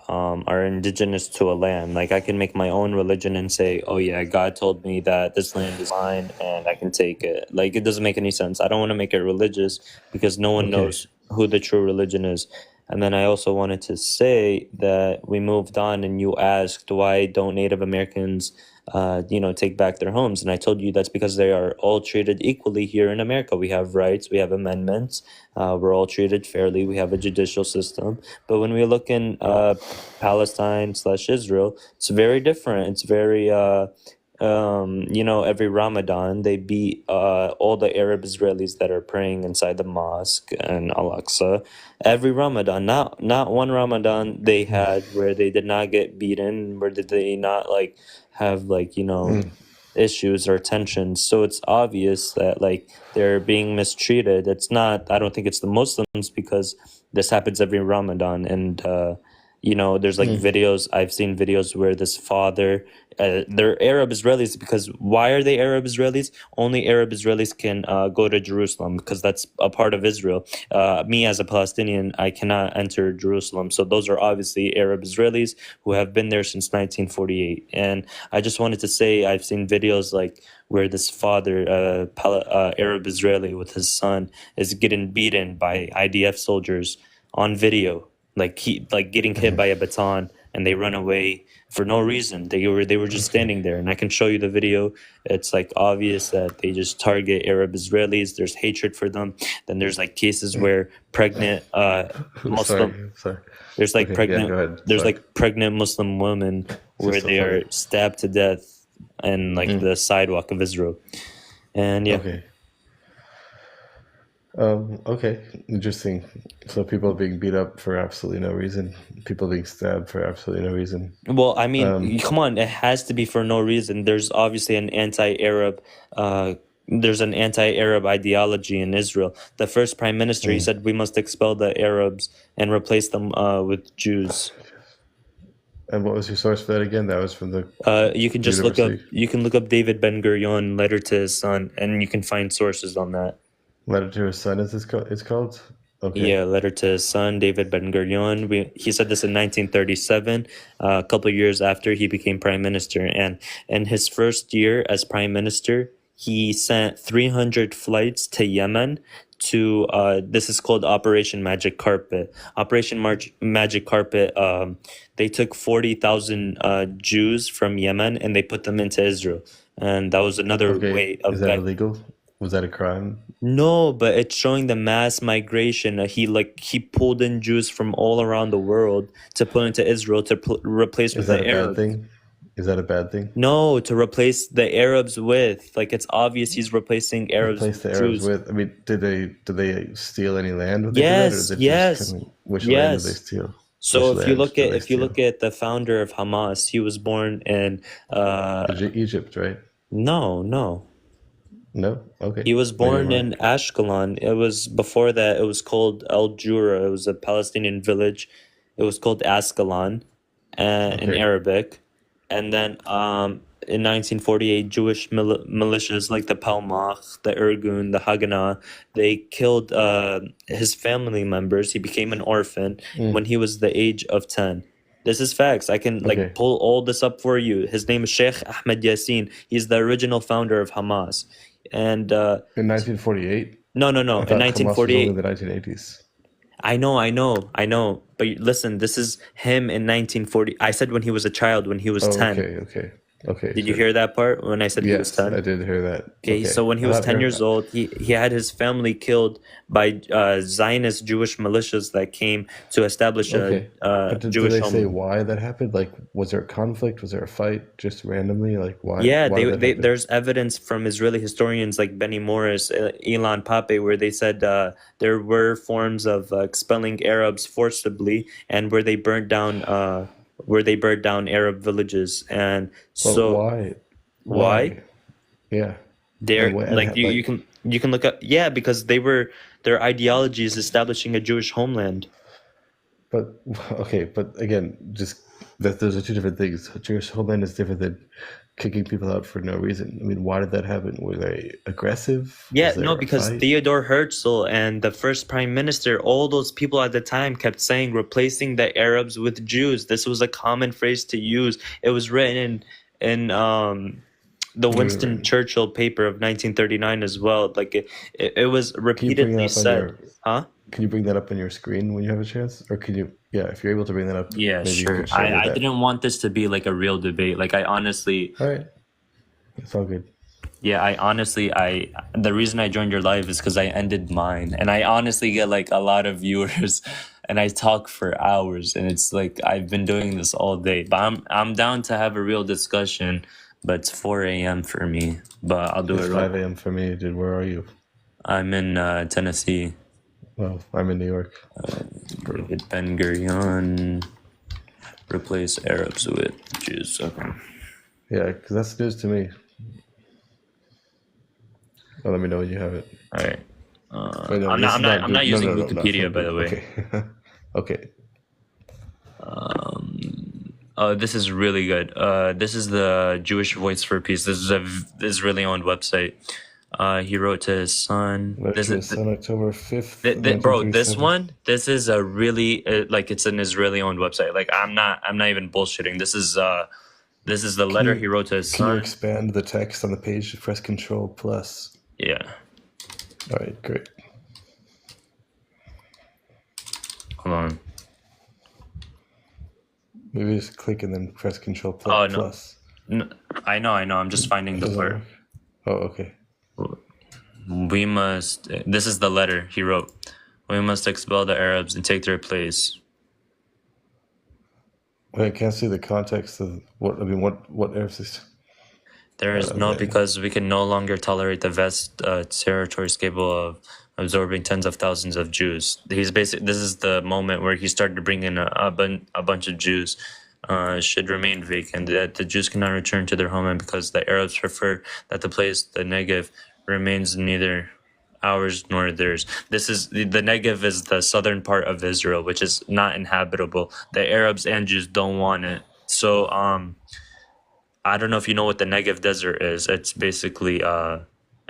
are indigenous to a land. Like I can make my own religion and say, oh yeah, God told me that this land is mine and I can take it. Like it doesn't make any sense. I don't want to make it religious because no one Okay. knows who the true religion is. And then I also wanted to say that we moved on and you asked why don't Native Americans take back their homes. And I told you that's because they are all treated equally here in America. We have rights, we have amendments, we're all treated fairly, we have a judicial system. But when we look in Palestine/Israel, it's very different. It's very every Ramadan they beat all the Arab Israelis that are praying inside the mosque and Al-Aqsa. Every Ramadan, not one Ramadan they had where they did not get beaten, where did they not like have issues or tensions. So it's obvious that like they're being mistreated. It's not, I don't think it's the Muslims because this happens every Ramadan. And there's like videos, I've seen videos where this father, they're Arab Israelis because why are they Arab Israelis? Only Arab Israelis can go to Jerusalem because that's a part of Israel. Me as a Palestinian, I cannot enter Jerusalem. So those are obviously Arab Israelis who have been there since 1948. And I just wanted to say I've seen videos like where this father, Arab Israeli with his son, is getting beaten by IDF soldiers on video, like getting hit by a baton, and they run away for no reason. They were just standing there, and I can show you the video. It's like obvious that they just target Arab Israelis. There's hatred for them. Then there's like cases where pregnant Muslim. Sorry. There's like Okay, pregnant. yeah, go ahead. There's Sorry. like pregnant Muslim women where so they funny. are stabbed to death in like the sidewalk of Israel. And yeah. Okay. Okay, interesting. So people being beat up for absolutely no reason, people being stabbed for absolutely no reason. Well, I mean, come on, it has to be for no reason. There's obviously an anti-Arab ideology in Israel. The first prime minister, he said we must expel the Arabs and replace them with Jews. And what was your source for that again? That was from the you can just look up David Ben Gurion letter to his son, and you can find sources on that. Letter to his son, it's called? Okay. Yeah, letter to his son, David Ben Gurion. He said this in 1937, a couple of years after he became prime minister. And in his first year as prime minister, he sent 300 flights to Yemen to, this is called Operation Magic Carpet. Magic Carpet, they took 40,000 Jews from Yemen and they put them into Israel. And that was another way of... Is that illegal? Was that a crime? No, but it's showing the mass migration. He pulled in Jews from all around the world to put into Israel to replace with the Arabs. Is that a bad thing? No, to replace the Arabs with. Like it's obvious he's replacing Arabs. Replace the Arabs with. I mean, did they steal any land? When yes, they did that, or yes, which land did they steal? So if you look at the founder of Hamas, he was born in Egypt, right? No. No? Okay. He was born in Ashkelon. It was before that. It was called El Jura. It was a Palestinian village. It was called Ascalon, in Arabic. And then in 1948, Jewish militias like the Palmach, the Irgun, the Haganah, they killed his family members. He became an orphan when he was the age of 10. This is facts. I can pull all this up for you. His name is Sheikh Ahmed Yassin. He's the original founder of Hamas. And in 1948? No. In 1948. In the 1980s. I know. But listen, this is him in 1940. I said when he was a child, when he was 10. Okay. Did you hear that part when I said he was 10? I did hear that. Okay, so when he was 10 years old, he had his family killed by Zionist Jewish militias that came to establish a Jewish did they home. say why that happened? Like, was there a conflict? Was there a fight just randomly? Like, why? Yeah, there's evidence from Israeli historians like Benny Morris, Ilan Pape, where they said there were forms of expelling Arabs forcibly and where they burnt down Arab villages. And so why? Yeah. They're you can look up because their ideology is establishing a Jewish homeland. But again, just that those are two different things. Jewish homeland is different than kicking people out for no reason. I mean, why did that happen? Were they aggressive? Yeah, Was there no, a because fight? Theodore Herzl and the first prime minister, all those people at the time kept saying replacing the Arabs with Jews. This was a common phrase to use. It was written in the Winston Right. Churchill paper of 1939 as well. Like it was Can you bring that repeatedly up on said. your? Huh? Can you bring that up on your screen when you have a chance, or can you? Yeah, if you're able to bring that up, Yeah, maybe you sure. could show me I that. didn't want this to be like a real debate. Like I honestly, All right, it's all good. yeah, I the reason I joined your live is because I ended mine, and I honestly get like a lot of viewers, and I talk for hours, and it's like I've been doing this all day. But I'm down to have a real discussion, but it's 4 a.m. for me. But I'll do It's it real 5 quick. a.m. for me, dude. Where are you? I'm in Tennessee. Well, I'm in New York. David Ben Gurion replace Arabs with Jews. Okay. Yeah, because that's news to me. Oh, let me know when you have it. All right. Wait, no, I'm this not. is I'm not. not I'm not good. No, using no, no, not Wikipedia, from by good. the way. Okay. Okay. This is really good. This is the Jewish Voice for Peace. This is a Israeli owned website. He wrote to his son. Letter This to is his son, October 5th, bro. This 1937. one. This is a really like it's an Israeli owned website. Like I'm not. I'm not even bullshitting. This is the letter he wrote to his Can you son. expand the text on the page to press Control plus? Yeah. All right, great. Hold on. Maybe just click and then press Control Oh no. plus. No, I know. I'm just finding the Doesn't part. work. Oh, okay. We must. This is the letter he wrote. We must expel the Arabs and take their place. Wait, I can't see the context of what. I mean, what Arabs is. There is no, because we can no longer tolerate the vast territories capable of absorbing tens of thousands of Jews. He's basically. This is the moment where he started to bring in a bunch of Jews. Should remain vacant. That the Jews cannot return to their homeland because the Arabs prefer that the place, the Negev, remains neither ours nor theirs. This is the Negev is the southern part of Israel, which is not inhabitable. The Arabs and Jews don't want it. So I don't know if you know what the Negev desert is. It's basically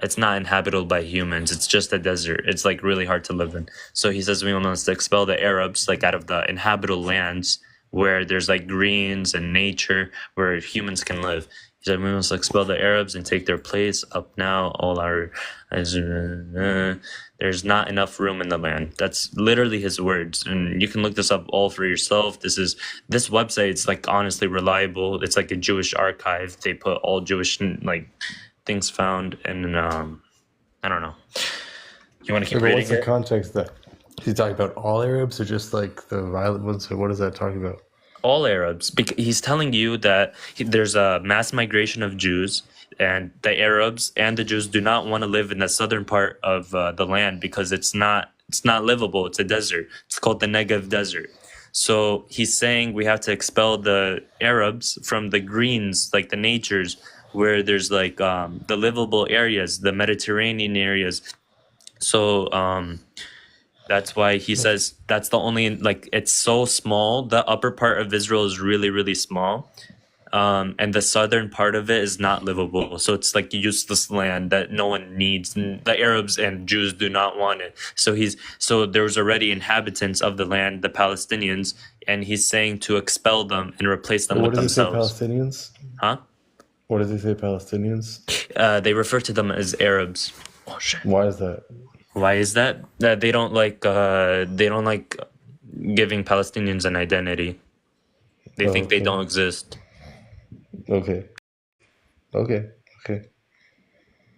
it's not inhabitable by humans. It's just a desert. It's like really hard to live in. So he says we must expel the Arabs like out of the inhabitable lands where there's like greens and nature where humans can live. He said we must expel the Arabs and take their place. Up now, all our there's not enough room in the land. That's literally his words, and you can look this up all for yourself. This website. It's like honestly reliable. It's like a Jewish archive. They put all Jewish like things found, and I don't know. You want to keep reading What's the it? context that he's talking about? All Arabs or just like the violent ones? Or what is that talking about? All Arabs. He's telling you that there's a mass migration of Jews, and the Arabs and the Jews do not want to live in the southern part of the land because it's not livable. It's a desert. It's called the Negev Desert. So he's saying we have to expel the Arabs from the greens, like the natures, where there's like the livable areas, the Mediterranean areas. So that's why he says that's the only, like, it's so small. The upper part of Israel is really, really small. And the southern part of it is not livable. So it's like useless land that no one needs. And the Arabs and Jews do not want it. So there's already inhabitants of the land, the Palestinians, and he's saying to expel them and replace them What with does he say, themselves. Palestinians? Huh? What does he say, Palestinians? They refer to them as Arabs. Oh shit. Why is that? Why is that? That they don't like giving Palestinians an identity. They think they don't exist. Okay.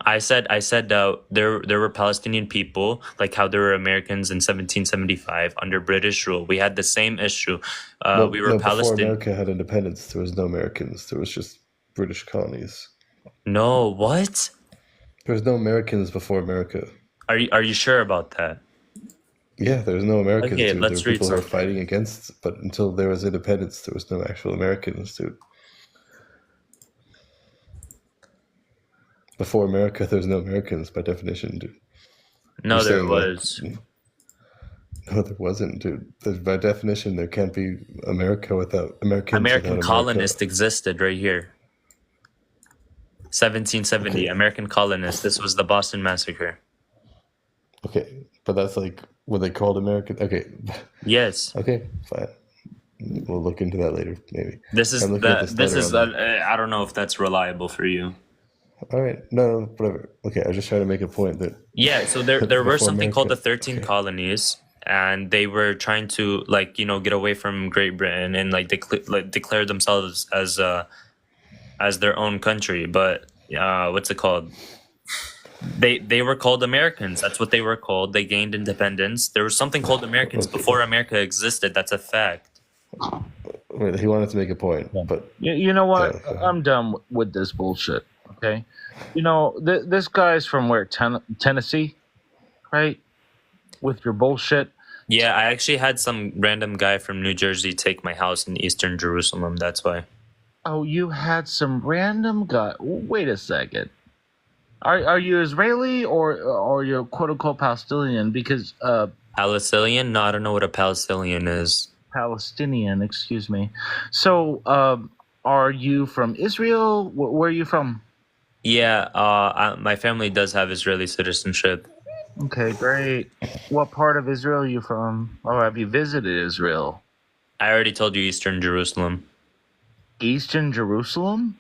I said there were Palestinian people, like how there were Americans in 1775 under British rule. We had the same issue. We were Before Palestinian. America had independence, there was no Americans. There was just British colonies. No, what? There was no Americans before America. Are you sure about that? Yeah, there was no Americans. Okay, Dude. let's There were people read who were something. fighting against, but until there was independence, there was no actual Americans, dude. Before America, there's no Americans by definition, dude. No, You're there saying, was. No, there wasn't, dude. By definition, there can't be America without Americans American without America. colonists existed right here. 1770, Okay, American colonists. This was the Boston Massacre. okay, but that's like what they called American. Okay, Yes. okay, fine. We'll look into that later, maybe. This is I'm looking at the this this letter is on I don't know if that's reliable for you. All right, no, whatever. Okay, I was just trying to make a point that Yeah, so there were before something called America. the 13 Okay, colonies, and they were trying to get away from Great Britain and declare themselves as their own country. But what's it called? They were called Americans. That's what they were called. They gained independence. There was something called Americans okay. before America existed. That's a fact. Wait, he wanted to make a point, but You know what? okay. I'm done with this bullshit. Okay. This guy's from where? Tennessee, right? With your bullshit. Yeah, I actually had some random guy from New Jersey take my house in Eastern Jerusalem. That's why. Oh, you had some random guy. Wait a second. Are you Israeli or you're quote unquote Palestinian? Because Palestinian? No, I don't know what a Palestinian is. Palestinian, excuse me. So, are you from Israel? Where are you from? Yeah, my family does have Israeli citizenship. Okay, great. What part of Israel are you from? Or have you visited Israel? I already told you Eastern Jerusalem. Eastern Jerusalem?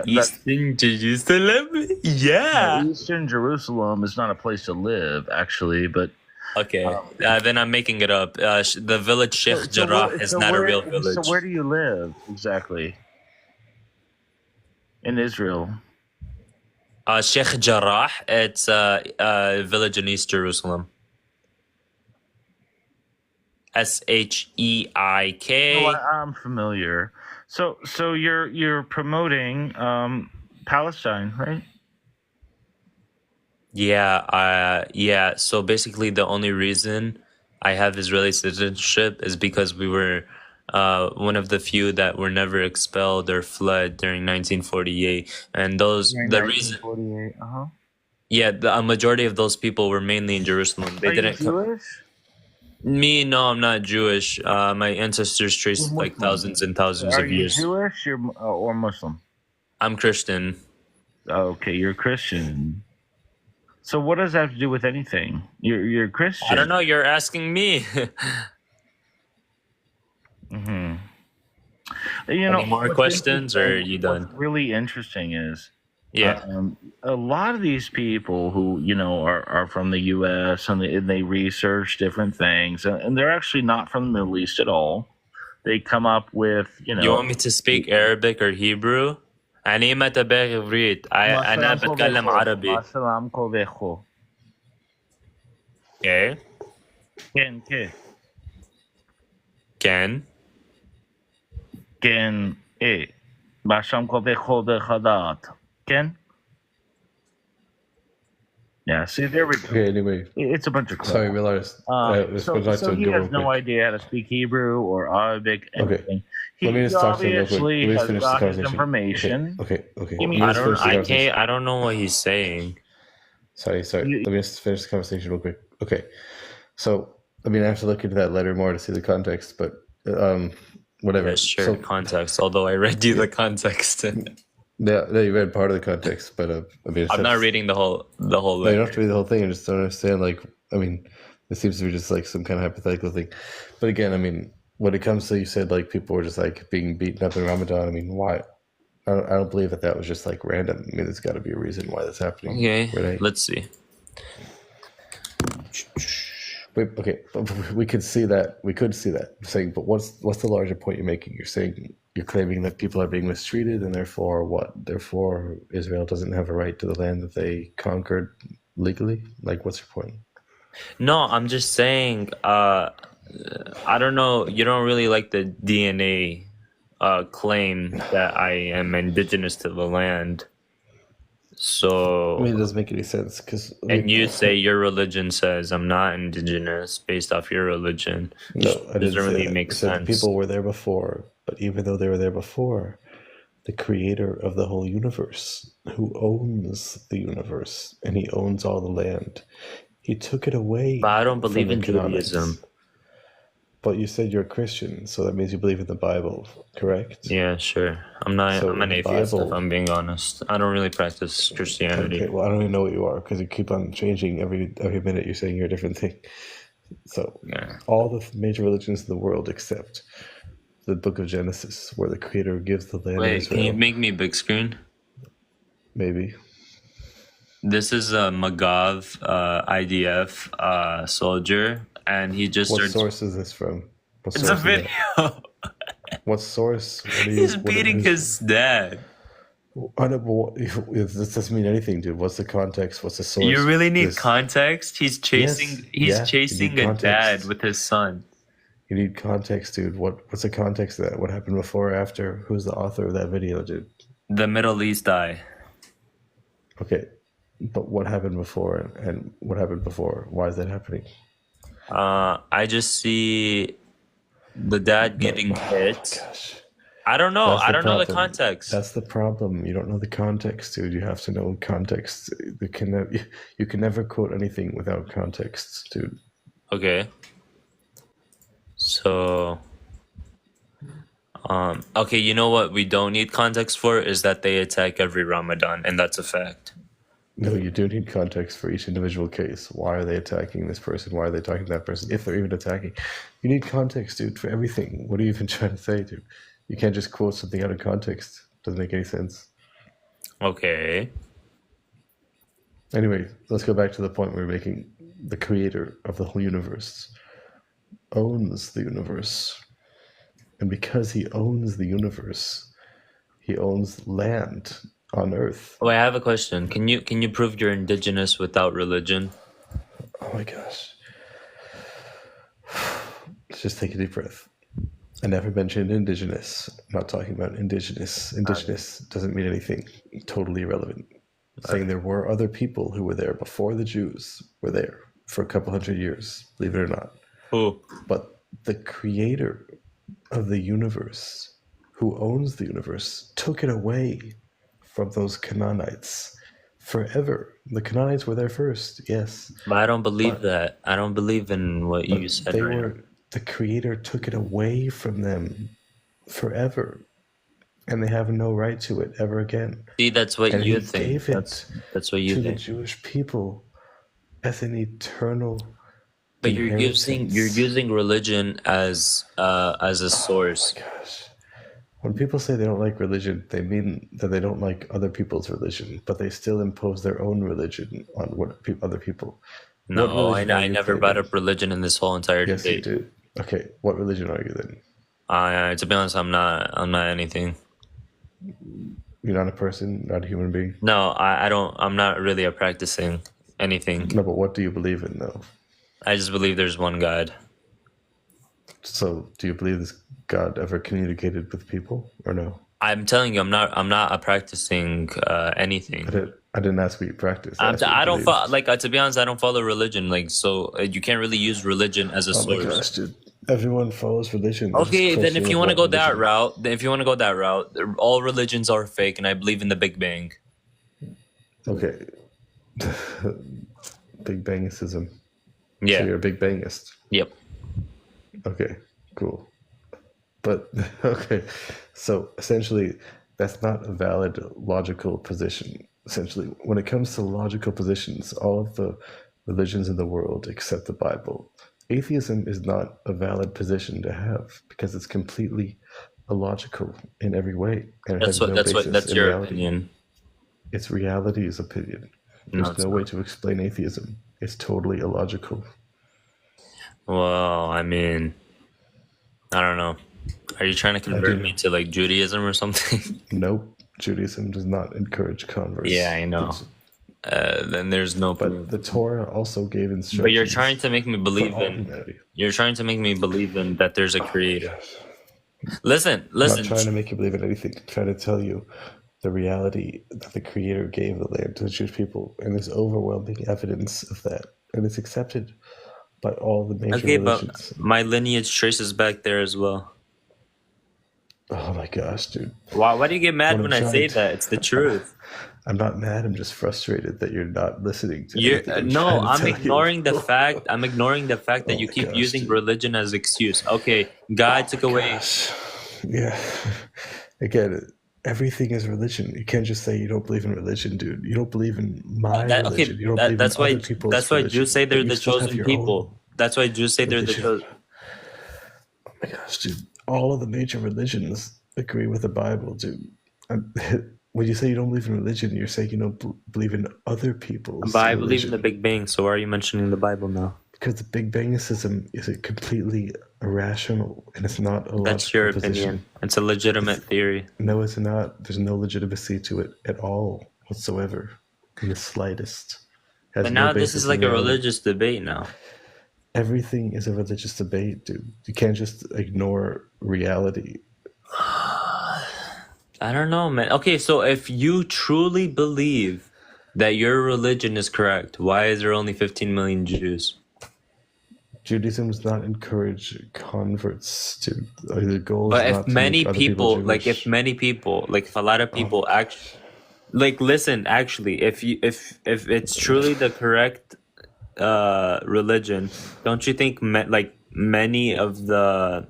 Eastern Jerusalem? Yeah. Eastern Jerusalem is not a place to live, actually, but Okay, then I'm making it up. The village Sheikh Jarrah is not a real village. So where do you live exactly? In Israel. Sheikh Jarrah, it's a village in East Jerusalem. Sheik. Oh, I'm familiar. So you're promoting Palestine, right? Yeah. So basically, the only reason I have Israeli citizenship is because we were one of the few that were never expelled or fled during 1948, and the reason. 1948. Yeah, a majority of those people were mainly in Jerusalem. They Are didn't you Jewish? Me, no, I'm not Jewish. My ancestors trace like thousands and thousands Are of you years. Jewish or Muslim? I'm Christian. Okay, you're Christian. So what does that have to do with anything? You're Christian. I don't know. You're asking me. Mm-hmm. Any more questions, or are you done? What's really interesting is, Yeah. a lot of these people who are from the U.S. and they research different things, and they're actually not from the Middle East at all. They come up with You want me to speak Arabic or Hebrew? أنا ما تبغي عبريت. أنا بتكلم عربي. Okay. Can. Ken Basham Ken. Yeah, see, there we go. Okay, anyway. It's a bunch of crap. Sorry, we realized. So he has no idea how to speak Hebrew or Arabic, anything. Let me just talk to him real quick. Obviously Let me has finish got this his conversation. information. Okay. I don't know what he's saying. Sorry. Let me just finish the conversation real quick. Okay. So, I have to look into that letter more to see the context, but whatever. Yeah, sure, So, context. Although I read you the context. Yeah, you read part of the context, but I'm not reading the whole letter. No, you don't have to read the whole thing. I just don't understand. It seems to be just like some kind of hypothetical thing. But again, when it comes to, you said like people were just like being beaten up in Ramadan. Why? I don't believe that was just like random. There's got to be a reason why that's happening. Okay, right? Let's see. Okay, we could see that. We could see that. I'm saying, but what's the larger point you're making? You're saying you're claiming that people are being mistreated, and therefore what? Therefore, Israel doesn't have a right to the land that they conquered legally. Like, what's your point? No, I'm just saying. I don't know. You don't really like the DNA claim that I am indigenous to the land. So it doesn't make any sense because. And you say your religion says I'm not indigenous based off your religion. No, I didn't doesn't really say make sense. People were there before, but even though they were there before, the creator of the whole universe, who owns the universe, and he owns all the land, He took it away. But I don't from believe the in Canaanites. Judaism. But you said you're a Christian, so that means you believe in the Bible, correct? Yeah, sure. I'm an the atheist, if Bible. I'm being honest. I don't really practice Christianity. Okay, well, I don't even know what you are because you keep on changing every minute. You're saying you're a different thing. So, Yeah. all the major religions in the world except the Book of Genesis, where the Creator gives the land of Wait, Israel. can you make me big screen? Maybe. This is a Magav IDF soldier, and he just What starts. source is this from? What It's a source is video. that? What source? What are He's what beating is- his dad. I don't, well, this doesn't mean anything, dude. What's the context? What's the source? You really need This- context. He's chasing. Yes, He's yeah, you chasing need a dad context. with his son. You need context, dude. What's the context of that? What happened before or after? Who's the author of that video, dude? The Middle East eye. Okay, but what happened before and what happened before? Why is that happening? I just see the dad getting hit. Gosh. I don't know. That's I don't know the problem. context. That's the problem. You don't know the context, dude. You have to know context. You can never quote anything without context, dude. Okay. So, okay, you know what we don't need context for is that they attack every Ramadan, and that's a fact. No, you do need context for each individual case. Why are they attacking this person? Why are they attacking that person? If they're even attacking, you need context, dude, for everything. What are you even trying to say, dude? You can't just quote something out of context. Doesn't make any sense. Okay. Anyway, let's go back to the point we're making. The creator of the whole universe owns the universe. And because he owns the universe, he owns land on Earth. Oh, I have a question. Can you prove you're indigenous without religion? Oh my gosh. Let's just take a deep breath. I never mentioned indigenous. I'm not talking about indigenous. Indigenous doesn't mean anything. Totally irrelevant. Saying there were other people who were there before the Jews were there for a couple hundred years, believe it or not. Who? But the creator of the universe, who owns the universe, took it away from those Canaanites forever. The Canaanites were there first, yes. But I don't believe that. I don't believe in what you said They right now. were, the creator took it away from them forever. And they have no right to it ever again. See, that's what And you he think. gave it That's what you to the think. Jewish people as an eternal But you're inheritance. using religion as a source. Gosh. When people say they don't like religion, they mean that they don't like other people's religion, but they still impose their own religion on other people. No, What religion are I you never claiming? brought up religion in this whole entire Yes, you debate. did. Okay, what religion are you then? To be honest, I'm not anything. You're not a person, not a human being? No, I don't. I'm not really a practicing anything. No, but what do you believe in, though? I just believe there's one God. So, do you believe this God ever communicated with people, or no? I'm telling you, I'm not a practicing anything. I didn't ask what you practice. I asked what you I don't believed. to be honest, I don't follow religion. So you can't really use religion as a Oh my source. gosh, dude. Everyone follows religion. They're Okay, just then if questioning you want to what go that religion- route, all religions are fake, and I believe in the Big Bang. Okay. Big Bangism. Yeah. So you're a Big Bangist. Yep. Okay, cool. But, okay, so essentially, that's not a valid logical position. Essentially, when it comes to logical positions, all of the religions in the world except the Bible, atheism is not a valid position to have because it's completely illogical in every way. And it has no basis That's in your reality. opinion. It's reality's opinion. No, There's it's no way not. to explain atheism. It's totally illogical. Well, I mean, I don't know. Are you trying to convert do. me to like Judaism or something? Nope. Judaism does not encourage converse. Yeah, I know. Then there's no. But the Torah also gave instructions. But you're trying to make me believe all in. humanity. You're trying to make me believe in that there's a creator. Listen. I'm not trying to make you believe in anything. I'm trying to tell you the reality that the Creator gave the land to the Jewish people, and there's overwhelming evidence of that, and it's accepted by all the major Okay, religions. but my lineage traces back there as well. Oh my gosh, dude. Why do you get mad What I'm when I say trying to- that? It's the truth. I'm not mad. I'm just frustrated that you're not listening to You're anything I'm no, trying to I'm tell you. ignoring the fact. I'm ignoring the fact that Oh you my keep gosh, using dude. religion as excuse. Okay, God took away. Gosh. Yeah. Again, everything is religion. You can't just say you don't believe in religion, dude. You don't believe in my religion. You don't believe in other people's That's why religion. Jews say But they're you the still have chosen your own people. That's why Jews say they're the religion. chosen. Oh my gosh, dude. All of the major religions agree with the Bible, dude. When you say you don't believe in religion, you're saying you don't believe in other people's But I believe in religion. the Big Bang. So why are you mentioning the Bible now? Because the Big Bang system is completely irrational, and it's not a That's logical your position. opinion. It's a legitimate theory. No, it's not. There's no legitimacy to it at all whatsoever, in the slightest. Has But no now this is basis in like a reality. religious debate now. Everything is a religious debate, dude. You can't just ignore reality. I don't know, man. Okay, so if you truly believe that your religion is correct, why is there only 15 million Jews? Judaism does not encourage converts to. The goal But is if not to many make other people people, like Jewish. if a lot of people actually, like, listen, actually, if it's truly the correct religion, don't you think many of the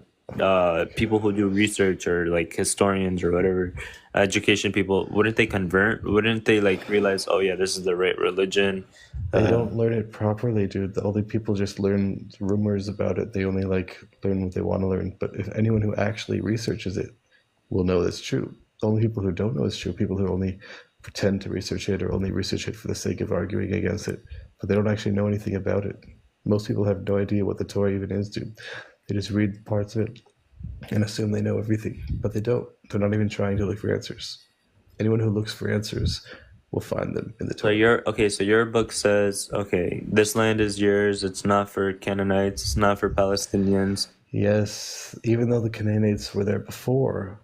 people who do research or like historians or whatever education people, wouldn't they convert? Wouldn't they like realize, oh yeah, this is the right religion? They don't learn it properly, dude. The only people just learn rumors about it. They only learn what they want to learn. But if anyone who actually researches it will know it's true. The only people who don't know it's true, people who only pretend to research it or only research it for the sake of arguing against it, but they don't actually know anything about it. Most people have no idea what the Torah even is, dude. They just read parts of it and assume they know everything, but they don't. They're not even trying to look for answers. Anyone who looks for answers will find them in the Torah. So your book says, okay, this land is yours. It's not for Canaanites. It's not for Palestinians. Yes, even though the Canaanites were there before,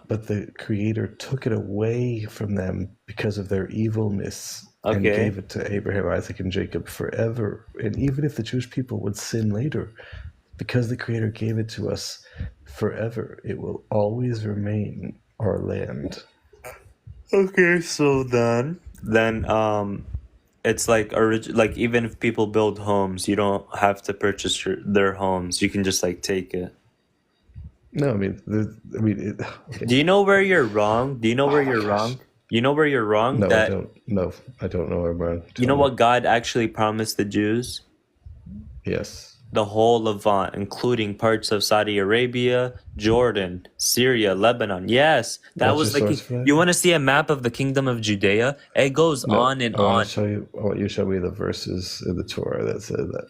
but the Creator took it away from them because of their evilness and Okay. gave it to Abraham, Isaac, and Jacob forever. And even if the Jewish people would sin later, because the Creator gave it to us forever, it will always remain our land. Okay, so then it's like like even if people build homes, you don't have to purchase their homes. You can just like take it. No, I mean, okay. Do you know where you're wrong? Do you know where you're wrong? You know where you're wrong? No, I don't. No, I don't know where I'm wrong. You know what God actually promised the Jews? Yes. The whole Levant, including parts of Saudi Arabia, Jordan, Syria, Lebanon. Yes, that was like. You want to see a map of the Kingdom of Judea? It goes on and on. I want you to show me the verses in the Torah that say that.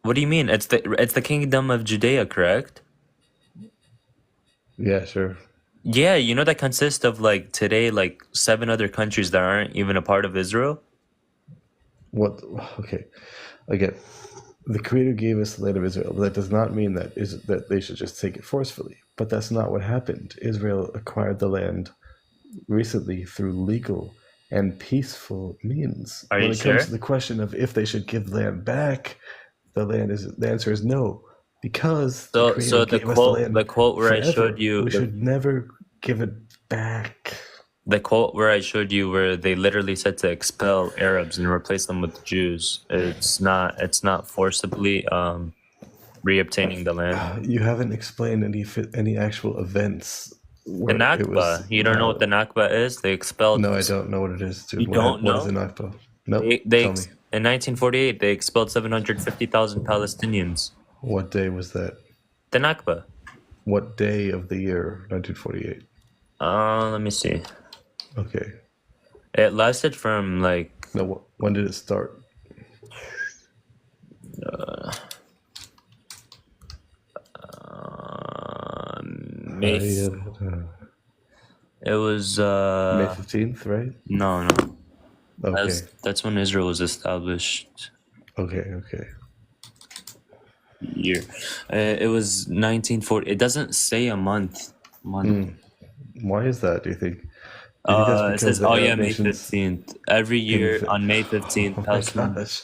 What do you mean? It's the Kingdom of Judea, correct? Yeah, sure. Yeah, you know that consists of like today, like 7 other countries that aren't even a part of Israel. What? Okay, again. The Creator gave us the land of Israel, but that does not mean that they should just take it forcefully. But that's not what happened. Israel acquired the land recently through legal and peaceful means. Are you when it sure? comes to the question of if they should give land back, the answer is no, because the Creator gave us the quote where forever. I showed you, we should never give it back. The quote where I showed you, where they literally said to expel Arabs and replace them with Jews. It's not forcibly reobtaining the land. You haven't explained any actual events. The Nakba. You don't know what the Nakba is? They expelled. No, I don't know what it is. Dude. You don't know? What is the Nakba? No, They tell me. In 1948, they expelled 750,000 Palestinians. What day was that? The Nakba. What day of the year, 1948? Let me see. Okay. It lasted from like. No, when did it start? May. It was May 15th, right? No. Okay. That's when Israel was established. Okay. Year. It was 1940. It doesn't say a month. Why is that, do you think? You think that's It because says, the oh Arab yeah, May nations 15th. Every year on May 15th, Oh my Palestinians. gosh.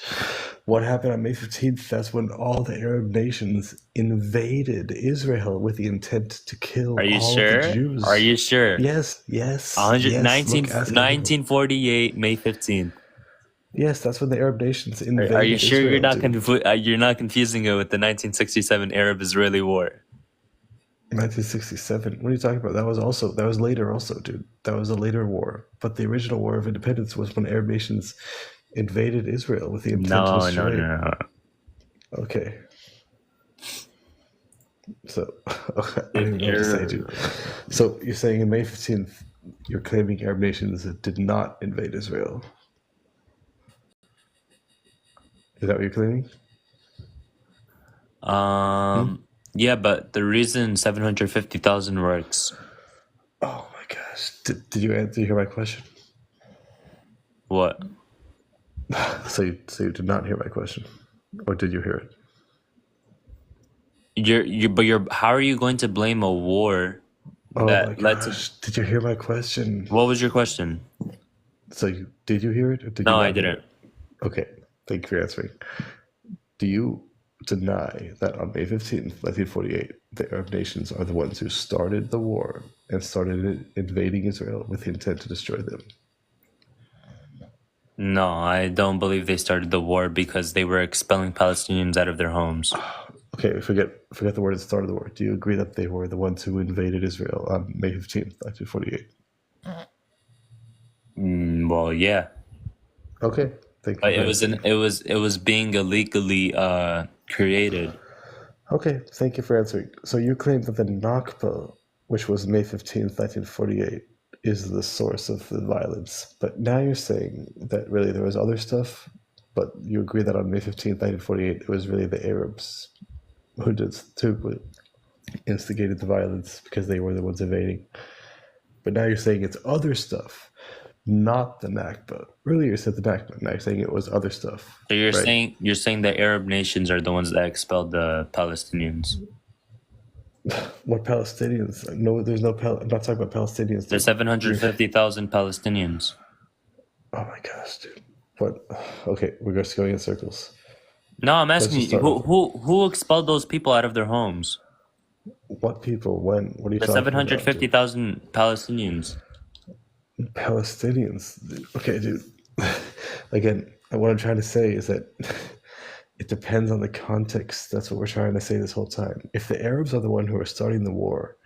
What happened on May 15th? That's when all the Arab nations invaded Israel with the intent to kill Are you all of the sure? Jews. Are you sure? Yes, yes, yes. Look, ask everyone. 1948, May 15th. Yes, that's when the Arab nations Are you invaded sure Israel, dude. you're not confusing it with the 1967 Arab-Israeli War? 1967. What are you talking about? That was later also, dude. That was a later war. But the original War of Independence was when Arab nations invaded Israel with the intent to No, destroy it. no. Okay. So I don't even know what to say, dude. So you're saying in May 15th, you're claiming Arab nations did not invade Israel. Is that what you're claiming? Yeah, but the reason 750,000 works. Oh my gosh. Did you hear my question? What? So you did not hear my question. Or did you hear it? How are you going to blame a war Oh that my led to... gosh. Did you hear my question? What was your question? So did you hear it or did No, you not I didn't. hear it? Okay. Thank you for answering. Do you deny that on May 15th, 1948, the Arab nations are the ones who started the war and started invading Israel with the intent to destroy them? No, I don't believe they started the war because they were expelling Palestinians out of their homes. Okay, forget the word at the start of the war. Do you agree that they were the ones who invaded Israel on May 15th, 1948? Well, yeah. Okay, thank you. But it was being illegally created. Okay, thank you for answering. So you claim that the Nakba, which was May 15th, 1948, is the source of the violence. But now you're saying that really there was other stuff, but you agree that on May 15th, 1948, it was really the Arabs who instigated the violence because they were the ones invading. But now you're saying it's other stuff, not the Nakba. Earlier you said the Nakba, now you're saying it was other stuff. So you're right? saying the Arab nations are the ones that expelled the Palestinians. What Palestinians? No, there's no. I'm not talking about Palestinians. The 750,000 Palestinians. Oh my gosh, dude! What? Okay, we're just going in circles. No, I'm asking you, who expelled those people out of their homes? What people? When? What are you The talking about? 750,000 Palestinians. Palestinians. Okay, dude. Again, what I'm trying to say is that it depends on the context. That's what we're trying to say this whole time. If the Arabs are the one who are starting the war,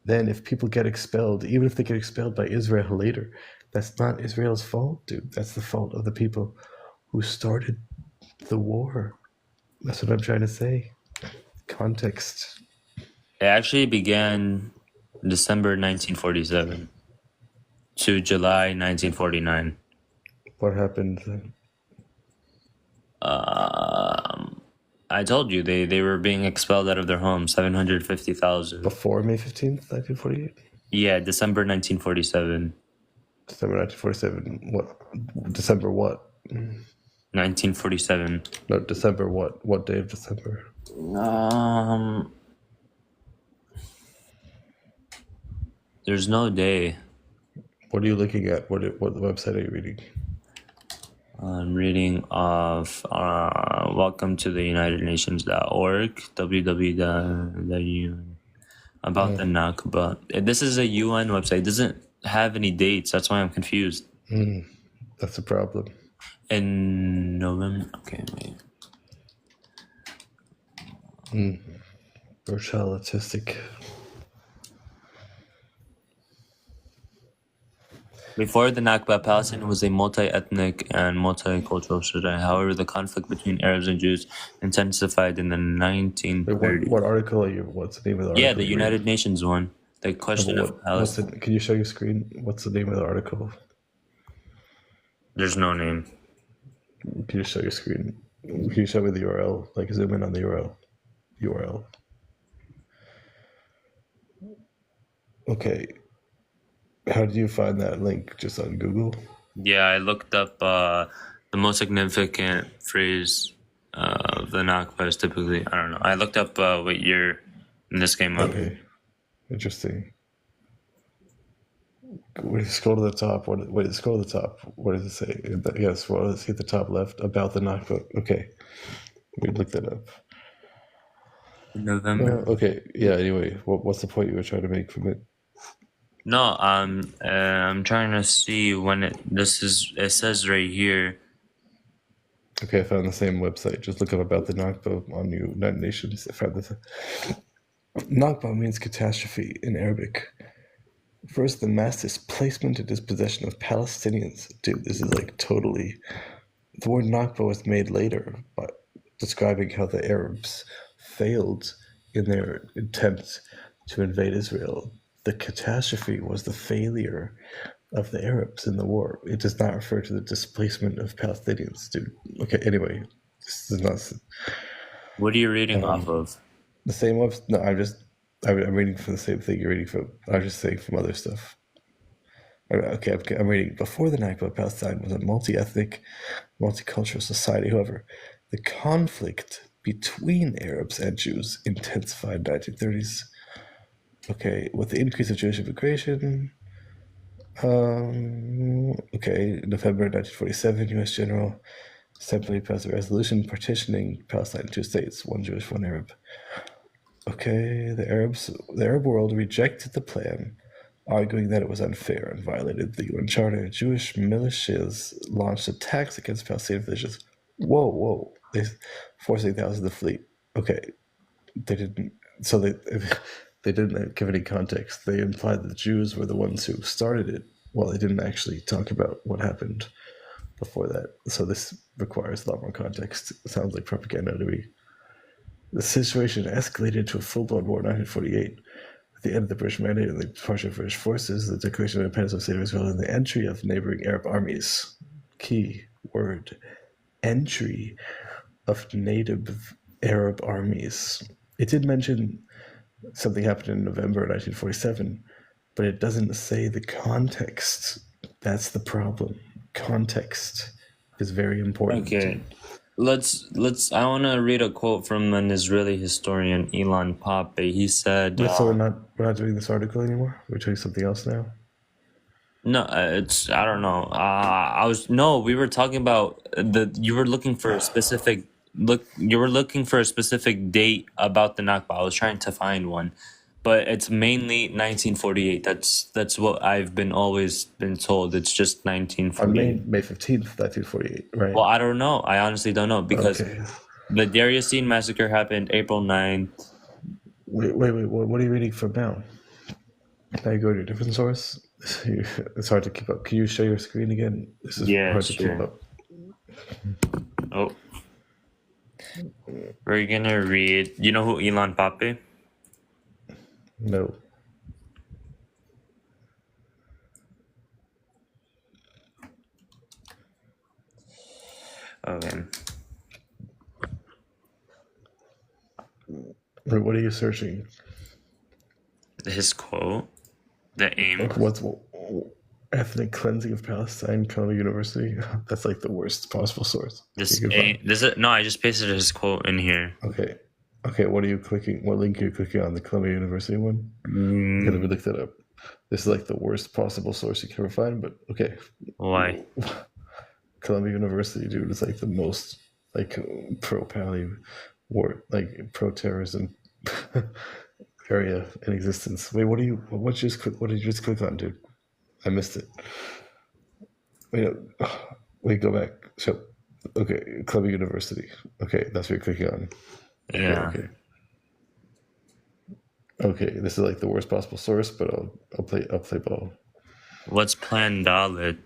then if people get expelled, even if they get expelled by Israel later, that's not Israel's fault, dude. That's the fault of the people who started the war. That's what I'm trying to say. Context. It actually began December 1947 to July 1949. What happened then? I told you they were being expelled out of their homes, 750,000. Before May 15th, 1948? Yeah, December 1947. December 1947. What? December what? 1947. No, December what? What day of December? There's no day. What are you looking at? What website are you reading? I'm reading of welcome to the United Nations.org, www.un, about the Nakba. This is a UN website. It doesn't have any dates. That's why I'm confused. That's a problem. In November. Okay, wait. Rochelle Autistic. Before the Nakba, Palestine was a multi-ethnic and multicultural society. However, the conflict between Arabs and Jews intensified in the 1930s. What article are you? What's the name of the article? Yeah, the United Nations one. The question of Palestine. Can you show your screen? What's the name of the article? There's no name. Can you show your screen? Can you show me the URL? Like zoom in on the URL. Okay. How did you find that link? Just on Google? Yeah, I looked up the most significant phrase of the Nakba is typically, I don't know. I looked up what year this came up. Okay. Interesting. Wait, scroll to the top. Wait, scroll to the top. What does it say? Yes, well, let's hit the top left about the Nakba. Okay, we looked that up. November. Okay, yeah. Anyway, what's the point you were trying to make from it? No, I'm trying to see when it says right here. Okay, I found the same website. Just look up about the Nakba on United Nations. I found this. Nakba means catastrophe in Arabic. First, the mass displacement and dispossession of Palestinians. Dude, this is like totally. The word Nakba was made later, by describing how the Arabs failed in their attempt to invade Israel. The catastrophe was the failure of the Arabs in the war. It does not refer to the displacement of Palestinians, dude. Okay, anyway, this is not. What are you reading off of? The same website? No, I'm reading from the same thing you're reading from. I was just saying from other stuff. Okay, I'm reading. Before the Nakba, Palestine was a multi-ethnic, multicultural society. However, the conflict between Arabs and Jews intensified in the 1930s. Okay, with the increase of Jewish immigration. Okay, in November 1947, U.S. General Assembly passed a resolution partitioning Palestine into two states, one Jewish, one Arab. Okay, the Arab world rejected the plan, arguing that it was unfair and violated the UN Charter. Jewish militias launched attacks against Palestinian villages. Whoa! They forcing thousands to flee. Okay, they didn't. So they didn't give any context. They implied that the Jews were the ones who started it. Well, they didn't actually talk about what happened before that. So this requires a lot more context. It sounds like propaganda to me. The situation escalated to a full-blown war in 1948. At the end of the British Mandate and the departure of British forces, the Declaration of Independence of the State of Israel, and the entry of neighboring Arab armies. Key word: entry of native Arab armies. It did mention something happened in November 1947, but it doesn't say the context. That's the problem. Context is very important. Okay. Let's I want to read a quote from an Israeli historian, Ilan Pape. He said, So we're not doing this article anymore? We're doing something else now? no, it's, I don't know. We were talking about you were looking for a specific date about the Nakba. I was trying to find one, but it's mainly 1948. That's what I've always been told. It's just 1948. On May 15th, 1948, right? Well, I don't know. I honestly don't know because the Deir Yassin massacre happened April 9th. Wait. What are you reading from now? Now you go to a different source? It's hard to keep up. Can you show your screen again? This is hard to keep up. Oh. We're going to read... You know who Ilan Pape? No. Okay. What are you searching? His quote. The aim. What's ethnic cleansing of Palestine, Columbia University? That's like the worst possible source. No, I just pasted his quote in here. Okay, what are you clicking? What link are you clicking on? The Columbia University one? Okay, let me look that up. This is like the worst possible source you can ever find, but okay. Why? Columbia University, dude, is like the most like pro-Pali war, like pro-terrorism area in existence. Wait, what did you just click on, dude? I missed it. Wait, go back. So, okay, Columbia University. Okay, that's what you're clicking on. Yeah. Okay, this is like the worst possible source, but I'll play ball. What's Plan Dalit?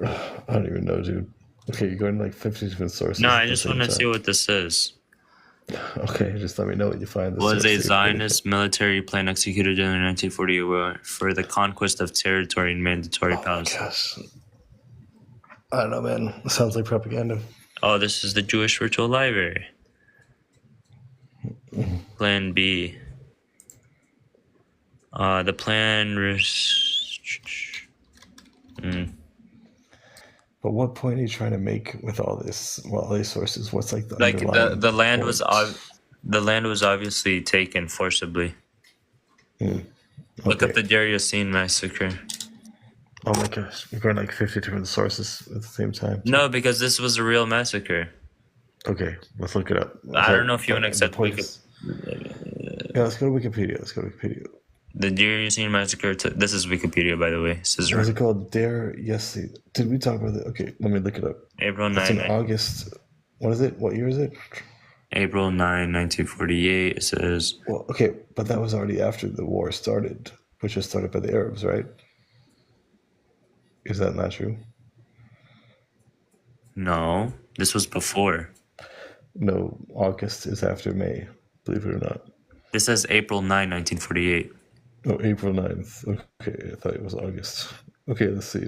I don't even know, dude. Okay, you're going to like 50 different sources. No, I just want to see what this is. Okay, just let me know what you find. Was a Zionist military plan executed in 1948 for the conquest of territory in mandatory Palestine? Gosh. I don't know, man. It sounds like propaganda. Oh, this is the Jewish Virtual Library. Plan B. The plan... But what point are you trying to make with all this? Well, all these sources. What's like the the land was the land was obviously taken forcibly. Look up Okay. the Dariusine massacre. Oh my gosh, we're going like 50 different sources at the same time. No, because this was a real massacre. Okay, let's look it up. I don't know if you want to The accept point is, yeah, let's go to Wikipedia. Let's go to Wikipedia. the Dariusine massacre. This is Wikipedia, by the way. Says What is it called? Yes. Did we talk about it? Okay, let me look it up. April It's 9, in August. What is it? What year is it? April 9, 1948. It says. Well, okay, but that was already after the war started, which was started by the Arabs, right? Is that not true? No, this was before. No, August is after May, believe it or not. This says April 9, 1948. Oh, April 9th. Okay, I thought it was August. Okay, let's see.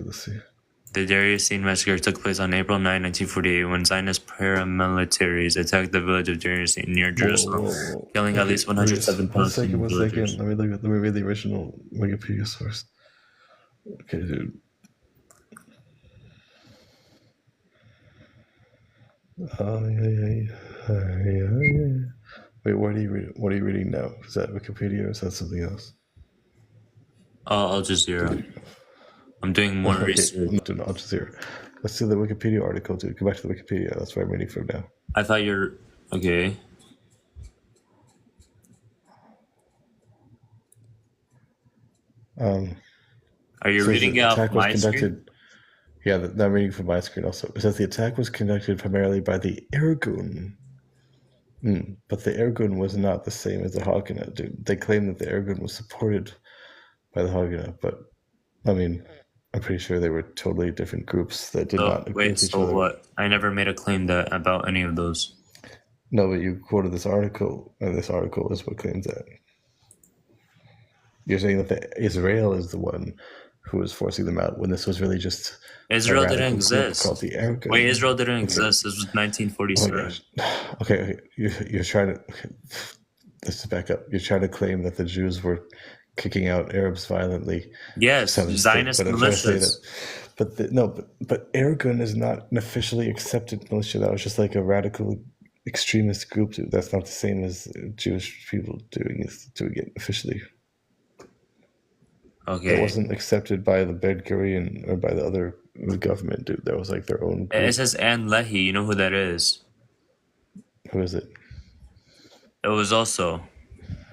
The Dariusine massacre took place on April 9, 1948, when Zionist paramilitaries attacked the village of Dariusine near Jerusalem, killing at least 107 Palestinian villagers. Let me read the original Wikipedia source. Okay, dude. Wait, what are you reading? What are you reading now? Is that Wikipedia or is that something else? Al Jazeera. I'm doing more research. I'm not doing Al Jazeera. Let's do the Wikipedia article, dude. Go back to the Wikipedia. That's what I'm reading from now. I thought you're okay. Are you reading it off my screen? Yeah, I'm reading from my screen also. It says the attack was conducted primarily by the Irgun. But the Irgun was not the same as the Haganah, dude. They claim that the Irgun was supported by the Haganah, but I mean, I'm pretty sure they were totally different groups that did not agree with each other. What? I never made a claim about any of those. No, but you quoted this article, and this article is what claims that. You're saying that Israel is the one who was forcing them out when this was really just Israel didn't exist. Called the Arab. Wait, Israel didn't exist. This was 1947. Okay, you're trying to. Let's just back up. You're trying to claim that the Jews were kicking out Arabs violently. Yes, Zionist militias. But Irgun is not an officially accepted militia. That was just like a radical extremist group. That's not the same as Jewish people doing it officially. Okay. It wasn't accepted by the Ben Gurion or by the government, dude. That was like their own group. It says Ann Leahy. You know who that is? Who is it? It was also.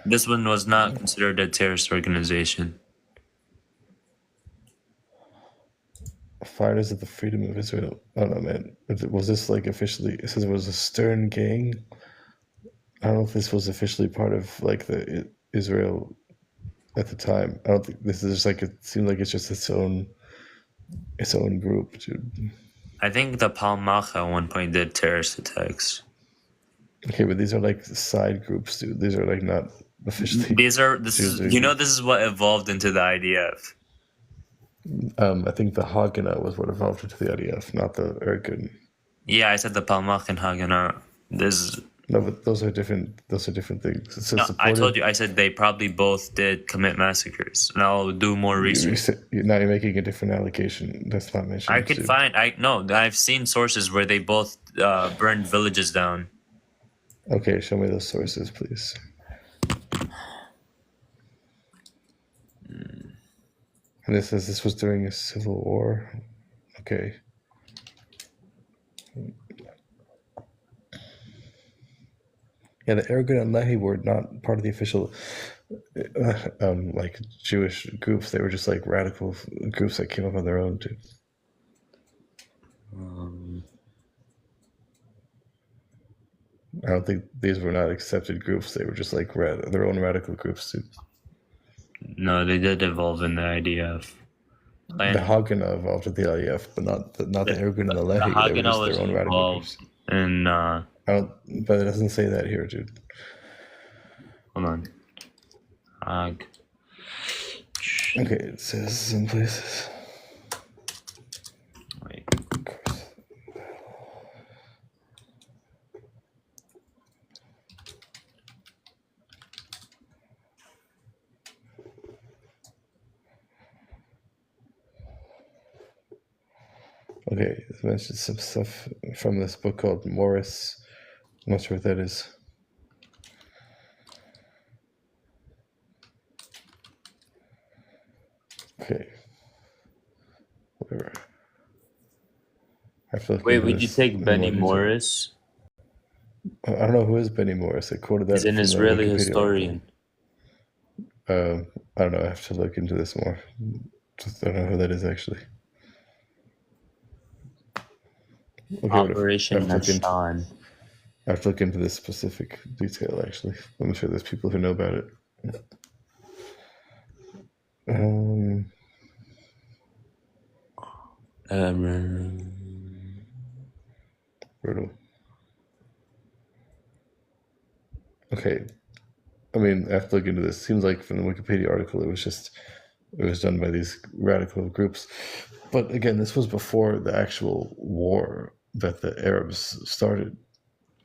This one was not considered a terrorist organization. Fighters of the Freedom of Israel. I don't know, man. Was this like officially? It says it was a Stern gang. I don't know if this was officially part of like the Israel at the time. I don't think this is just like it seemed like it's just its own group, dude. I think the Palmach at one point did terrorist attacks. Okay, but these are like side groups, dude. These are like not officially. This is what evolved into the IDF. I think the Haganah was what evolved into the IDF, not the Irgun. Yeah, I said the Palmach and Haganah. No, but those are different. Those are different things. I told you. I said they probably both did commit massacres, and I'll do more research. Now you're making a different allegation. That's not mentioned. I could find. I've seen sources where they both burned villages down. Okay, show me those sources, please. And this says this was during a civil war. Okay. Yeah, the Irgun and Lehi were not part of the official, like Jewish groups. They were just like radical groups that came up on their own, too. I don't think these were not accepted groups. They were just like their own radical groups, too. No, they did evolve in the IDF. The Haganah evolved with the IDF, but not the Irgun and the Lehi. The Haganah was their own radical groups. But it doesn't say that here, dude. Hold on. Okay, it says some places. Wait. Okay, it mentions some stuff from this book called Morris. I'm not sure what that is. to look Wait, into would you this take in Benny more detail. Morris? I don't know who is Benny Morris. I quoted He's that an from the Israeli Wikipedia historian. article. I don't know. I have to look into this more. Just I don't know who that is actually. Okay, whatever. Operation Nashan. I have to look into this specific detail, actually. I'm sure there's people who know about it. Brutal. Okay. I mean, I have to look into this. Seems like from the Wikipedia article, it was done by these radical groups. But again, this was before the actual war that the Arabs started.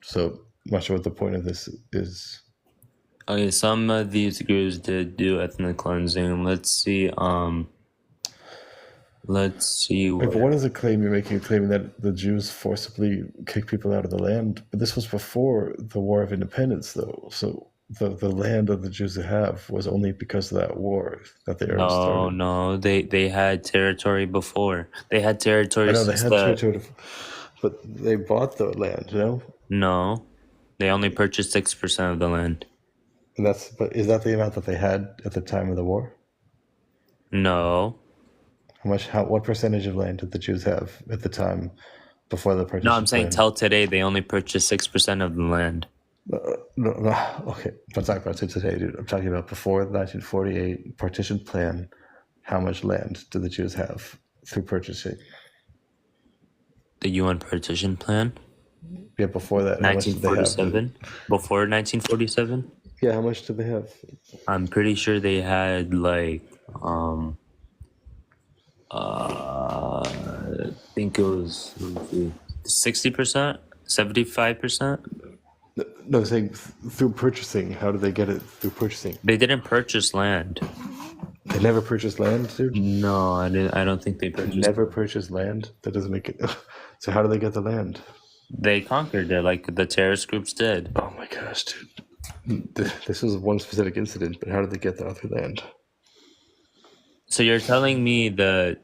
So I'm not sure what the point of this is. Okay, some of these groups did do ethnic cleansing. Let's see. But what is the claim you're making? Claiming that the Jews forcibly kick people out of the land? But this was before the War of Independence, though. So the land that the Jews have was only because of that war that the Arabs started. No, they had territory before. They had territory. I know they had territory, but they bought the land. No, they only purchased 6% of the land. And but is that the amount that they had at the time of the war? No. What percentage of land did the Jews have at the time before the partition? No, I'm saying till today they only purchased 6% of the land. No, okay, I'm talking about today, dude. I'm talking about before the 1948 partition plan. How much land did the Jews have through purchasing? The UN partition plan? Yeah, before that. 1947? Before 1947? Yeah, how much did they have? I'm pretty sure they had like I think it was 60%, 75%. No, saying through purchasing. How did they get it through purchasing? They didn't purchase land. They never purchased land, dude. No, I don't think they purchased. Never purchased land. That doesn't make it. So how did they get the land? They conquered it, like the terrorist groups did. Oh my gosh, dude! This was one specific incident, but how did they get the other land? So you're telling me the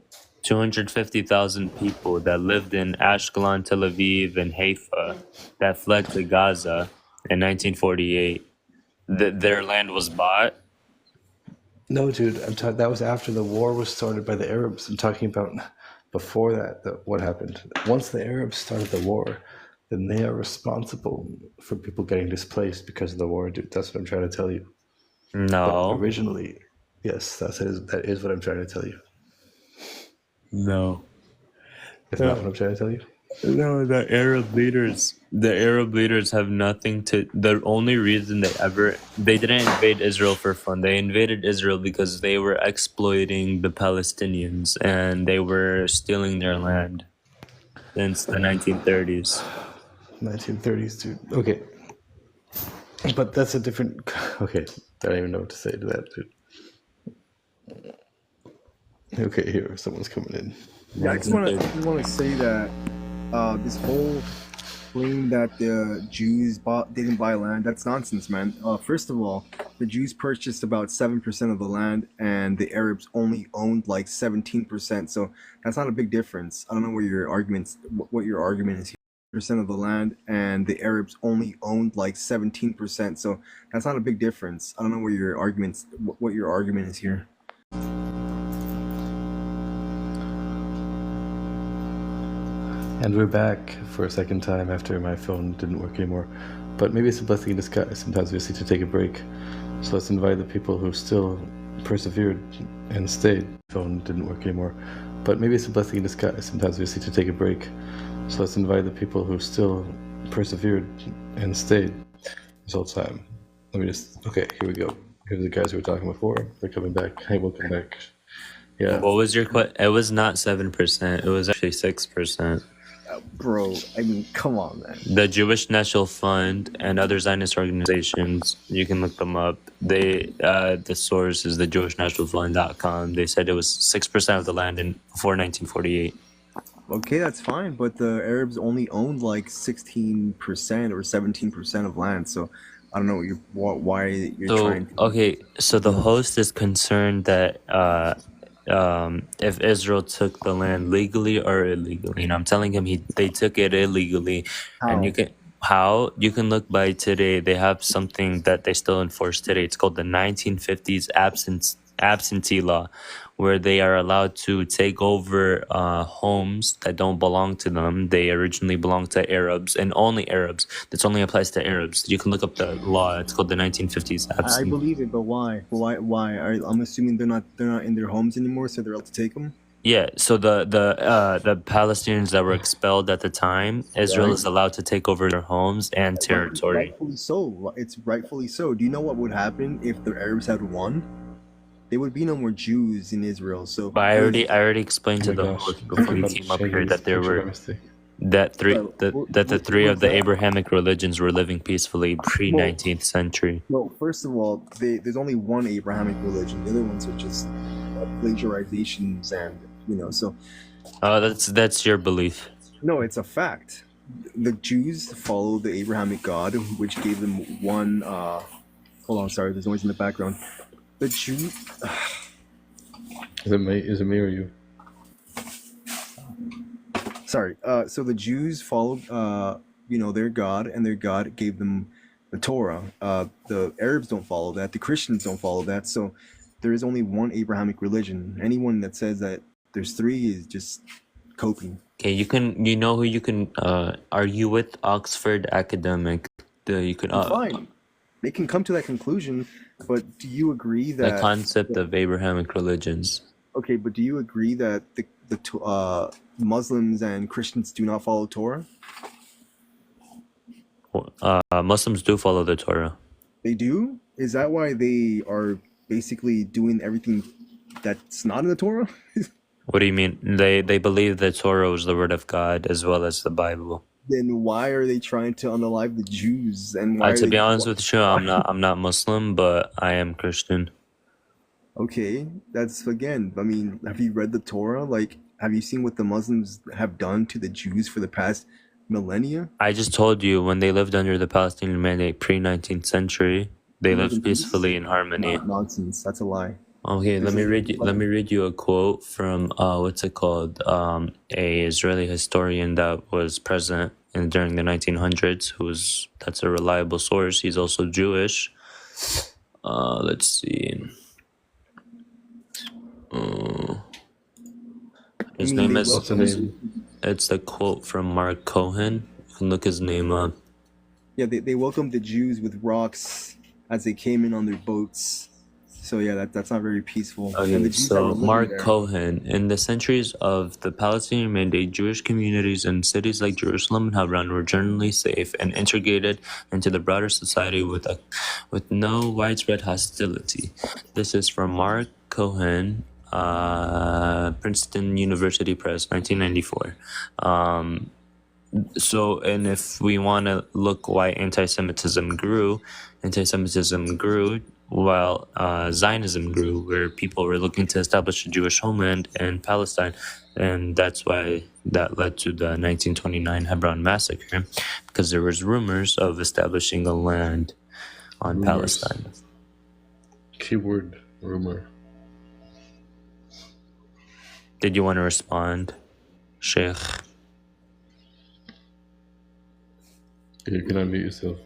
250,000 people that lived in Ashkelon, Tel Aviv, and Haifa that fled to Gaza in 1948, their land was bought? No, dude. That was after the war was started by the Arabs. I'm talking about before that. What happened? Once the Arabs started the war, then they are responsible for people getting displaced because of the war, dude. That's what I'm trying to tell you. No. But originally, yes, that is what I'm trying to tell you. No. Is that what I'm trying to tell you? No, the Arab leaders have nothing to. The only reason they didn't invade Israel for fun. They invaded Israel because they were exploiting the Palestinians and they were stealing their land since the 1930s. 1930s, dude. Okay, but that's a different. Okay, I don't even know what to say to that, dude. Okay, here someone's coming in. Yeah, I just want to say that this whole claim that the Jews didn't buy land, that's nonsense, man. First of all, the Jews purchased about 7% of the land, and the Arabs only owned like 17%. So that's not a big difference. I don't know what your argument is here. Percent of the land, and the Arabs only owned like 17%. So that's not a big difference. I don't know what your argument is here. And we're back for a second time after my phone didn't work anymore. But maybe it's a blessing in disguise. Sometimes we just need to take a break. So let's invite the people who still persevered and stayed. Phone didn't work anymore. But maybe it's a blessing in disguise. Sometimes we just need to take a break. So let's invite the people who still persevered and stayed this whole time. Okay, here we go. Here's the guys who were talking before. They're coming back. Hey, welcome back. Yeah. What was your question? It was not 7%. It was actually 6%. Bro, I mean, come on, man. The Jewish National Fund and other Zionist organizations, you can look them up. The source is the JewishNationalFund.com. They said it was 6% of the land before 1948. Okay, that's fine, but the Arabs only owned like 16% or 17% of land, so I don't know why you're trying to... Okay, so the host is concerned that if Israel took the land legally or illegally. And I'm telling him they took it illegally. And you can look by today. They have something that they still enforce today. It's called the 1950s absentee law, where they are allowed to take over homes that don't belong to them. They originally belonged to Arabs, and only Arabs. This only applies to Arabs. You can look up the law. It's called the 1950s I absentee. believe it, but why? Why? I'm assuming they're not in their homes anymore, so they're able to take them. Yeah, so the Palestinians that were expelled at the time, Israel is allowed to take over their homes and territory. Rightfully so. It's rightfully so. Do you know what would happen if the Arabs had won? There would be no more Jews in Israel. So, but I already explained to the host before you came up here that there were the three of the Abrahamic religions were living peacefully pre-19th century. Well, first of all, there's only one Abrahamic religion. The other ones are just plagiarizations, and so. That's your belief. No, it's a fact. The Jews follow the Abrahamic God, which gave them one. Hold on, sorry. There's noise in the background. The Jews. Is it me or you? Sorry. So the Jews followed, their God, and their God gave them the Torah. The Arabs don't follow that. The Christians don't follow that. So there is only one Abrahamic religion. Anyone that says that there's three is just coping. Okay, you know who you can argue with? Oxford Academic. Fine. They can come to that conclusion, but do you agree that the concept of Abrahamic religions? Okay, but do you agree that the Muslims and Christians do not follow Torah? Muslims do follow the Torah. They do? Is that why they are basically doing everything that's not in the Torah? What do you mean? They believe that Torah was the word of God as well as the Bible. Then why are they trying to unalive the Jews? And why to be honest with you, I'm not Muslim, but I am Christian. Okay, that's again. I mean, have you read the Torah? Like, have you seen what the Muslims have done to the Jews for the past millennia? I just told you when they lived under the Palestinian Mandate pre-19th century, they lived peacefully in harmony. Nonsense. That's a lie. Okay, let me read you a quote from what's it called? A Israeli historian that was present during the 1900s. That's a reliable source. He's also Jewish. Let's see. His name is. It's the quote from Mark Cohen. You can look his name up. Yeah, they welcomed the Jews with rocks as they came in on their boats. So yeah, that's not very peaceful. Okay, so Mark Cohen, in the centuries of the Palestinian Mandate, Jewish communities in cities like Jerusalem and Hebron were generally safe and integrated into the broader society with no widespread hostility. This is from Mark Cohen, Princeton University Press, 1994. And if we want to look why anti-Semitism grew while Zionism grew, where people were looking to establish a Jewish homeland in Palestine, and that's why that led to the 1929 Hebron massacre, because there was rumors of establishing a land on Palestine. Keyword rumor. Did you want to respond, Sheikh? You can unmute yourself.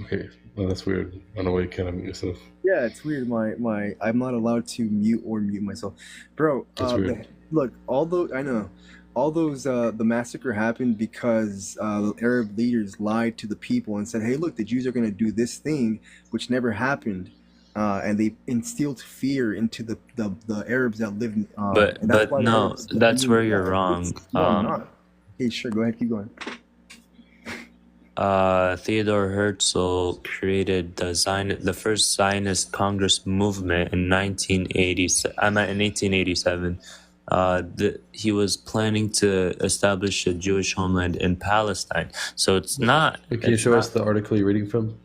Okay. Oh, that's weird. I don't know why you can't unmute yourself. Yeah, it's weird. I'm not allowed to mute myself, bro. That's weird. Look, I know all those the massacre happened because the Arab leaders lied to the people and said, "Hey, look, the Jews are going to do this thing," which never happened, and they instilled fear into the Arabs that lived. That's where you're wrong. No, I'm not. Hey, sure, go ahead, keep going. Theodor Herzl created the first Zionist Congress movement in 1887. He was planning to establish a Jewish homeland in Palestine. So it's not. Can you show us the article you're reading from?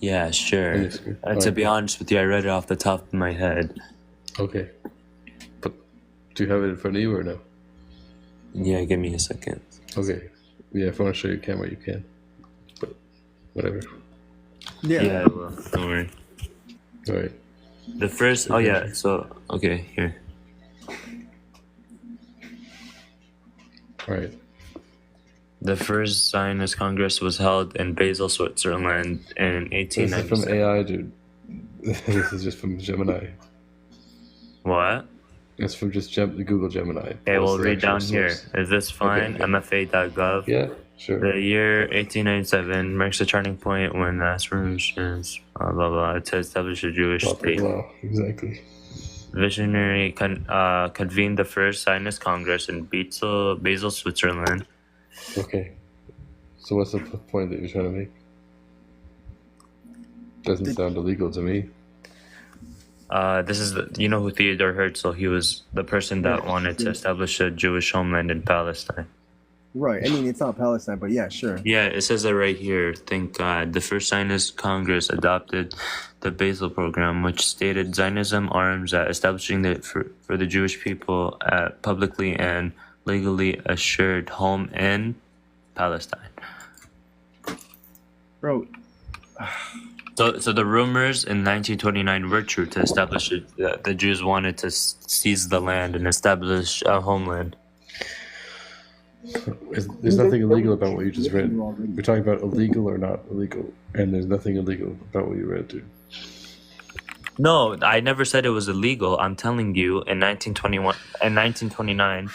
Yeah, sure. To be honest with you, I read it off the top of my head. Okay. But do you have it in front of you or no? Yeah, give me a second. Okay. Yeah, if you want to show your camera, you can. But whatever. Yeah, I will. Don't worry. All right. The first. Oh yeah. So okay, here. Right. The first Zionist Congress was held in Basel, Switzerland in This is from 1897. AI, dude. This is just from Gemini. What? It's from just Google Gemini. Okay, we'll What's the read actual down here. source? Is this fine? Okay. MFA.gov. Yeah, sure. The year 1897 marks a turning point when aspirations, blah blah blah, to establish a Jewish Blah, blah, state. blah. Exactly. Visionary convened the first Zionist Congress in Basel, Switzerland. Okay. So what's the point that you're trying to make? Doesn't sound illegal to me. This is you know who Theodor Herzl? He was the person that wanted to establish a Jewish homeland in Palestine. Right. I mean, it's not Palestine, but yeah, sure. Yeah, it says it right here. Thank God. The first Zionist Congress adopted the Basel Program, which stated Zionism arms at establishing for the Jewish people at publicly and legally assured home in Palestine. Bro. So the rumors in 1929 were true to establish it. The Jews wanted to seize the land and establish a homeland. There's nothing illegal about what you just read. We're talking about illegal or not illegal, and there's nothing illegal about what you read, dude. No, I never said it was illegal. I'm telling you, in 1929,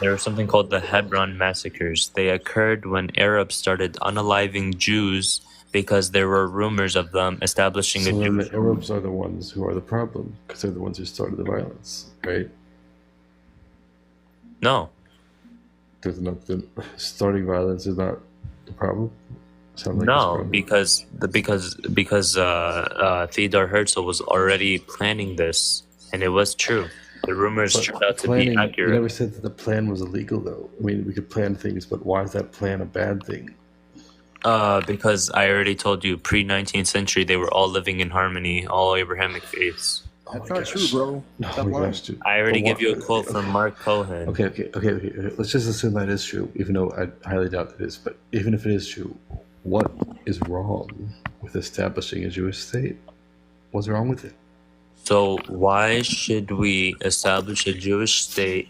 there was something called the Hebron massacres. They occurred when Arabs started unaliving Jews because there were rumors of them establishing a Jewish. The Arabs are the ones who are the problem because they're the ones who started the violence, right? No. There's not the starting violence is not the problem. Sounds like No, because Theodor Herzl was already planning this, and it was true. The rumors turned out to be accurate. You never said that the plan was illegal, though. I mean, we could plan things, but why is that plan a bad thing? Because I already told you, pre-19th century, they were all living in harmony, all Abrahamic faiths. That's not true, bro. Oh my gosh, dude. I already gave you a quote from Mark Cohen. Okay. Let's just assume that is true, even though I highly doubt it is. But even if it is true, what is wrong with establishing a Jewish state? What's wrong with it? So why should we establish a Jewish state?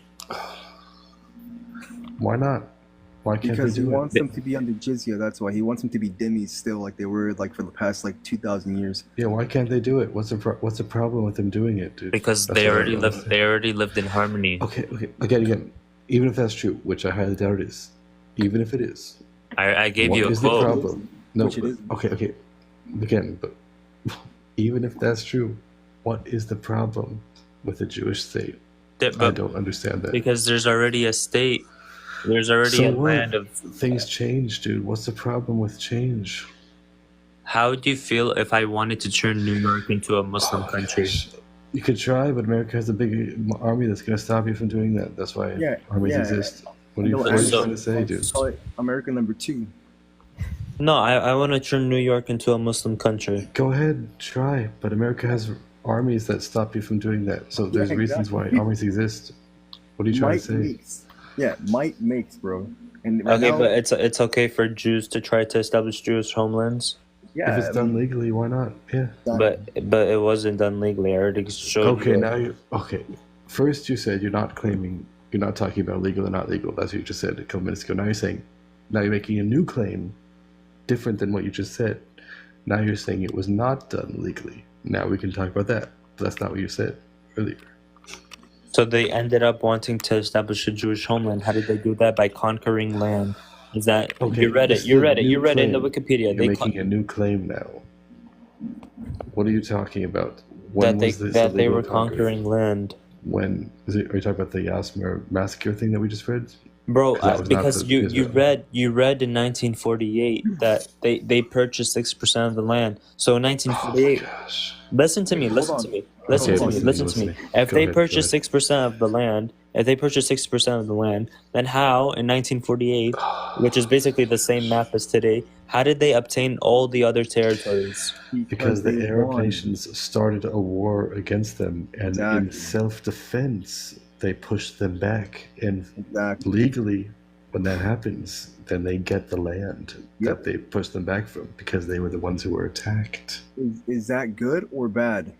Why not? Why can't because we do he wants them to be under jizya. That's why he wants them to be dhimmis still, like they were like for the past like 2,000 years. Yeah, why can't they do it? What's the problem with them doing it, dude? Because they already lived. They already lived in harmony. Okay. Again, even if that's true, which I highly doubt it is, even if it is, I gave you a quote. What is the problem? No, which it is. Okay. Again, but even if that's true, what is the problem with a Jewish state? I don't understand that. Because there's already a state. There's already a land of... Things change, dude. What's the problem with change? How would you feel if I wanted to turn New York into a Muslim country? You could try, but America has a big army that's going to stop you from doing that. That's why armies exist. What are you trying to say, dude? America number 2. No, I want to turn New York into a Muslim country. Go ahead, try. But America has armies that stop you from doing that. So there's reasons why armies exist. What are you trying to say? Might makes, bro. And okay, but it's okay for Jews to try to establish Jewish homelands. Yeah, if it's done legally, why not? Yeah. But it wasn't done legally. I already showed you. Okay. First, you said you're not talking about legal or not legal. That's what you just said a couple minutes ago. Now you're making a new claim, different than what you just said. Now you're saying it was not done legally. Now we can talk about that. But that's not what you said earlier. So they ended up wanting to establish a Jewish homeland. How did they do that? By conquering land. Is that okay? You read it. You read it in the Wikipedia. You're making a new claim now. What are you talking about? When that they were conquering land. When are you talking about the Awtsmoos massacre thing that we just read? Bro, because you read in 1948 that they purchased 6% of the land. So in 1948, listen to me. If they purchased 6% of the land, then how in 1948, which is basically the same map as today, how did they obtain all the other territories? Because the Arab nations started a war against them, and in self-defense, they pushed them back, and legally, when that happens, then they get the land that they pushed them back from because they were the ones who were attacked. Is that good or bad,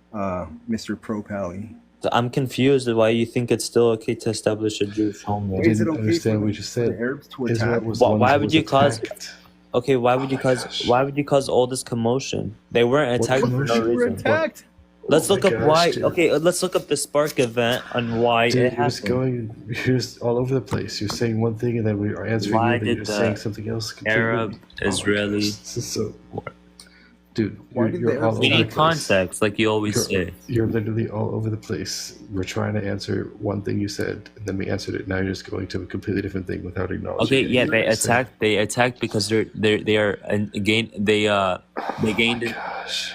Mr. Pro Pally? I'm confused at why you think it's still okay to establish a Jewish homeland. You didn't understand what you just said. Arabs to Israel attack? was the one Why who would was you cause? attacked. Okay, why would Oh you my cause? gosh. Why would you cause all this commotion? They weren't What attacked for no commotion? They were reason. attacked. Let's Oh look my up gosh, why. dude. Okay, let's look up the Spark event on why Dude, it you're just happened. you're just all over the place. You're saying one thing and then we are answering Why you, and then did you're the saying something else completely. Arab Oh my Israeli? gosh, this is so. Dude, Why you're, did the you're all Arabs over We the need place. context, like you always You're, say. you're literally all over the place. We're trying to answer one thing you said, and then we answered it. Now you're just going to a completely different thing without acknowledging. Okay, yeah, anything they I said. attacked. They attacked because they are and again they gained. Gosh,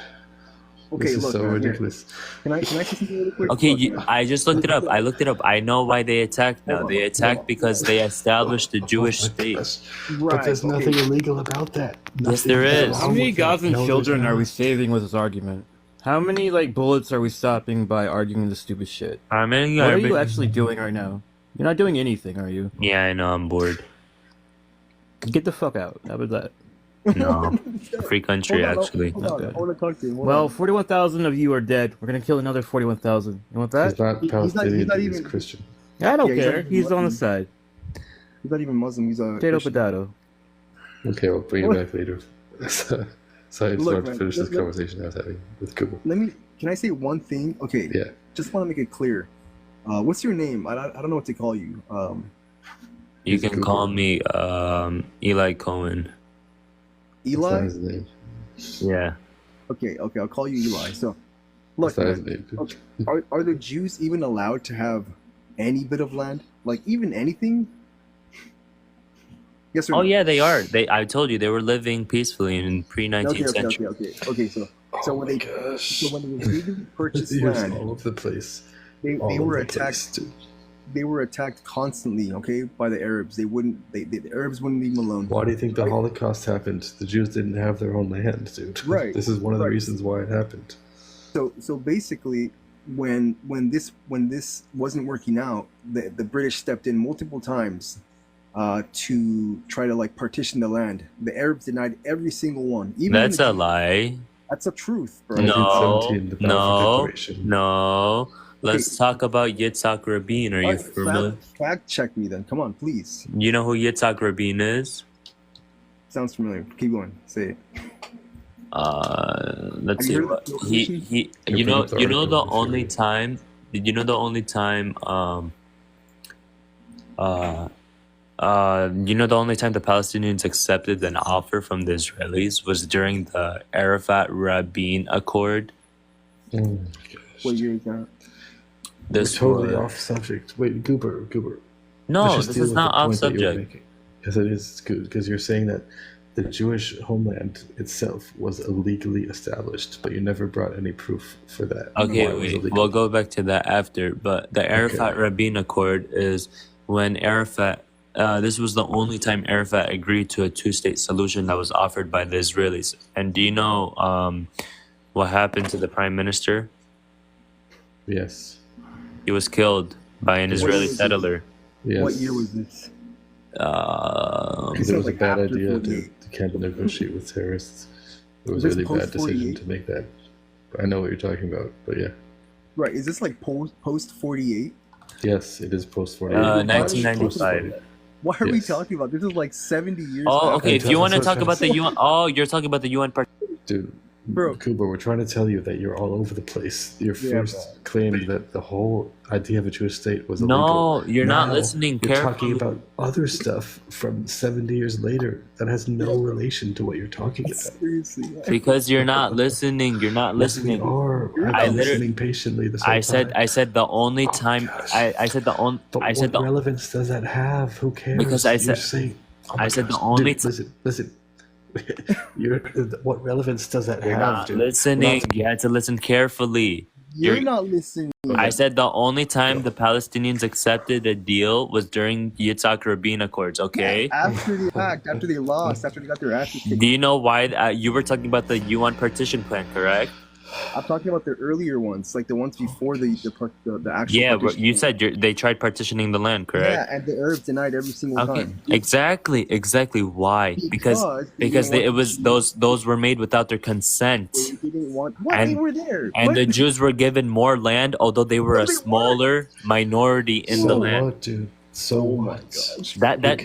Okay, this is look, so man, here. ridiculous. Can I say something really quick? Okay, Look, man. I just looked it up. I looked it up. I know why they attacked now. Hold on, They hold attacked on. because they established the Jewish Oh my state. gosh. Right. But there's nothing Okay. illegal about that. Yes, Nothing there is. wrong How many with that. Gazan No, there's children are we not. saving with this argument? How many bullets are we stopping by arguing this stupid shit? How many What are are you actually doing right now? You're not doing anything, are you? Yeah, I know. I'm bored. Get the fuck out. How about that? No, free country Hold on, actually. hold on. I want to talk to him. Hold Well, on. 41,000 of you are dead. We're gonna kill another 41,000. You want He's that? not He's Palestinian, not he's even- Christian. I don't Yeah, he's care. not even He's on the Muslim. side. He's not even Muslim. He's a Potato, Christian. potato. Okay, we'll bring you back later. So I just Look, wanted to man, finish this let- conversation I was having with Cooper. Can I say one thing? Okay. Yeah. Just want to make it clear. What's your name? I don't know what to call you. You can call me Eli Cohen. That's not Eli. his name. Yeah. Okay. I'll call you Eli. So, look, That's not his man, name. okay, are the Jews even allowed to have any bit of land? Like even anything? Yes or Oh no? yeah, they are. I told you they were living peacefully in pre-19th Okay. century. Okay. So Oh when my they gosh. so when they illegally purchased You're just land, all over the place. they All were over the place, attacked. dude. They were attacked constantly. Okay, by the Arabs. The Arabs wouldn't leave them alone. Why do you think the Holocaust happened? The Jews didn't have their own land, dude. Right, This is one of the right. reasons why it happened. So basically, when this wasn't working out, the British stepped in multiple times to try to partition the land. The Arabs denied every single one. Even That's the a Jews. lie. That's the truth, bro. No, 1917, the Balfour no, Declaration. no. Let's talk about Yitzhak Rabin. Are you Alright, familiar? fact check me then. Come on, please. You know who Yitzhak Rabin is? Sounds familiar. Keep going. Say it. Let's Have see. you heard of the He. You're You know. bringing up the You know article the before only you- time. Did you know the only time? You know the only time the Palestinians accepted an offer from the Israelis was during the Arafat-Rabin Accord. Oh my gosh. What year is that? We're This totally was- off subject. Wait, Goober. No, Let's just this deal is with not the off point that you're subject. making. Yes, it is. It's good because you're saying that the Jewish homeland itself was illegally established, but you never brought any proof for that. Okay, why it was wait. illegal. We'll go back to that after. But the Arafat-Rabin Accord is when Arafat. This was the only time Arafat agreed to a two-state solution that was offered by the Israelis. And do you know what happened to the prime minister? Yes. He was killed by an Israeli settler. Yes. What year was this? Because it was a bad after idea 48. to can't negotiate with terrorists. It was a Is this really bad post decision 48? to make that. I know what you're talking about, but yeah. Right. Is this post 48? Yes, it is post 48. 1995. What are we Yes. talking about? This is 70 years. Oh, after. okay. If you want to That's what talk I'm about the saying. UN, oh, you're talking about the UN part. Dude, Bro. Kuba, we're trying to tell you that you're all over the place. Your Yeah, first claimed that the whole idea of a Jewish state was illegal. No, you're not Now listening You're carefully. talking about other stuff from 70 years later that has no relation to what you're talking about. Seriously. Because you're not listening. You're not Yes, we listening. are. I've I been literally- listening patiently this whole I said time. the only time I said the only But I said what the relevance does that have? Who cares? Because I You're said- saying, oh I my said the gosh, only dude, listen. You're, what relevance does that You're have? not dude? listening. We're not- You had to listen carefully. You're not listening. I said the only time the Palestinians accepted a deal was during Yitzhak Rabin Accords. Okay. After the act, after they lost, after they got their asses kicked. Do you know why you were talking about the UN partition plan, correct? I'm talking about the earlier ones, like the ones before the actual. Yeah, but you partition. said they tried partitioning the land, correct? Yeah, and the Arabs denied every single Okay, time. exactly. Why? Because they didn't want it was those were made without their consent, they didn't want what they and were there. and What? the Jews were given more land, although they were No, a they smaller minority in So the land. what, dude? So Oh my what? gosh.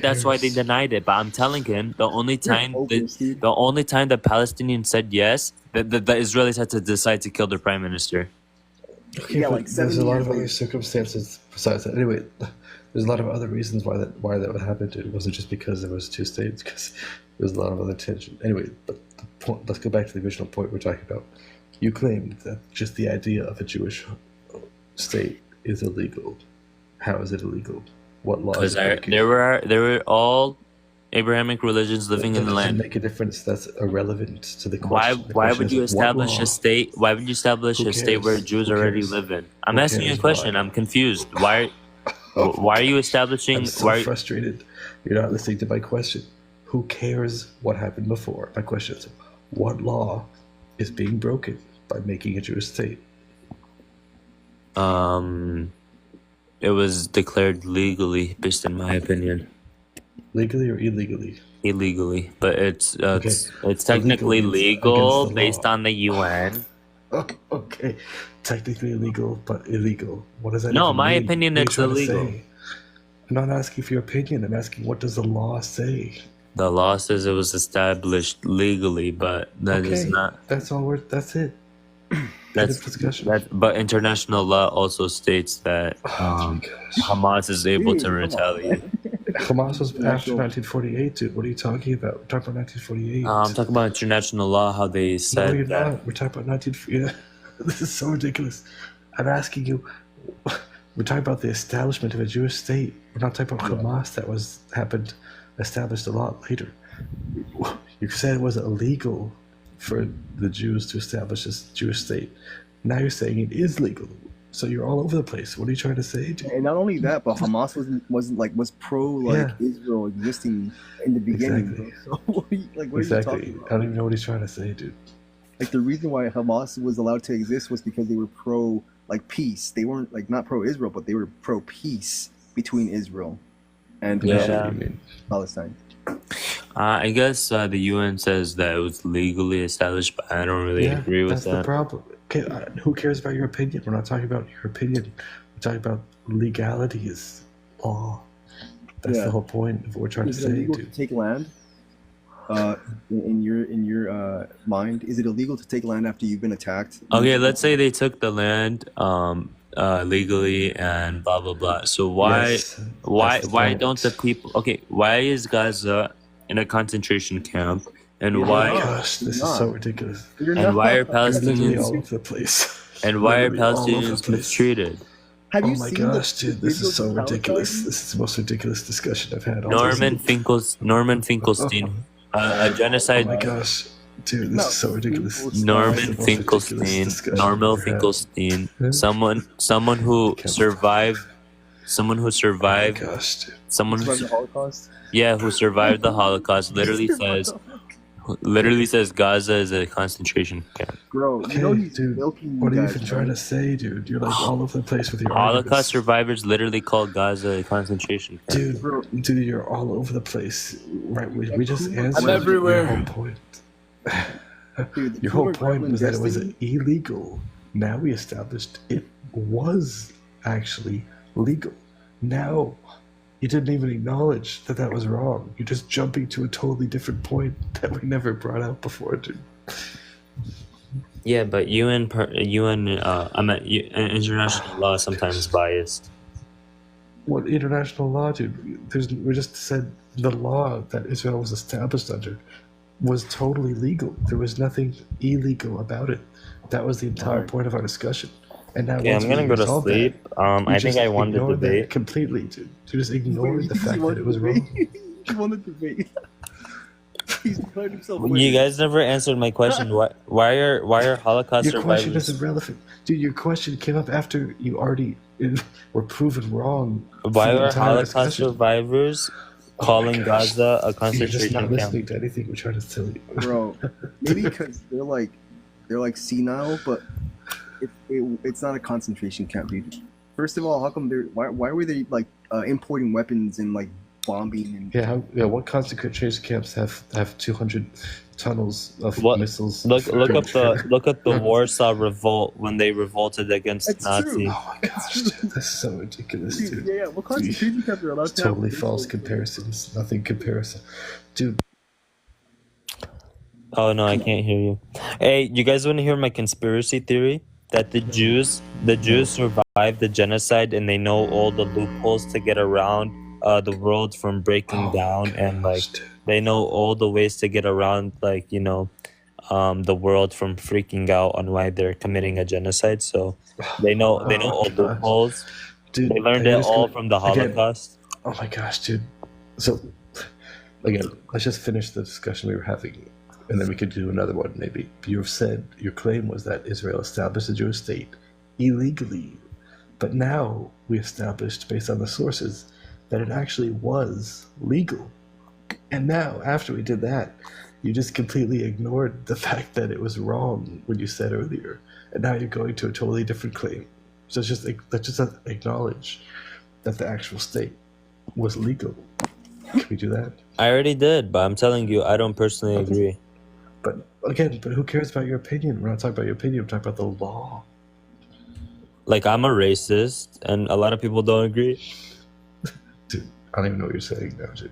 That's why they cares? denied it. But I'm telling him the only You're time bogus, dude. the only time the Palestinians said yes, the Israelis had to decide to kill their prime minister. Okay, Yeah, but like there's 70 a lot years of other later. circumstances besides that. Anyway, there's a lot of other reasons why that would happen. Dude. It wasn't just because there was two states. Because there's a lot of other tension. Anyway, but the point. Let's go back to the original point we're talking about. You claimed that just the idea of a Jewish state is illegal. How is it illegal? What laws? Because there were all Abrahamic religions living in the That doesn't land. make a difference. That's irrelevant to the Why question. The why question would is, you what establish law? a state? Why would you establish Who a state where cares? Jews Who already cares? live in? I'm Who asking you a cares question. why? I'm confused. Why are you establishing? I'm so frustrated. You're not listening to my question. Who cares what happened before? My question is, what law is being broken by making a Jewish state? It was declared legally, based in my opinion. Legally or illegally? Illegally, but it's Okay. technically Illegal means legal against the based law. on the UN. Okay. Technically illegal, but illegal. What does that No, even my mean? opinion, What are you it's trying to illegal. say? I'm not asking for your opinion. I'm asking, what does the law say? The law says it was established legally, but that is Okay. not. That's all. That's it. End of discussion. But international law also states that Oh my gosh. Hamas is able Dude, to come on, retaliate. Hamas was after International- 1948, dude. What are you talking about? We're talking about 1948. I'm talking about international law, how they No, said you're that. not. We're talking about 19. Yeah. This is so ridiculous. I'm asking you. We're talking about the establishment of a Jewish state. We're not talking about Hamas that happened established a lot later. You said it was illegal for the Jews to establish this Jewish state. Now you're saying it is legal. So you're all over the place. What are you trying to say, dude? And not only that, but Hamas was pro Israel existing in the beginning. Exactly. Bro. So what are you Exactly. talking about? I don't even know what he's trying to say, dude. Like the reason why Hamas was allowed to exist was because they were pro peace. They weren't not pro Israel, but they were pro peace between Israel and Yeah. Palestine. I guess the UN says that it was legally established, but I don't really agree with that's that. the problem. Okay, who cares about your opinion? We're not talking about your opinion. We're talking about legality is law. That's the whole point of what we're trying to Is it say, illegal dude. to take land? In your mind, is it illegal to take land after you've been attacked? Okay, let's say they took the land legally and blah blah blah. So why Yes, that's the point. don't the people? Okay, why is Gaza in a concentration camp, and Oh why my gosh, this is so ridiculous. and why are You're literally all Palestinians over the place. and why are Literally all over the Palestinians place. mistreated? Have Oh you my seen gosh, dude, this is so videos of ridiculous. Palestine? This is the most ridiculous discussion I've had all Norman day. Finkelstein, a genocide. Oh my gosh, dude, this is so ridiculous. This is Norman the most ridiculous Finkelstein, discussion Norman I've ever had. Finkelstein, someone who survived, Oh my gosh, dude. someone who, Survived the Holocaust? yeah, who survived the Holocaust, literally says Gaza is a concentration camp. Bro, Okay, you know he's dude, milking what are you guys, even trying to right? say, dude? You're like all over the place with your Holocaust arguments. survivors literally call Gaza a concentration camp. Dude, you're all over the place. Right, we just answered I'm everywhere. your whole point. Dude, Your whole point was that it was illegal. Now we established it was actually legal. Now you didn't even acknowledge that that was wrong. You're just jumping to a totally different point that we never brought out before, dude. Yeah, but international law is sometimes biased. What international law, dude? We just said the law that Israel was established under was totally legal. There was nothing illegal about it. That was the entire point of our discussion. And now Yeah, once I'm gonna we go to resolved sleep. That, I think just I won the ignored that debate. completely, dude. You just ignored the fact that it was wrong. He won the debate. He's declared himself You winner. guys never answered my question. Why are Holocaust Your question survivors? is irrelevant, dude. Your question came up after you already were proven wrong. Why for the are entire Holocaust discussion. survivors calling gosh. Gaza a You're just concentration not camp? listening to anything we're trying to tell you. Bro, maybe because they're like they're like senile, but it's not a concentration camp, dude. First of all, how come why were they like importing weapons and like bombing and What concentration camps have 200 tunnels of What? missiles? Look up the That's Warsaw Revolt when they revolted against It's true. Nazis. Oh my gosh, dude, that's so ridiculous, Dude, dude. yeah. What concentration camps are allowed It's to have totally false missiles? comparisons. Nothing comparison, dude. Oh no, I can't hear you. Hey, you guys want to hear my conspiracy theory? That the Jews survived the genocide and they know all the loopholes to get around the world from breaking down, and like they know all the ways to get around, like the world from freaking out on why they're committing a genocide. So they know all loopholes. Dude, They learned it all from the Holocaust. Oh my gosh, dude. So again, let's just finish the discussion we were having, and then we could do another one maybe. You've said your claim was that Israel established a Jewish state illegally, but now we established, based on the sources, that it actually was legal. And now, after we did that, you just completely ignored the fact that it was wrong when you said earlier, and now you're going to a totally different claim. So let's just acknowledge that the actual state was legal. Can we do that? I already did, but I'm telling you, I don't personally agree. But again, who cares about your opinion? We're not talking about your opinion. We're talking about the law. Like, I'm a racist, and a lot of people don't agree. Dude, I don't even know what you're saying now, dude.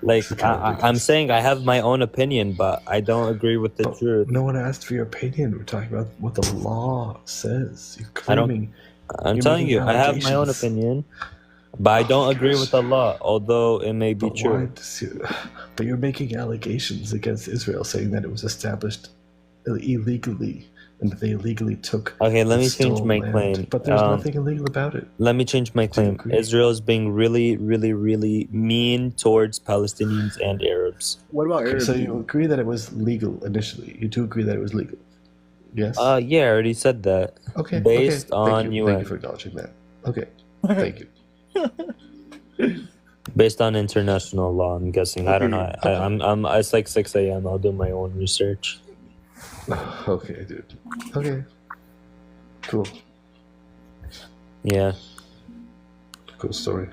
Like, I'm saying I have my own opinion, but I don't agree with the truth. No one asked for your opinion. We're talking about what the law says. You're claiming. I'm telling you, I have my own opinion, but I don't agree with the law, although it may be true. But you're making allegations against Israel, saying that it was established illegally and that they illegally took. Okay, let me and change stole my land. claim. But there's nothing illegal about it. Let me change my claim. Israel is being really, really, really mean towards Palestinians and Arabs. What about Arabs? So you agree that it was legal initially? You do agree that it was legal? Yes? Yeah, I already said that. Okay. Based okay. on Thank you. UN. Thank you for acknowledging that. Okay. Thank you. Based on international law, I'm guessing. I don't know. I'm. It's like 6 a.m. I'll do my own research. Okay, dude. Okay. Cool. Yeah. Cool story.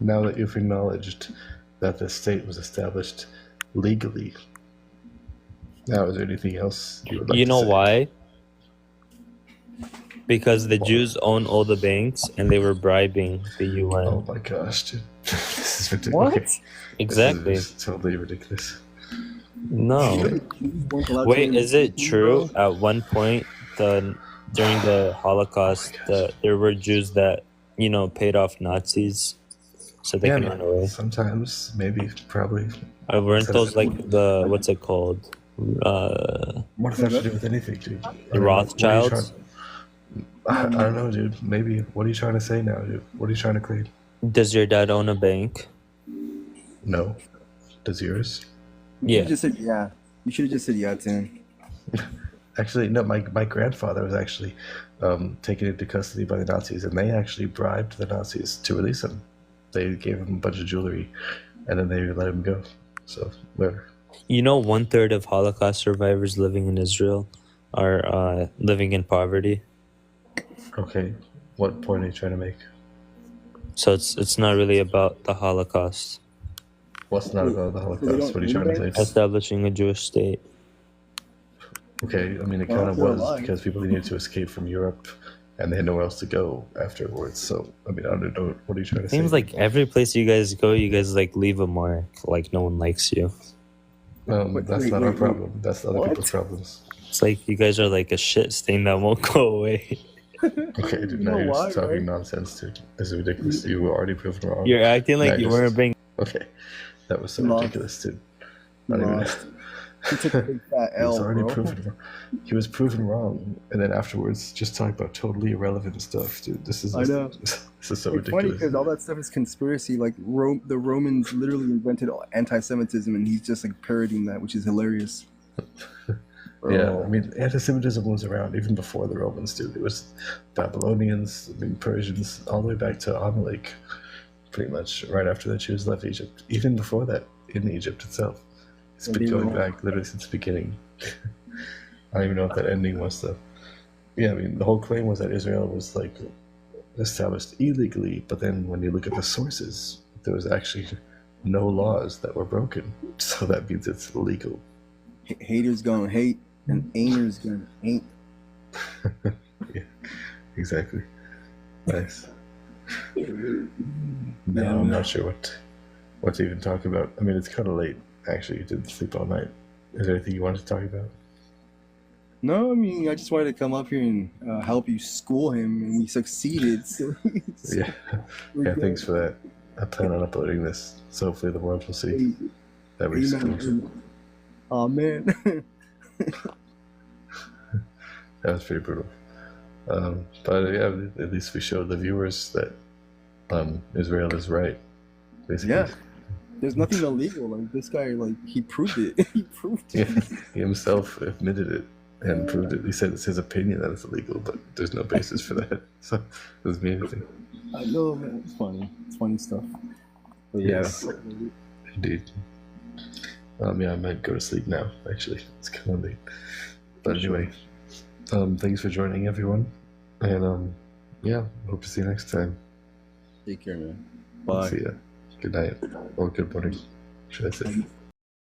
Now that you've acknowledged that the state was established legally, now is there anything else you would like You to know say? why? Because the Jews own all the banks and they were bribing the UN. Oh my gosh, dude. This is ridiculous. What? Okay. Exactly. This is totally ridiculous. No. Wait, is it true at one point during the Holocaust that there were Jews that, paid off Nazis so they can run away? Sometimes, maybe, probably. Weren't those like the, what's it called? What does that have to do with anything, dude? The Rothschilds? I don't know, dude. Maybe. What are you trying to say now, dude? What are you trying to claim? Does your dad own a bank? No. Does yours? You just said yeah. You should have just said yeah to him. Actually, no. My grandfather was actually taken into custody by the Nazis, and they actually bribed the Nazis to release him. They gave him a bunch of jewelry, and then they let him go. So, whatever. 1/3 of Holocaust survivors living in Israel are living in poverty. Okay, what point are you trying to make? So it's not really about the Holocaust. What's not about the Holocaust? What are you trying to say? Establishing a Jewish state. Okay, I mean, it kind of was because people needed to escape from Europe and they had nowhere else to go afterwards. So, I mean, I don't know. What are you trying to say? Seems like every place you guys go, you guys like leave a mark. Like no one likes you. That's not our problem. That's other people's problems. It's like you guys are like a shit stain that won't go away. Okay, dude, now you're just talking nonsense, dude. This is ridiculous. You were already proven wrong. You're acting like you weren't being... Okay, that was so ridiculous, dude. Not even... He took a big fat L, He was already bro. proven wrong. He was proven wrong, and then afterwards, just talk about totally irrelevant stuff, dude. This is... I know. This is so It's funny ridiculous. because all that stuff is conspiracy. Like the Romans literally invented anti-Semitism, and he's just like parodying that, which is hilarious. Yeah, I mean, anti-Semitism was around even before the Romans, dude. It was Babylonians, I mean, Persians, all the way back to Amalek, pretty much right after the Jews left Egypt. Even before that, in Egypt itself, It's been going back literally since the beginning. I don't even know what that ending was, though. Yeah, I mean, the whole claim was that Israel was like established illegally, but then when you look at the sources, there was actually no laws that were broken, so that means it's illegal. Haters gonna hate, and ain'ters gonna ain't. Yeah, exactly. Nice. No, Yeah, I'm not sure what to even talk about. I mean, it's kind of late. Actually, you didn't sleep all night. Is there anything you wanted to talk about? No, I mean, I just wanted to come up here and help you school him, and we succeeded. So Yeah, thanks for that. I plan on uploading this, so hopefully the world will see that we schooled. Oh man, that was pretty brutal. But yeah, at least we showed the viewers that Israel is right. Basically. Yeah, there's nothing illegal. Like this guy, like he proved it. He proved it. Yeah, he himself admitted it and proved it. He said it's his opinion that it's illegal, but there's no basis for that. So it doesn't mean anything. I know, man. It's funny. It's funny stuff. But yeah, yes, indeed. Yeah, I might go to sleep now. Actually, it's kind of late. But anyway, thanks for joining, everyone, and yeah, hope to see you next time. Take care, man. Bye. See ya. Good night or good morning, should I say?